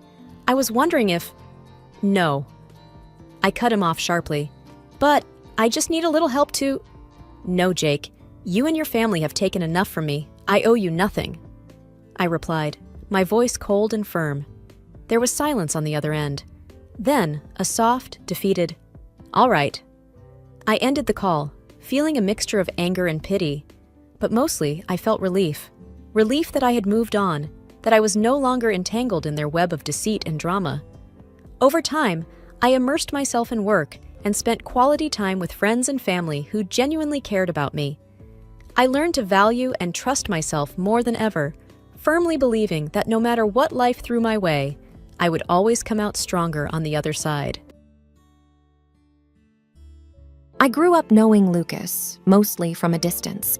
I was wondering if... No. I cut him off sharply. But I just need a little help to... No, Jake. You and your family have taken enough from me. I owe you nothing. I replied, my voice cold and firm. There was silence on the other end. Then, a soft, defeated, all right. I ended the call, feeling a mixture of anger and pity. But mostly, I felt relief. Relief that I had moved on, that I was no longer entangled in their web of deceit and drama. Over time, I immersed myself in work and spent quality time with friends and family who genuinely cared about me. I learned to value and trust myself more than ever, firmly believing that no matter what life threw my way, I would always come out stronger on the other side. I grew up knowing Lucas, mostly from a distance.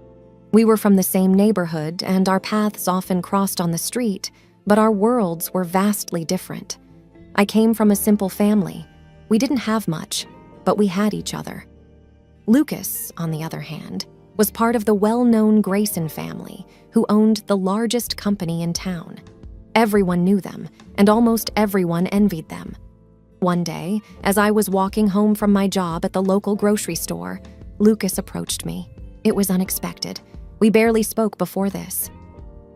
We were from the same neighborhood, and our paths often crossed on the street, but our worlds were vastly different. I came from a simple family. We didn't have much, but we had each other. Lucas, on the other hand, was part of the well-known Grayson family, who owned the largest company in town. Everyone knew them, and almost everyone envied them. One day, as I was walking home from my job at the local grocery store, Lucas approached me. It was unexpected. We barely spoke before this.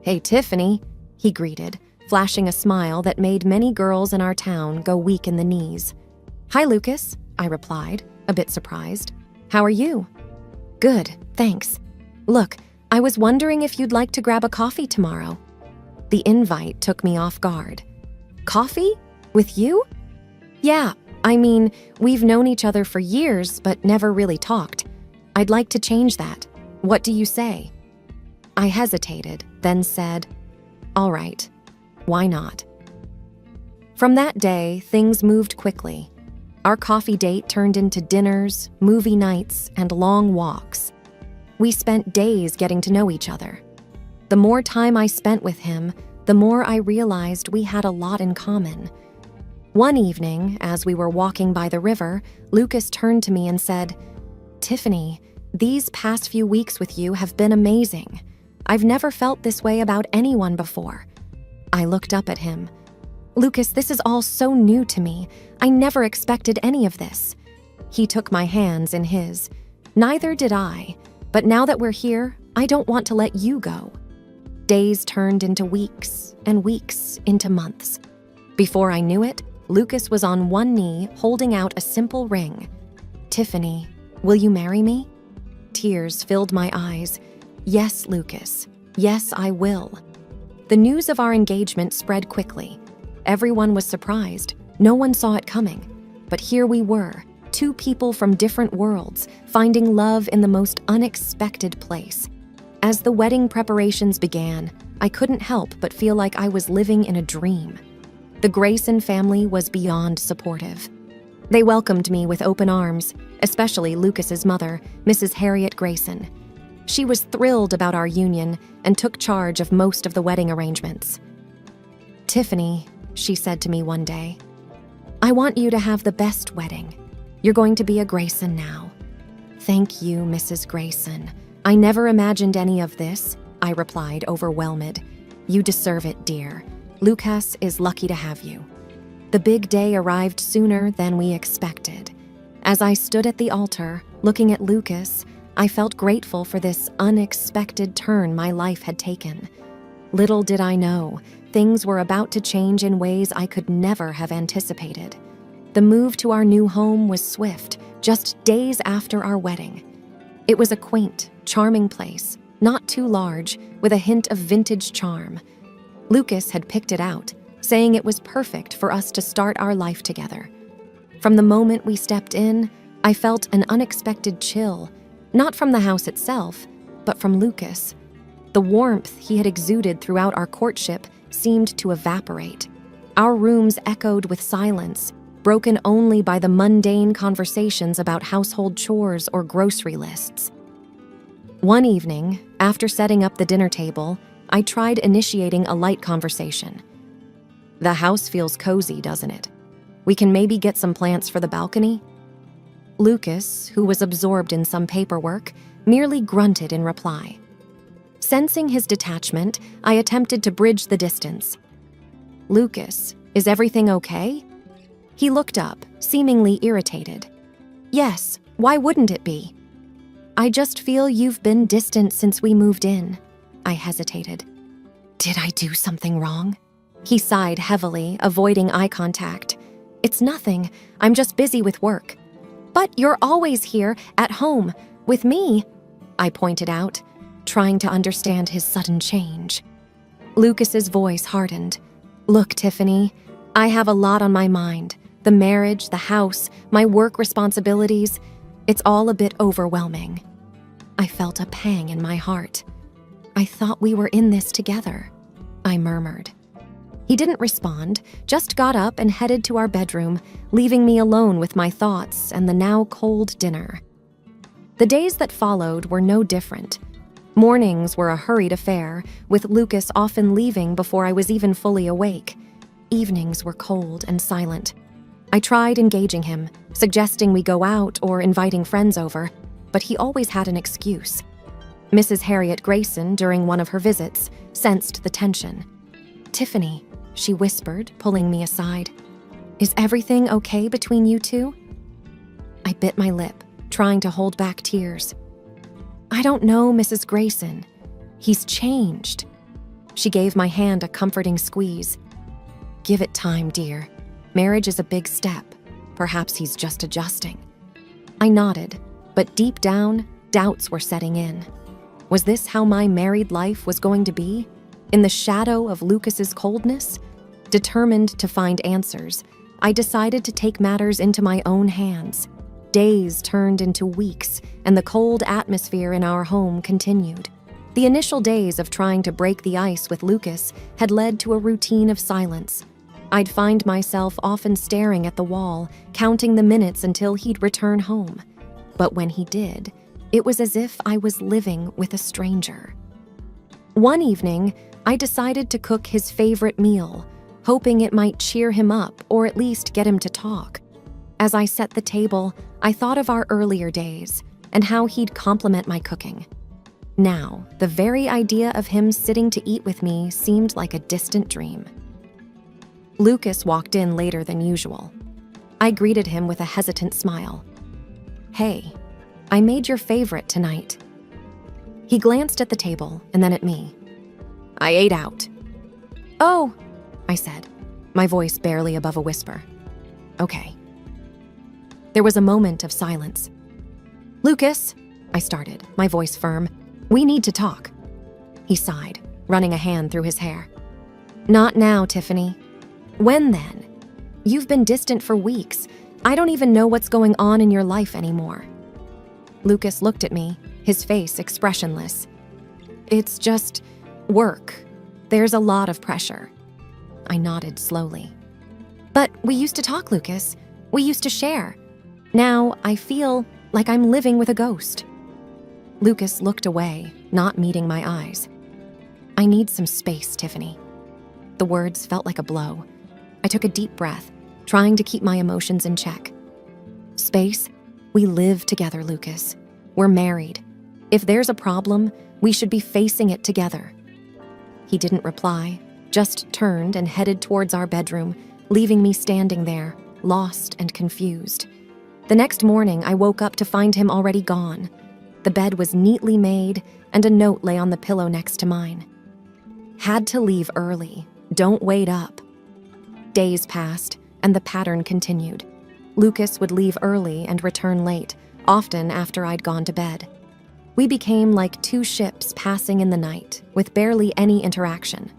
"Hey, Tiffany," he greeted, flashing a smile that made many girls in our town go weak in the knees. "Hi, Lucas," I replied, a bit surprised. "How are you?" "Good, thanks. Look, I was wondering if you'd like to grab a coffee tomorrow." The invite took me off guard. "Coffee? With you?" "Yeah, I mean, we've known each other for years, but never really talked. I'd like to change that. What do you say?" I hesitated, then said, "All right, why not?" From that day, things moved quickly. Our coffee date turned into dinners, movie nights, and long walks. We spent days getting to know each other. The more time I spent with him, the more I realized we had a lot in common. One evening, as we were walking by the river, Lucas turned to me and said, "Tiffany, these past few weeks with you have been amazing. I've never felt this way about anyone before." I looked up at him. "Lucas, this is all so new to me. I never expected any of this." He took my hands in his. "Neither did I, but now that we're here, I don't want to let you go." Days turned into weeks, and weeks into months. Before I knew it, Lucas was on one knee holding out a simple ring. "Tiffany, will you marry me?" Tears filled my eyes. "Yes, Lucas. Yes, I will." The news of our engagement spread quickly. Everyone was surprised. No one saw it coming. But here we were, two people from different worlds, finding love in the most unexpected place. As the wedding preparations began, I couldn't help but feel like I was living in a dream. The Grayson family was beyond supportive. They welcomed me with open arms, especially Lucas's mother, Mrs. Harriet Grayson. She was thrilled about our union and took charge of most of the wedding arrangements. "Tiffany," she said to me one day, "I want you to have the best wedding. You're going to be a Grayson now." "Thank you, Mrs. Grayson. I never imagined any of this," I replied, overwhelmed. "You deserve it, dear. Lucas is lucky to have you." The big day arrived sooner than we expected. As I stood at the altar, looking at Lucas, I felt grateful for this unexpected turn my life had taken. Little did I know, things were about to change in ways I could never have anticipated. The move to our new home was swift, just days after our wedding. It was a quaint, charming place, not too large, with a hint of vintage charm. Lucas had picked it out, saying it was perfect for us to start our life together. From the moment we stepped in, I felt an unexpected chill, not from the house itself, but from Lucas. The warmth he had exuded throughout our courtship seemed to evaporate. Our rooms echoed with silence, broken only by the mundane conversations about household chores or grocery lists. One evening, after setting up the dinner table, I tried initiating a light conversation. "The house feels cozy, doesn't it? We can maybe get some plants for the balcony?" Lucas, who was absorbed in some paperwork, merely grunted in reply. Sensing his detachment, I attempted to bridge the distance. "Lucas, is everything okay?" He looked up, seemingly irritated. "Yes, why wouldn't it be?" "I just feel you've been distant since we moved in." I hesitated. "Did I do something wrong?" He sighed heavily, avoiding eye contact. "It's nothing. I'm just busy with work." "But you're always here, at home, with me," I pointed out, trying to understand his sudden change. Lucas's voice hardened. "Look, Tiffany, I have a lot on my mind. The marriage, the house, my work responsibilities. It's all a bit overwhelming." I felt a pang in my heart. "I thought we were in this together," I murmured. He didn't respond, just got up and headed to our bedroom, leaving me alone with my thoughts and the now cold dinner. The days that followed were no different. Mornings were a hurried affair, with Lucas often leaving before I was even fully awake. Evenings were cold and silent. I tried engaging him, suggesting we go out or inviting friends over, but he always had an excuse. Mrs. Harriet Grayson, during one of her visits, sensed the tension. "Tiffany," she whispered, pulling me aside. Is everything okay between you two? I bit my lip, trying to hold back tears. I don't know, Mrs. Grayson. He's changed. She gave my hand a comforting squeeze. Give it time, dear. Marriage is a big step. Perhaps he's just adjusting. I nodded, but deep down, doubts were setting in. Was this how my married life was going to be? In the shadow of Lucas's coldness? Determined to find answers, I decided to take matters into my own hands. Days turned into weeks, and the cold atmosphere in our home continued. The initial days of trying to break the ice with Lucas had led to a routine of silence. I'd find myself often staring at the wall, counting the minutes until he'd return home. But when he did, it was as if I was living with a stranger. One evening, I decided to cook his favorite meal, hoping it might cheer him up or at least get him to talk. As I set the table, I thought of our earlier days and how he'd compliment my cooking. Now, the very idea of him sitting to eat with me seemed like a distant dream. Lucas walked in later than usual. I greeted him with a hesitant smile. Hey, I made your favorite tonight. He glanced at the table and then at me. I ate out. Oh, I said, my voice barely above a whisper. Okay. There was a moment of silence. Lucas, I started, my voice firm, we need to talk. He sighed, running a hand through his hair. Not now, Tiffany. When then? You've been distant for weeks. I don't even know what's going on in your life anymore. Lucas looked at me, his face expressionless. It's just work. There's a lot of pressure. I nodded slowly. But we used to talk, Lucas. We used to share. Now I feel like I'm living with a ghost. Lucas looked away, not meeting my eyes. I need some space, Tiffany. The words felt like a blow. I took a deep breath, trying to keep my emotions in check. Space? We live together, Lucas. We're married. If there's a problem, we should be facing it together. He didn't reply, just turned and headed towards our bedroom, leaving me standing there, lost and confused. The next morning, I woke up to find him already gone. The bed was neatly made, and a note lay on the pillow next to mine. Had to leave early. Don't wait up. Days passed, and the pattern continued. Lucas would leave early and return late, often after I'd gone to bed. We became like two ships passing in the night, with barely any interaction.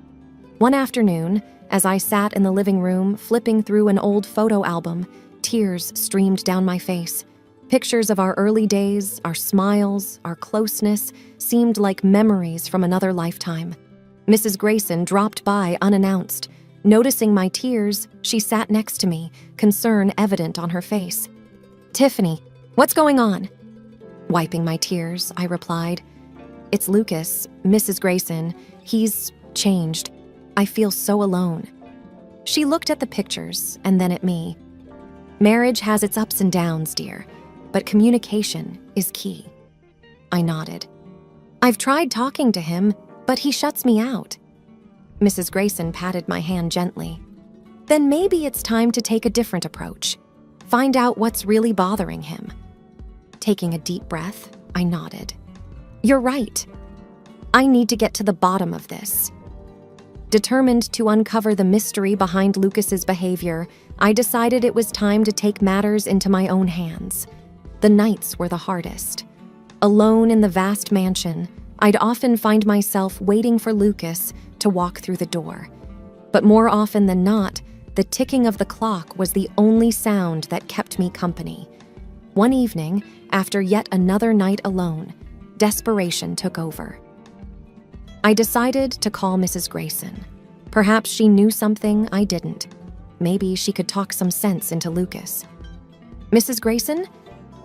One afternoon, as I sat in the living room flipping through an old photo album, tears streamed down my face. Pictures of our early days, our smiles, our closeness, seemed like memories from another lifetime. Mrs. Grayson dropped by unannounced. Noticing my tears, she sat next to me, concern evident on her face. Tiffany, what's going on? Wiping my tears, I replied. It's Lucas, Mrs. Grayson. He's changed. I feel so alone. She looked at the pictures and then at me. Marriage has its ups and downs, dear, but communication is key. I nodded. I've tried talking to him, but he shuts me out. Mrs. Grayson patted my hand gently. Then maybe it's time to take a different approach. Find out what's really bothering him. Taking a deep breath, I nodded. You're right. I need to get to the bottom of this. Determined to uncover the mystery behind Lucas's behavior, I decided it was time to take matters into my own hands. The nights were the hardest. Alone in the vast mansion, I'd often find myself waiting for Lucas to walk through the door. But more often than not, the ticking of the clock was the only sound that kept me company. One evening, after yet another night alone, desperation took over. I decided to call Mrs. Grayson. Perhaps she knew something I didn't. Maybe she could talk some sense into Lucas. Mrs. Grayson?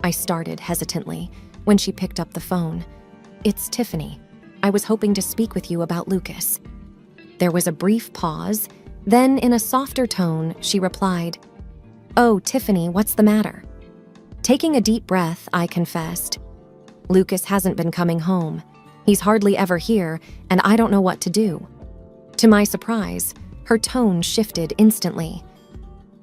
I started hesitantly when she picked up the phone. It's Tiffany. I was hoping to speak with you about Lucas. There was a brief pause. Then, in a softer tone, she replied, Oh, Tiffany, what's the matter? Taking a deep breath, I confessed. Lucas hasn't been coming home. He's hardly ever here, and I don't know what to do. To my surprise, her tone shifted instantly.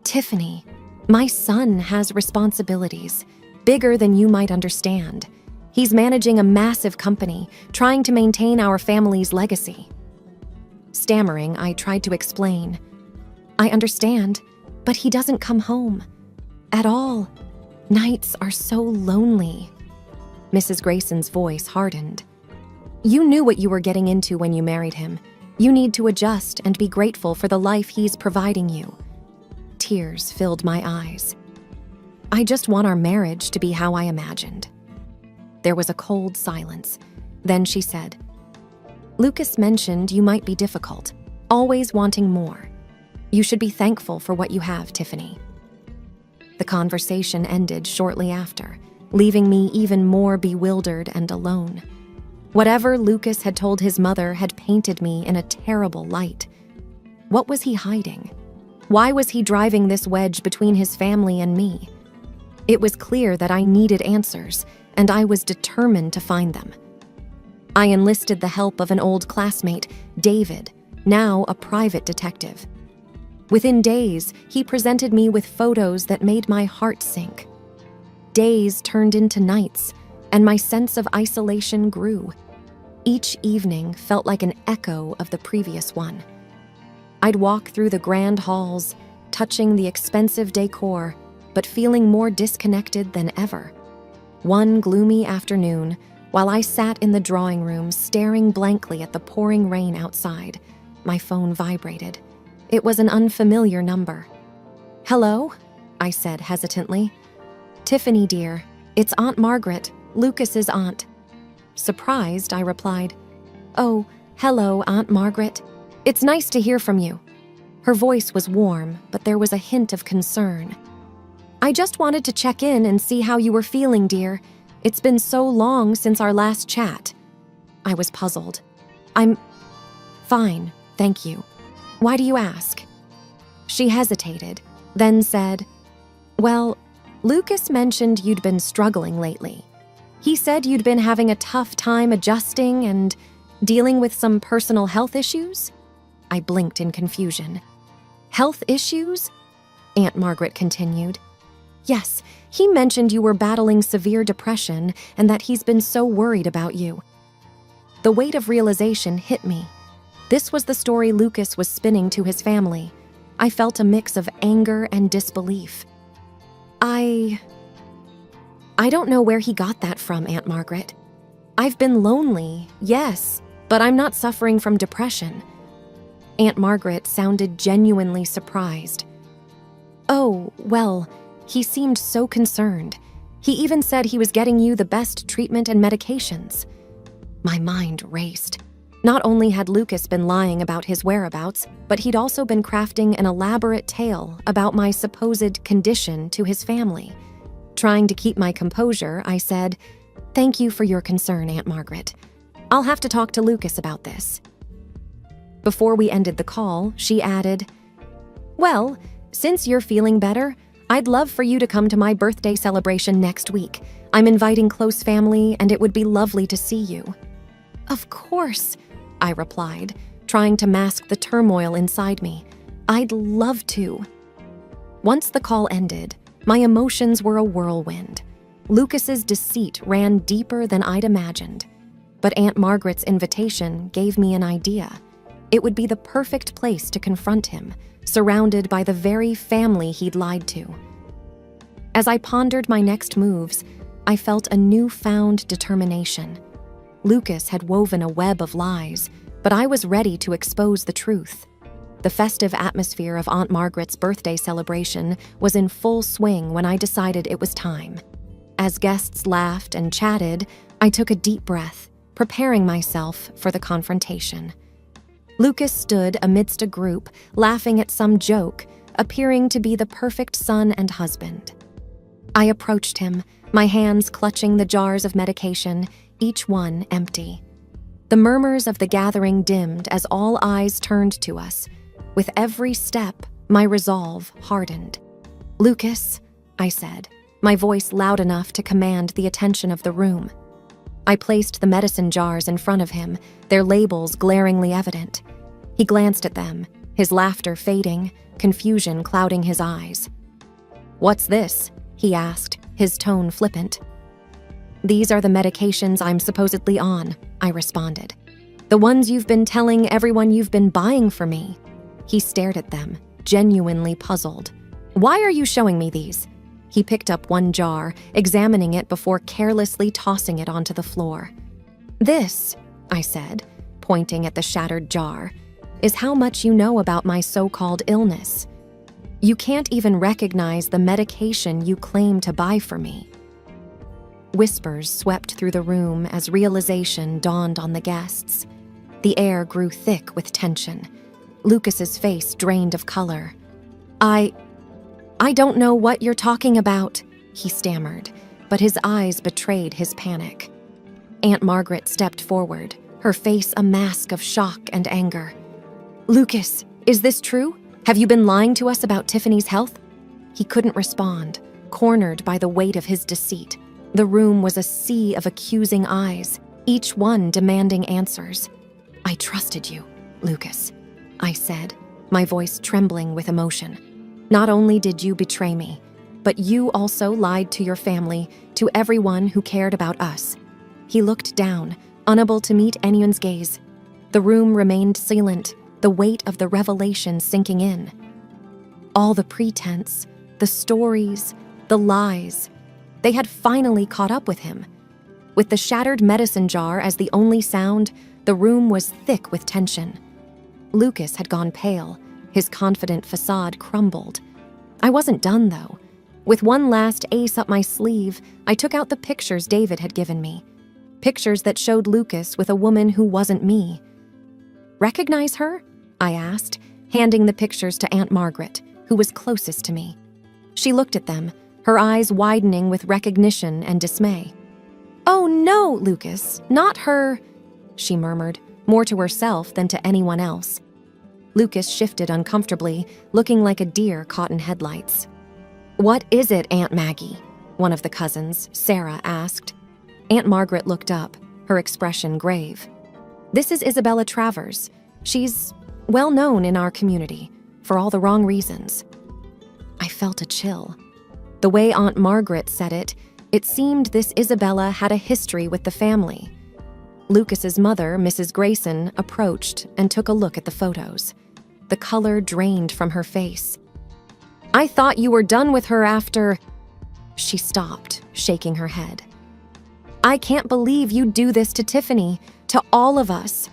Tiffany, my son has responsibilities, bigger than you might understand. He's managing a massive company, trying to maintain our family's legacy. Stammering, I tried to explain. I understand, but he doesn't come home. At all. Nights are so lonely. Mrs. Grayson's voice hardened. You knew what you were getting into when you married him. You need to adjust and be grateful for the life he's providing you. Tears filled my eyes. I just want our marriage to be how I imagined. There was a cold silence. Then she said, Lucas mentioned you might be difficult, always wanting more. You should be thankful for what you have, Tiffany. The conversation ended shortly after, leaving me even more bewildered and alone. Whatever Lucas had told his mother had painted me in a terrible light. What was he hiding? Why was he driving this wedge between his family and me? It was clear that I needed answers, and I was determined to find them. I enlisted the help of an old classmate, David, now a private detective. Within days, he presented me with photos that made my heart sink. Days turned into nights, and my sense of isolation grew. Each evening felt like an echo of the previous one. I'd walk through the grand halls, touching the expensive decor, but feeling more disconnected than ever. One gloomy afternoon, while I sat in the drawing room staring blankly at the pouring rain outside, my phone vibrated. It was an unfamiliar number. Hello? I said hesitantly. Tiffany, dear, it's Aunt Margaret, Lucas's aunt. Surprised, I replied, Oh, hello, Aunt Margaret. It's nice to hear from you. Her voice was warm, but there was a hint of concern. I just wanted to check in and see how you were feeling, dear. It's been so long since our last chat. I was puzzled. I'm fine, thank you. Why do you ask? She hesitated, then said, Well, Lucas mentioned you'd been struggling lately. He said you'd been having a tough time adjusting and dealing with some personal health issues? I blinked in confusion. Health issues? Aunt Margaret continued. Yes, he mentioned you were battling severe depression and that he's been so worried about you. The weight of realization hit me. This was the story Lucas was spinning to his family. I felt a mix of anger and disbelief. I don't know where he got that from, Aunt Margaret. I've been lonely, yes, but I'm not suffering from depression. Aunt Margaret sounded genuinely surprised. Oh, well, he seemed so concerned. He even said he was getting you the best treatment and medications. My mind raced. Not only had Lucas been lying about his whereabouts, but he'd also been crafting an elaborate tale about my supposed condition to his family. Trying to keep my composure, I said, Thank you for your concern, Aunt Margaret. I'll have to talk to Lucas about this. Before we ended the call, she added, Well, since you're feeling better, I'd love for you to come to my birthday celebration next week. I'm inviting close family, and it would be lovely to see you. Of course, I replied, trying to mask the turmoil inside me. I'd love to. Once the call ended, my emotions were a whirlwind. Lucas's deceit ran deeper than I'd imagined. But Aunt Margaret's invitation gave me an idea. It would be the perfect place to confront him, surrounded by the very family he'd lied to. As I pondered my next moves, I felt a newfound determination. Lucas had woven a web of lies, but I was ready to expose the truth. The festive atmosphere of Aunt Margaret's birthday celebration was in full swing when I decided it was time. As guests laughed and chatted, I took a deep breath, preparing myself for the confrontation. Lucas stood amidst a group, laughing at some joke, appearing to be the perfect son and husband. I approached him, my hands clutching the jars of medication, each one empty. The murmurs of the gathering dimmed as all eyes turned to us. With every step, my resolve hardened. Lucas, I said, my voice loud enough to command the attention of the room. I placed the medicine jars in front of him, their labels glaringly evident. He glanced at them, his laughter fading, confusion clouding his eyes. "What's this?" he asked, his tone flippant. "These are the medications I'm supposedly on," I responded. "The ones you've been telling everyone you've been buying for me." He stared at them, genuinely puzzled. "Why are you showing me these?" He picked up one jar, examining it before carelessly tossing it onto the floor. "This," I said, pointing at the shattered jar, "is how much you know about my so-called illness. You can't even recognize the medication you claim to buy for me." Whispers swept through the room as realization dawned on the guests. The air grew thick with tension. Lucas's face drained of color. I don't know what you're talking about," he stammered, but his eyes betrayed his panic. Aunt Margaret stepped forward, her face a mask of shock and anger. "Lucas, is this true? Have you been lying to us about Tiffany's health?" He couldn't respond, cornered by the weight of his deceit. The room was a sea of accusing eyes, each one demanding answers. "I trusted you, Lucas," I said, my voice trembling with emotion. "Not only did you betray me, but you also lied to your family, to everyone who cared about us." He looked down, unable to meet anyone's gaze. The room remained silent, the weight of the revelation sinking in. All the pretense, the stories, the lies, they had finally caught up with him. With the shattered medicine jar as the only sound, the room was thick with tension. Lucas had gone pale, his confident facade crumbled. I wasn't done, though. With one last ace up my sleeve, I took out the pictures David had given me. Pictures that showed Lucas with a woman who wasn't me. "Recognize her?" I asked, handing the pictures to Aunt Margaret, who was closest to me. She looked at them, her eyes widening with recognition and dismay. "Oh no, Lucas, not her," she murmured, more to herself than to anyone else. Lucas shifted uncomfortably, looking like a deer caught in headlights. "What is it, Aunt Maggie?" one of the cousins, Sarah, asked. Aunt Margaret looked up, her expression grave. "This is Isabella Travers. She's well known in our community, for all the wrong reasons." I felt a chill. The way Aunt Margaret said it, it seemed this Isabella had a history with the family. Lucas's mother, Mrs. Grayson, approached and took a look at the photos. The color drained from her face. "I thought you were done with her after—" She stopped, shaking her head. "I can't believe you'd do this to Tiffany, to all of us."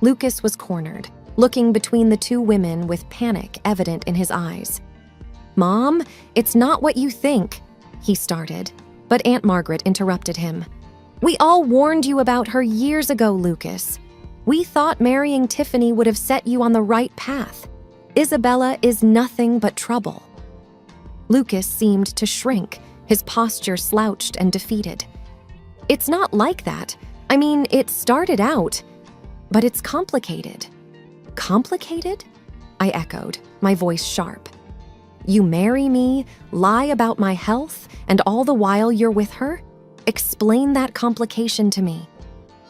Lucas was cornered, looking between the two women with panic evident in his eyes. "Mom, it's not what you think," he started, but Aunt Margaret interrupted him. "We all warned you about her years ago, Lucas. We thought marrying Tiffany would have set you on the right path. Isabella is nothing but trouble." Lucas seemed to shrink, his posture slouched and defeated. "It's not like that. I mean, it started out, but it's complicated." "Complicated?" I echoed, my voice sharp. "You marry me, lie about my health, and all the while you're with her? Explain that complication to me."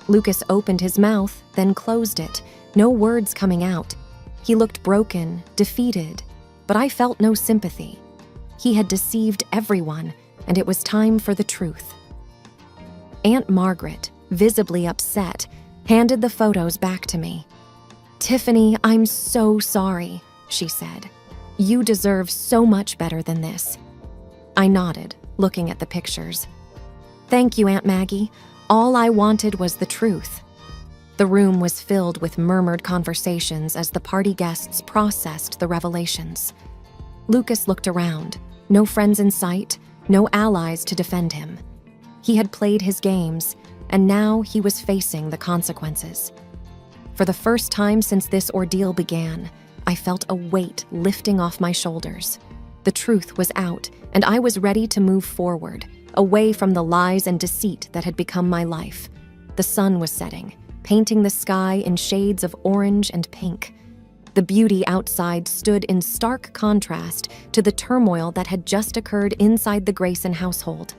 Lucas opened his mouth, then closed it, no words coming out. He looked broken, defeated, but I felt no sympathy. He had deceived everyone, and it was time for the truth. Aunt Margaret, visibly upset, handed the photos back to me. "Tiffany, I'm so sorry," she said. "You deserve so much better than this." I nodded, looking at the pictures. "Thank you, Aunt Maggie. All I wanted was the truth." The room was filled with murmured conversations as the party guests processed the revelations. Lucas looked around, no friends in sight, no allies to defend him. He had played his games, and now he was facing the consequences. For the first time since this ordeal began, I felt a weight lifting off my shoulders. The truth was out, and I was ready to move forward, away from the lies and deceit that had become my life. The sun was setting, painting the sky in shades of orange and pink. The beauty outside stood in stark contrast to the turmoil that had just occurred inside the Grayson household.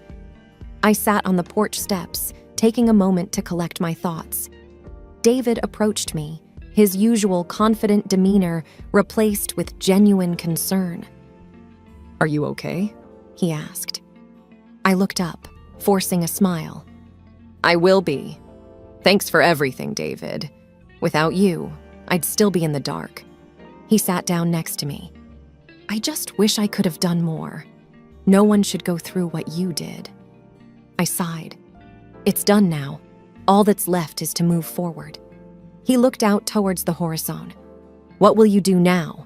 I sat on the porch steps, taking a moment to collect my thoughts. David approached me, his usual confident demeanor replaced with genuine concern. "Are you okay?" he asked. I looked up, forcing a smile. "I will be. Thanks for everything, David. Without you, I'd still be in the dark." He sat down next to me. "I just wish I could have done more. No one should go through what you did." I sighed. "It's done now. All that's left is to move forward." He looked out towards the horizon. "What will you do now?"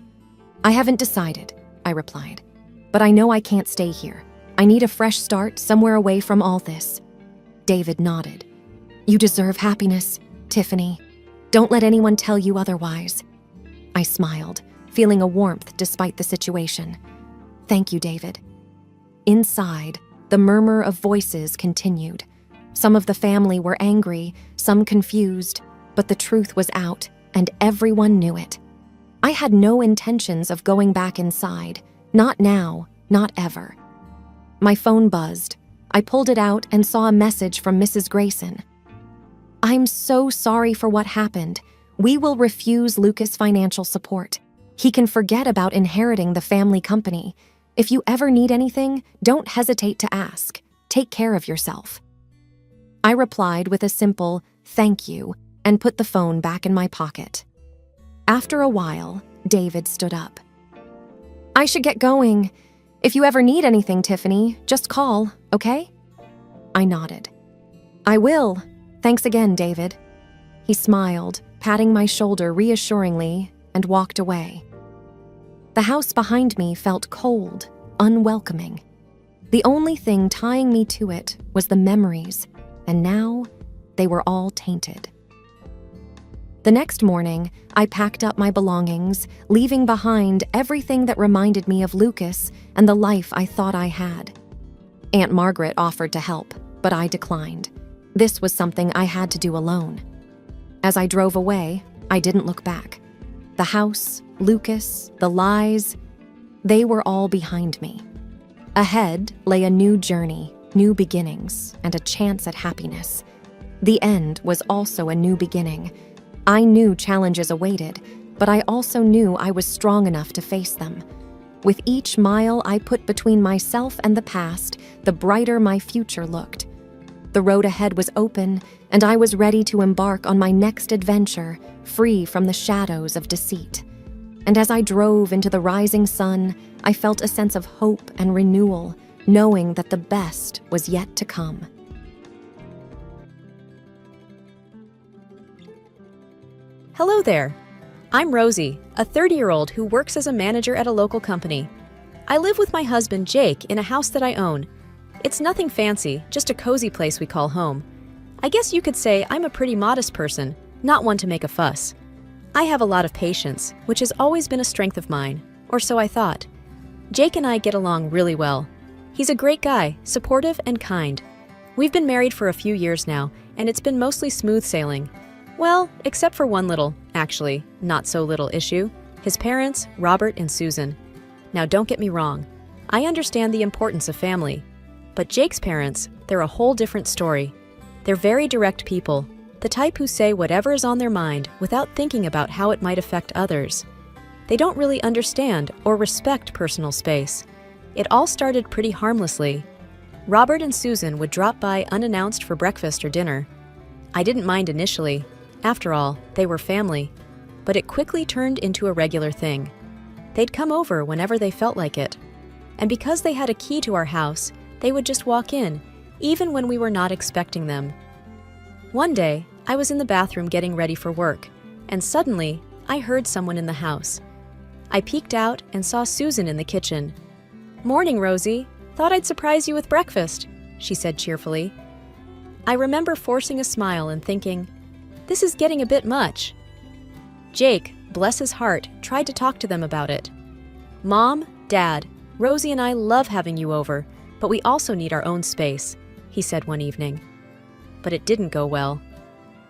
"I haven't decided," I replied. "But I know I can't stay here. I need a fresh start somewhere away from all this." David nodded. "You deserve happiness, Tiffany. Don't let anyone tell you otherwise." I smiled, feeling a warmth despite the situation. "Thank you, David." Inside, the murmur of voices continued. Some of the family were angry, some confused, but the truth was out, and everyone knew it. I had no intentions of going back inside. Not now, not ever. My phone buzzed. I pulled it out and saw a message from Mrs. Grayson. "I'm so sorry for what happened. We will refuse Lucas financial support. He can forget about inheriting the family company. If you ever need anything, don't hesitate to ask. Take care of yourself." I replied with a simple "thank you" and put the phone back in my pocket. After a while, David stood up. "I should get going. If you ever need anything, Tiffany, just call, okay?" I nodded. "I will. Thanks again, David." He smiled, patting my shoulder reassuringly, and walked away. The house behind me felt cold, unwelcoming. The only thing tying me to it was the memories, and now they were all tainted. The next morning, I packed up my belongings, leaving behind everything that reminded me of Lucas and the life I thought I had. Aunt Margaret offered to help, but I declined. This was something I had to do alone. As I drove away, I didn't look back. The house, Lucas, the lies, they were all behind me. Ahead lay a new journey, new beginnings, and a chance at happiness. The end was also a new beginning. I knew challenges awaited, but I also knew I was strong enough to face them. With each mile I put between myself and the past, the brighter my future looked. The road ahead was open, and I was ready to embark on my next adventure, free from the shadows of deceit. And as I drove into the rising sun, I felt a sense of hope and renewal, knowing that the best was yet to come. Hello there. I'm Rosie, a 30-year-old who works as a manager at a local company. I live with my husband, Jake, in a house that I own. It's nothing fancy, just a cozy place we call home. I guess you could say I'm a pretty modest person, not one to make a fuss. I have a lot of patience, which has always been a strength of mine, or so I thought. Jake and I get along really well. He's a great guy, supportive and kind. We've been married for a few years now, and it's been mostly smooth sailing. Well, except for one little, actually, not so little issue. His parents, Robert and Susan. Now don't get me wrong. I understand the importance of family. But Jake's parents, they're a whole different story. They're very direct people, the type who say whatever is on their mind without thinking about how it might affect others. They don't really understand or respect personal space. It all started pretty harmlessly. Robert and Susan would drop by unannounced for breakfast or dinner. I didn't mind initially. After all, they were family. But it quickly turned into a regular thing. They'd come over whenever they felt like it. And because they had a key to our house, they would just walk in, even when we were not expecting them. One day, I was in the bathroom getting ready for work, and suddenly, I heard someone in the house. I peeked out and saw Susan in the kitchen. "Morning, Rosie. Thought I'd surprise you with breakfast," she said cheerfully. I remember forcing a smile and thinking, this is getting a bit much. Jake, bless his heart, tried to talk to them about it. "Mom, Dad, Rosie and I love having you over, but we also need our own space," he said one evening. But it didn't go well.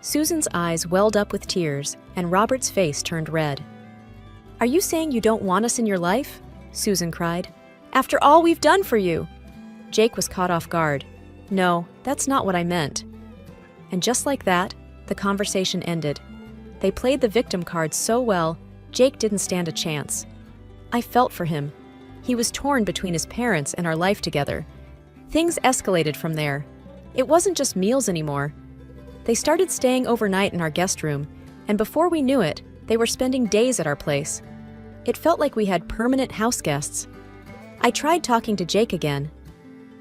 Susan's eyes welled up with tears, and Robert's face turned red. "Are you saying you don't want us in your life?" Susan cried. "After all we've done for you!" Jake was caught off guard. "No, that's not what I meant." And just like that, the conversation ended. They played the victim card so well, Jake didn't stand a chance. I felt for him. He was torn between his parents and our life together. Things escalated from there. It wasn't just meals anymore. They started staying overnight in our guest room, and before we knew it, they were spending days at our place. It felt like we had permanent house guests. I tried talking to Jake again.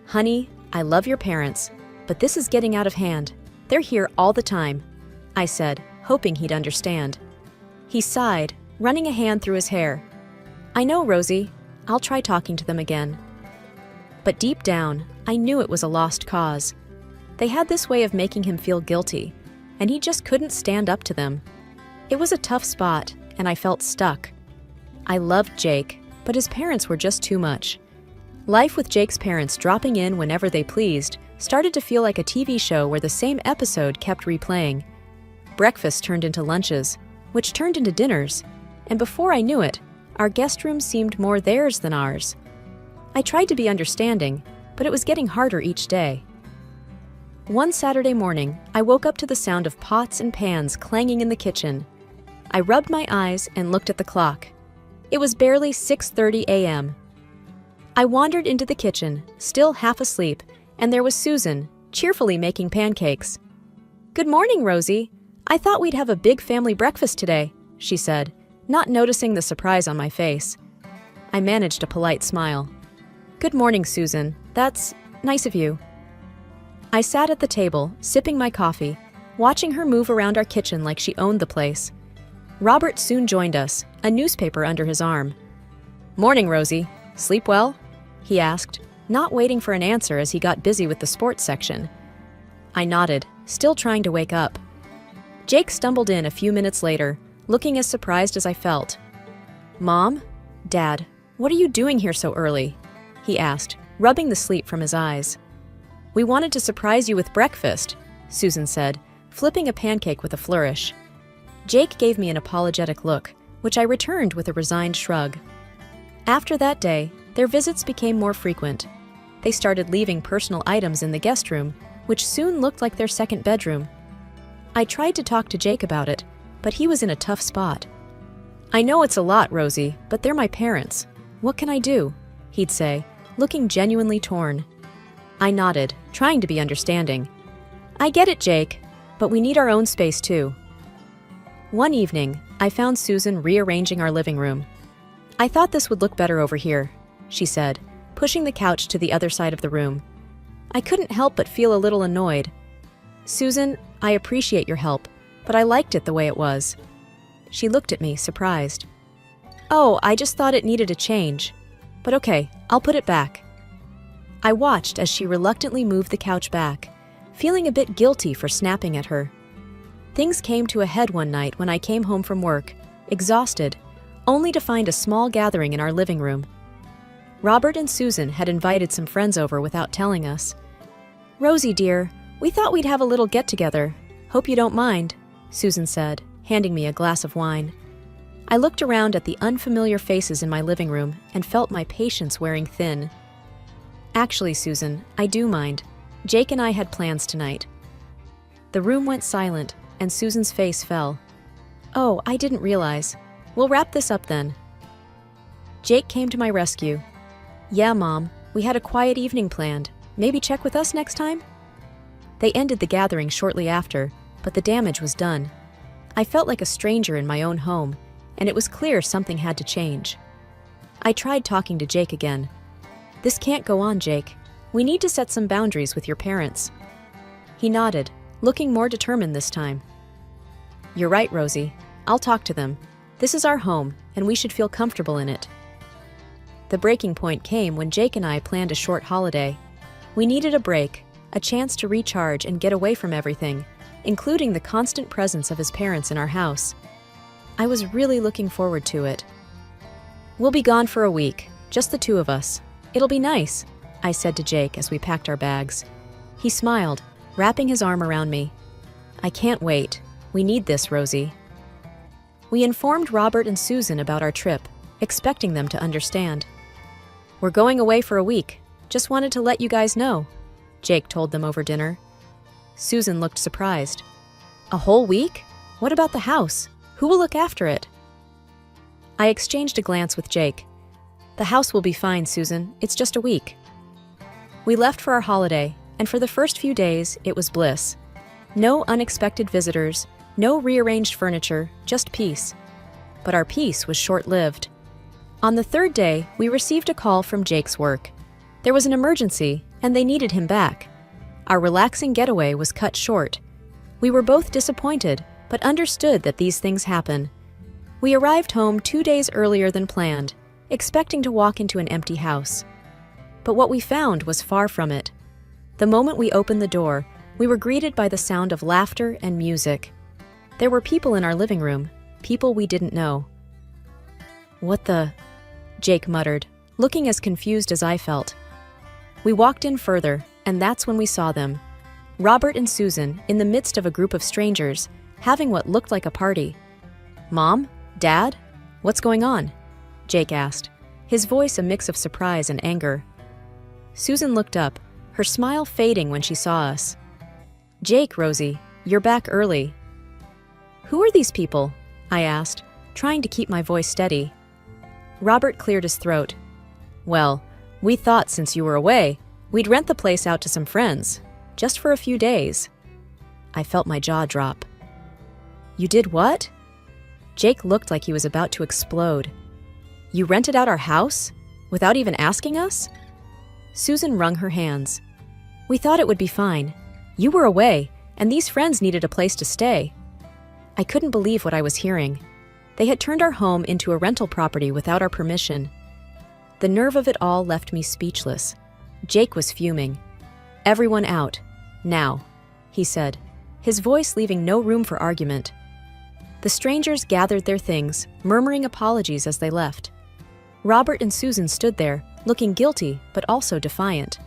"Honey, I love your parents, but this is getting out of hand. They're here all the time," I said, hoping he'd understand. He sighed, running a hand through his hair. "I know, Rosie. I'll try talking to them again." But deep down, I knew it was a lost cause. They had this way of making him feel guilty, and he just couldn't stand up to them. It was a tough spot, and I felt stuck. I loved Jake, but his parents were just too much. Life with Jake's parents dropping in whenever they pleased started to feel like a TV show where the same episode kept replaying. Breakfast turned into lunches, which turned into dinners, and before I knew it, our guest room seemed more theirs than ours. I tried to be understanding, but it was getting harder each day. One Saturday morning, I woke up to the sound of pots and pans clanging in the kitchen. I rubbed my eyes and looked at the clock. It was barely 6:30 a.m. I wandered into the kitchen, still half asleep, and there was Susan, cheerfully making pancakes. "Good morning, Rosie. I thought we'd have a big family breakfast today," she said, not noticing the surprise on my face. I managed a polite smile. "Good morning, Susan. That's nice of you." I sat at the table, sipping my coffee, watching her move around our kitchen like she owned the place. Robert soon joined us, a newspaper under his arm. "Morning, Rosie. Sleep well?" he asked, not waiting for an answer as he got busy with the sports section. I nodded, still trying to wake up. Jake stumbled in a few minutes later, looking as surprised as I felt. "Mom? Dad, what are you doing here so early?" he asked, rubbing the sleep from his eyes. "We wanted to surprise you with breakfast," Susan said, flipping a pancake with a flourish. Jake gave me an apologetic look, which I returned with a resigned shrug. After that day, their visits became more frequent. They started leaving personal items in the guest room, which soon looked like their second bedroom. I tried to talk to Jake about it, but he was in a tough spot. "I know it's a lot, Rosie, but they're my parents. What can I do?" he'd say, looking genuinely torn. I nodded, trying to be understanding. "I get it, Jake, but we need our own space too." One evening, I found Susan rearranging our living room. "I thought this would look better over here," she said, pushing the couch to the other side of the room. I couldn't help but feel a little annoyed. "Susan, I appreciate your help, but I liked it the way it was." She looked at me, surprised. "Oh, I just thought it needed a change. But okay, I'll put it back." I watched as she reluctantly moved the couch back, feeling a bit guilty for snapping at her. Things came to a head one night when I came home from work, exhausted, only to find a small gathering in our living room. Robert and Susan had invited some friends over without telling us. "Rosie, dear, we thought we'd have a little get-together. Hope you don't mind," Susan said, handing me a glass of wine. I looked around at the unfamiliar faces in my living room and felt my patience wearing thin. "Actually, Susan, I do mind. Jake and I had plans tonight." The room went silent, and Susan's face fell. "Oh, I didn't realize. We'll wrap this up then." Jake came to my rescue. "Yeah, Mom, we had a quiet evening planned. Maybe check with us next time?" They ended the gathering shortly after, but the damage was done. I felt like a stranger in my own home, and it was clear something had to change. I tried talking to Jake again. "This can't go on, Jake. We need to set some boundaries with your parents." He nodded, looking more determined this time. "You're right, Rosie. I'll talk to them. This is our home, and we should feel comfortable in it." The breaking point came when Jake and I planned a short holiday. We needed a break, a chance to recharge and get away from everything, including the constant presence of his parents in our house. I was really looking forward to it. "We'll be gone for a week, just the two of us. It'll be nice," I said to Jake as we packed our bags. He smiled, wrapping his arm around me. "I can't wait. We need this, Rosie." We informed Robert and Susan about our trip, expecting them to understand. "We're going away for a week. Just wanted to let you guys know," Jake told them over dinner. Susan looked surprised. "A whole week? What about the house? Who will look after it? I exchanged a glance with Jake. The house will be fine, Susan. It's just a week. We left for our holiday, and for the first few days, it was bliss. No unexpected visitors, no rearranged furniture, just peace. But our peace was short-lived. On the third day, we received a call from Jake's work. There was an emergency, and they needed him back. Our relaxing getaway was cut short. We were both disappointed, but understood that these things happen. We arrived home 2 days earlier than planned, expecting to walk into an empty house. But what we found was far from it. The moment we opened the door, we were greeted by the sound of laughter and music. There were people in our living room, people we didn't know. "What the?" Jake muttered, looking as confused as I felt. We walked in further, and that's when we saw them. Robert and Susan, in the midst of a group of strangers, having what looked like a party. "Mom? Dad? What's going on?" Jake asked, his voice a mix of surprise and anger. Susan looked up, her smile fading when she saw us. "Jake, Rosie, you're back early." "Who are these people?" I asked, trying to keep my voice steady. Robert cleared his throat. "Well, we thought since you were away, we'd rent the place out to some friends, just for a few days." I felt my jaw drop. "You did what?" Jake looked like he was about to explode. "You rented out our house? Without even asking us?" Susan wrung her hands. "We thought it would be fine. You were away, and these friends needed a place to stay." I couldn't believe what I was hearing. They had turned our home into a rental property without our permission. The nerve of it all left me speechless. Jake was fuming. "Everyone out. Now," he said, his voice leaving no room for argument. The strangers gathered their things, murmuring apologies as they left. Robert and Susan stood there, looking guilty but also defiant.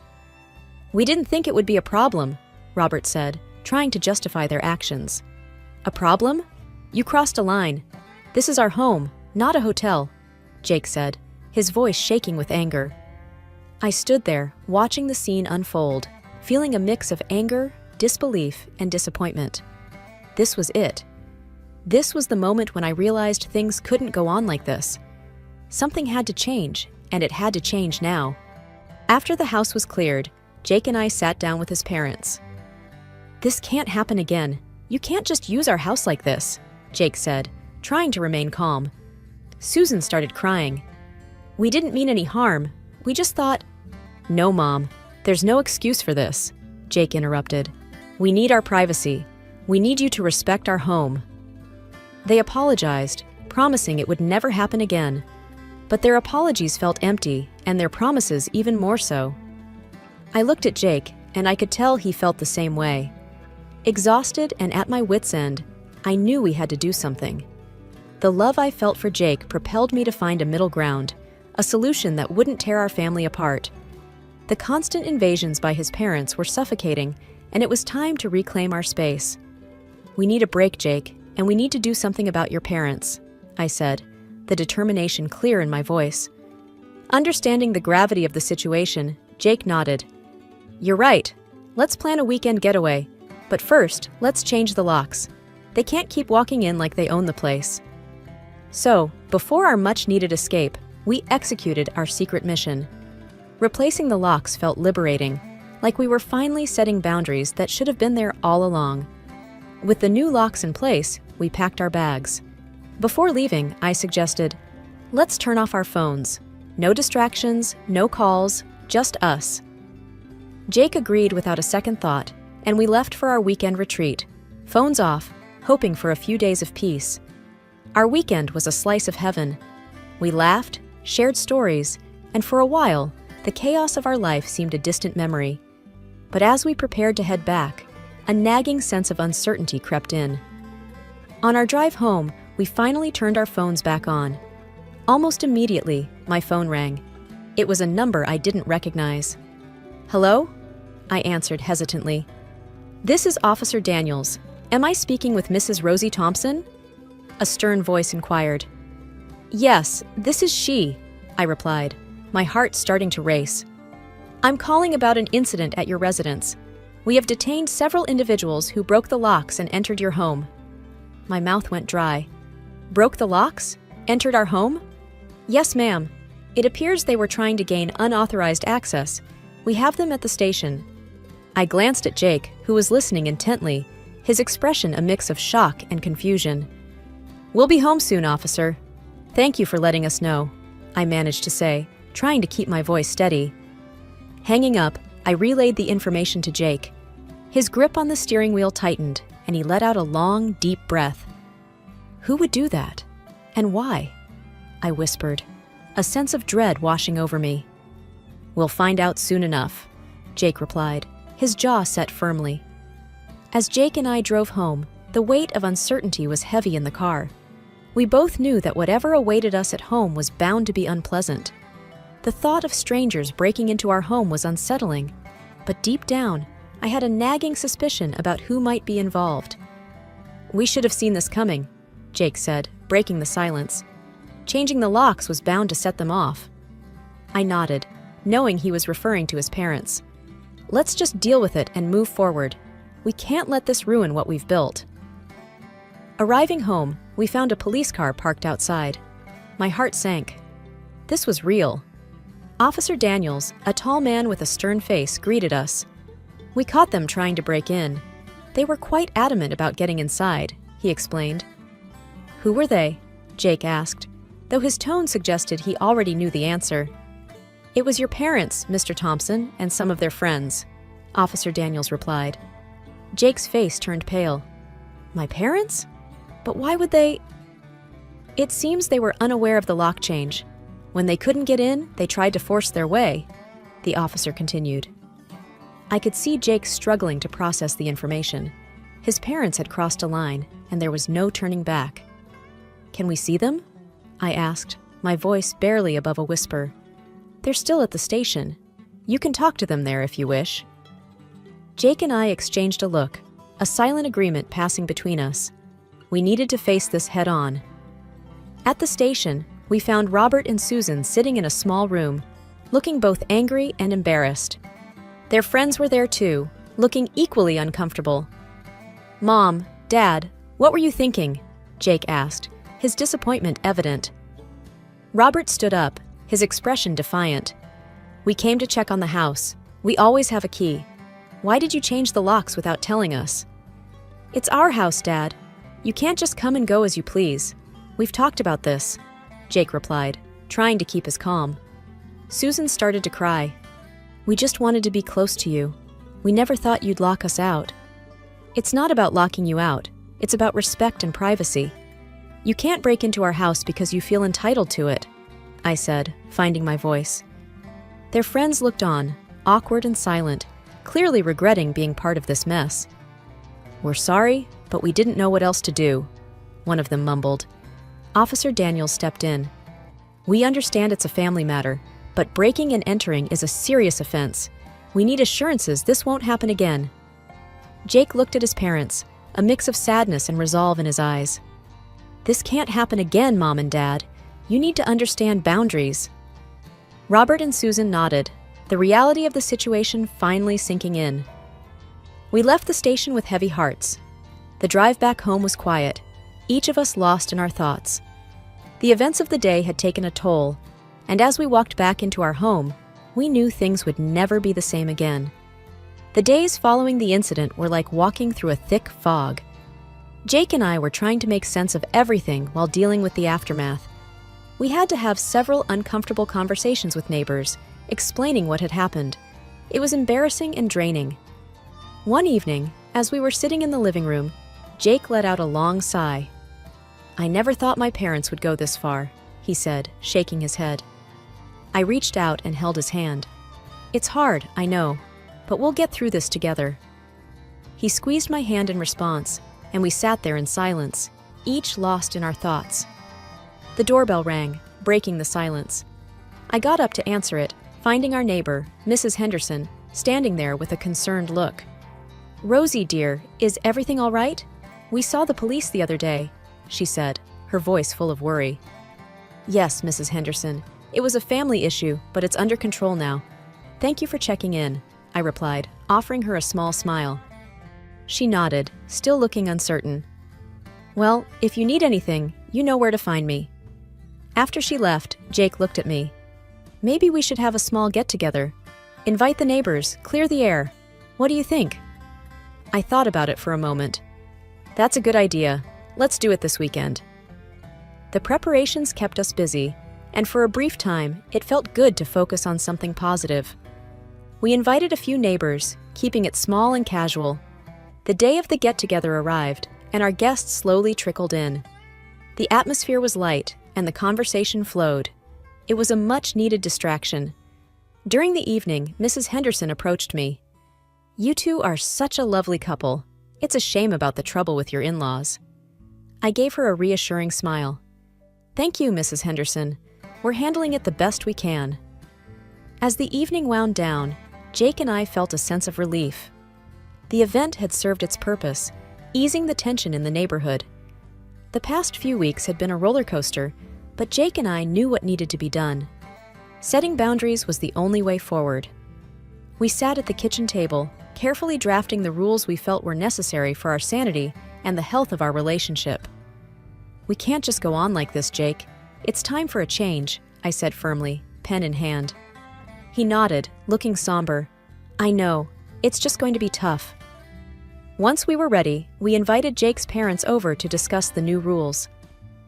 "We didn't think it would be a problem," Robert said, trying to justify their actions. "A problem? You crossed a line. This is our home, not a hotel," Jake said, his voice shaking with anger. I stood there, watching the scene unfold, feeling a mix of anger, disbelief, and disappointment. This was it. This was the moment when I realized things couldn't go on like this. Something had to change, and it had to change now. After the house was cleared, Jake and I sat down with his parents. "This can't happen again. You can't just use our house like this," Jake said, trying to remain calm. Susan started crying. "We didn't mean any harm. We just thought—" "No, Mom. There's no excuse for this," Jake interrupted. "We need our privacy. We need you to respect our home." They apologized, promising it would never happen again. But their apologies felt empty, and their promises even more so. I looked at Jake, and I could tell he felt the same way. Exhausted and at my wits' end, I knew we had to do something. The love I felt for Jake propelled me to find a middle ground, a solution that wouldn't tear our family apart. The constant invasions by his parents were suffocating, and it was time to reclaim our space. "We need a break, Jake, and we need to do something about your parents," I said, the determination clear in my voice. Understanding the gravity of the situation, Jake nodded. "You're right. Let's plan a weekend getaway. But first, let's change the locks. They can't keep walking in like they own the place." So, before our much-needed escape, we executed our secret mission. Replacing the locks felt liberating, like we were finally setting boundaries that should have been there all along. With the new locks in place, we packed our bags. Before leaving, I suggested, "Let's turn off our phones. No distractions, no calls, just us." Jake agreed without a second thought, and we left for our weekend retreat, phones off, hoping for a few days of peace. Our weekend was a slice of heaven. We laughed, shared stories, and for a while, the chaos of our life seemed a distant memory. But as we prepared to head back, a nagging sense of uncertainty crept in. On our drive home, we finally turned our phones back on. Almost immediately, my phone rang. It was a number I didn't recognize. "Hello?" I answered hesitantly. "This is Officer Daniels. Am I speaking with Mrs. Rosie Thompson?" A stern voice inquired. "Yes, this is she," I replied, my heart starting to race. "I'm calling about an incident at your residence. We have detained several individuals who broke the locks and entered your home." My mouth went dry. Broke the locks? Entered our home? Yes, ma'am. It appears they were trying to gain unauthorized access. We have them at the station. I glanced at Jake, who was listening intently, his expression a mix of shock and confusion. We'll be home soon, officer. Thank you for letting us know, I managed to say, trying to keep my voice steady. Hanging up, I relayed the information to Jake. His grip on the steering wheel tightened, and he let out a long, deep breath. Who would do that? And why? I whispered, a sense of dread washing over me. We'll find out soon enough, Jake replied, his jaw set firmly. As Jake and I drove home, the weight of uncertainty was heavy in the car. We both knew that whatever awaited us at home was bound to be unpleasant. The thought of strangers breaking into our home was unsettling, but deep down, I had a nagging suspicion about who might be involved. We should have seen this coming, Jake said, breaking the silence. Changing the locks was bound to set them off. I nodded, knowing he was referring to his parents. Let's just deal with it and move forward. We can't let this ruin what we've built. Arriving home, we found a police car parked outside. My heart sank. This was real. Officer Daniels, a tall man with a stern face, greeted us. We caught them trying to break in. They were quite adamant about getting inside, he explained. Who were they? Jake asked, though his tone suggested he already knew the answer. It was your parents, Mr. Thompson, and some of their friends, Officer Daniels replied. Jake's face turned pale. My parents? But why would they? It seems they were unaware of the lock change. When they couldn't get in, they tried to force their way, the officer continued. I could see Jake struggling to process the information. His parents had crossed a line, and there was no turning back. Can we see them? I asked, my voice barely above a whisper. They're still at the station. You can talk to them there if you wish. Jake and I exchanged a look, a silent agreement passing between us. We needed to face this head-on. At the station, we found Robert and Susan sitting in a small room, looking both angry and embarrassed. Their friends were there too, looking equally uncomfortable. Mom, Dad, what were you thinking? Jake asked, his disappointment evident. Robert stood up, his expression defiant. We came to check on the house. We always have a key. Why did you change the locks without telling us? It's our house, Dad. You can't just come and go as you please. We've talked about this, Jake replied, trying to keep his calm. Susan started to cry. We just wanted to be close to you. We never thought you'd lock us out. It's not about locking you out. It's about respect and privacy. You can't break into our house because you feel entitled to it, I said, finding my voice. Their friends looked on, awkward and silent, clearly regretting being part of this mess. We're sorry, but we didn't know what else to do, one of them mumbled. Officer Daniels stepped in. We understand it's a family matter, but breaking and entering is a serious offense. We need assurances this won't happen again. Jake looked at his parents, a mix of sadness and resolve in his eyes. This can't happen again, Mom and Dad. You need to understand boundaries. Robert and Susan nodded, the reality of the situation finally sinking in. We left the station with heavy hearts. The drive back home was quiet, each of us lost in our thoughts. The events of the day had taken a toll, and as we walked back into our home, we knew things would never be the same again. The days following the incident were like walking through a thick fog. Jake and I were trying to make sense of everything while dealing with the aftermath. We had to have several uncomfortable conversations with neighbors, explaining what had happened. It was embarrassing and draining. One evening, as we were sitting in the living room, Jake let out a long sigh. I never thought my parents would go this far, he said, shaking his head. I reached out and held his hand. It's hard, I know, but we'll get through this together. He squeezed my hand in response, and we sat there in silence, each lost in our thoughts. The doorbell rang, breaking the silence. I got up to answer it, finding our neighbor, Mrs. Henderson, standing there with a concerned look. Rosie, dear, is everything all right? We saw the police the other day, she said, her voice full of worry. Yes, Mrs. Henderson. It was a family issue, but it's under control now. Thank you for checking in, I replied, offering her a small smile. She nodded, still looking uncertain. Well, if you need anything, you know where to find me. After she left, Jake looked at me. Maybe we should have a small get-together. Invite the neighbors, clear the air. What do you think? I thought about it for a moment. That's a good idea. Let's do it this weekend. The preparations kept us busy, and for a brief time, it felt good to focus on something positive. We invited a few neighbors, keeping it small and casual. The day of the get-together arrived, and our guests slowly trickled in. The atmosphere was light, and the conversation flowed. It was a much-needed distraction. During the evening, Mrs. Henderson approached me. "You two are such a lovely couple. It's a shame about the trouble with your in-laws." I gave her a reassuring smile. "Thank you, Mrs. Henderson. We're handling it the best we can." As the evening wound down, Jake and I felt a sense of relief. The event had served its purpose, easing the tension in the neighborhood. The past few weeks had been a roller coaster, but Jake and I knew what needed to be done. Setting boundaries was the only way forward. We sat at the kitchen table, carefully drafting the rules we felt were necessary for our sanity and the health of our relationship. "We can't just go on like this, Jake. It's time for a change," I said firmly, pen in hand. He nodded, looking somber. "I know. It's just going to be tough." Once we were ready, we invited Jake's parents over to discuss the new rules.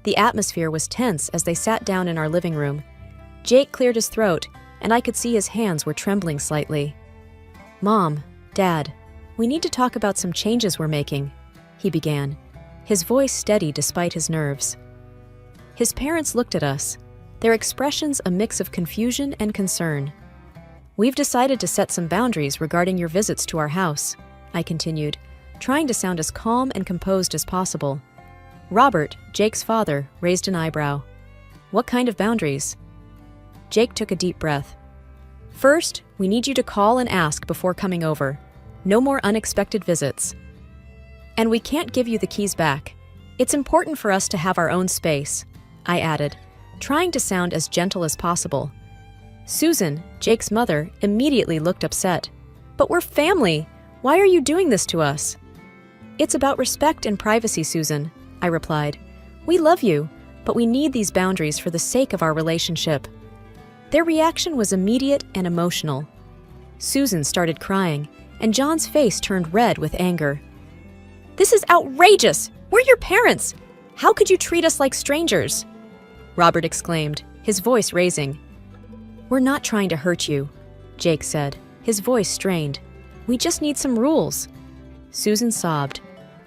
The atmosphere was tense as they sat down in our living room. Jake cleared his throat, and I could see his hands were trembling slightly. "Mom, Dad, we need to talk about some changes we're making," he began, his voice steady despite his nerves. His parents looked at us, their expressions a mix of confusion and concern. "We've decided to set some boundaries regarding your visits to our house," I continued, trying to sound as calm and composed as possible. Robert, Jake's father, raised an eyebrow. "What kind of boundaries?" Jake took a deep breath. "First, we need you to call and ask before coming over. No more unexpected visits. And we can't give you the keys back. It's important for us to have our own space," I added, trying to sound as gentle as possible. Susan, Jake's mother, immediately looked upset. "But we're family. Why are you doing this to us?" "It's about respect and privacy, Susan," I replied. "We love you, but we need these boundaries for the sake of our relationship." Their reaction was immediate and emotional. Susan started crying, and John's face turned red with anger. "This is outrageous! We're your parents! How could you treat us like strangers?" Robert exclaimed, his voice raising. "We're not trying to hurt you," Jake said, his voice strained. "We just need some rules." Susan sobbed.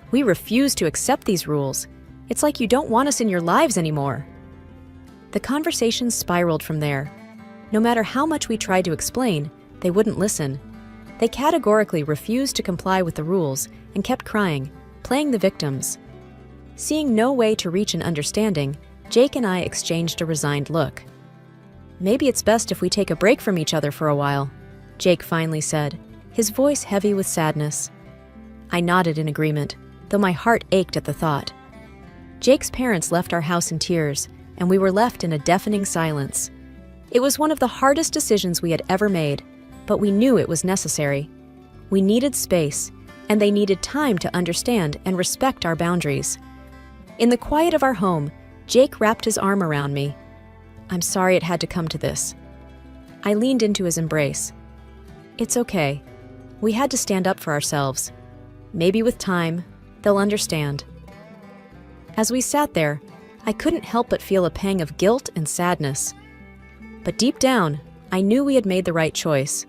"We refuse to accept these rules. It's like you don't want us in your lives anymore." The conversation spiraled from there. No matter how much we tried to explain, they wouldn't listen. They categorically refused to comply with the rules and kept crying, playing the victims. Seeing no way to reach an understanding, Jake and I exchanged a resigned look. "Maybe it's best if we take a break from each other for a while," Jake finally said, his voice heavy with sadness. I nodded in agreement, though my heart ached at the thought. Jake's parents left our house in tears, and we were left in a deafening silence. It was one of the hardest decisions we had ever made, but we knew it was necessary. We needed space, and they needed time to understand and respect our boundaries. In the quiet of our home, Jake wrapped his arm around me. "I'm sorry it had to come to this." I leaned into his embrace. "It's okay. We had to stand up for ourselves. Maybe with time, they'll understand." As we sat there, I couldn't help but feel a pang of guilt and sadness. But deep down, I knew we had made the right choice.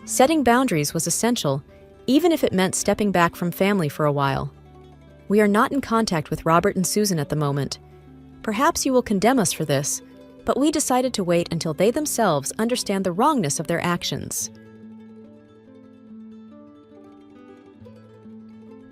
Setting boundaries was essential, even if it meant stepping back from family for a while. We are not in contact with Robert and Susan at the moment. Perhaps you will condemn us for this, but we decided to wait until they themselves understand the wrongness of their actions.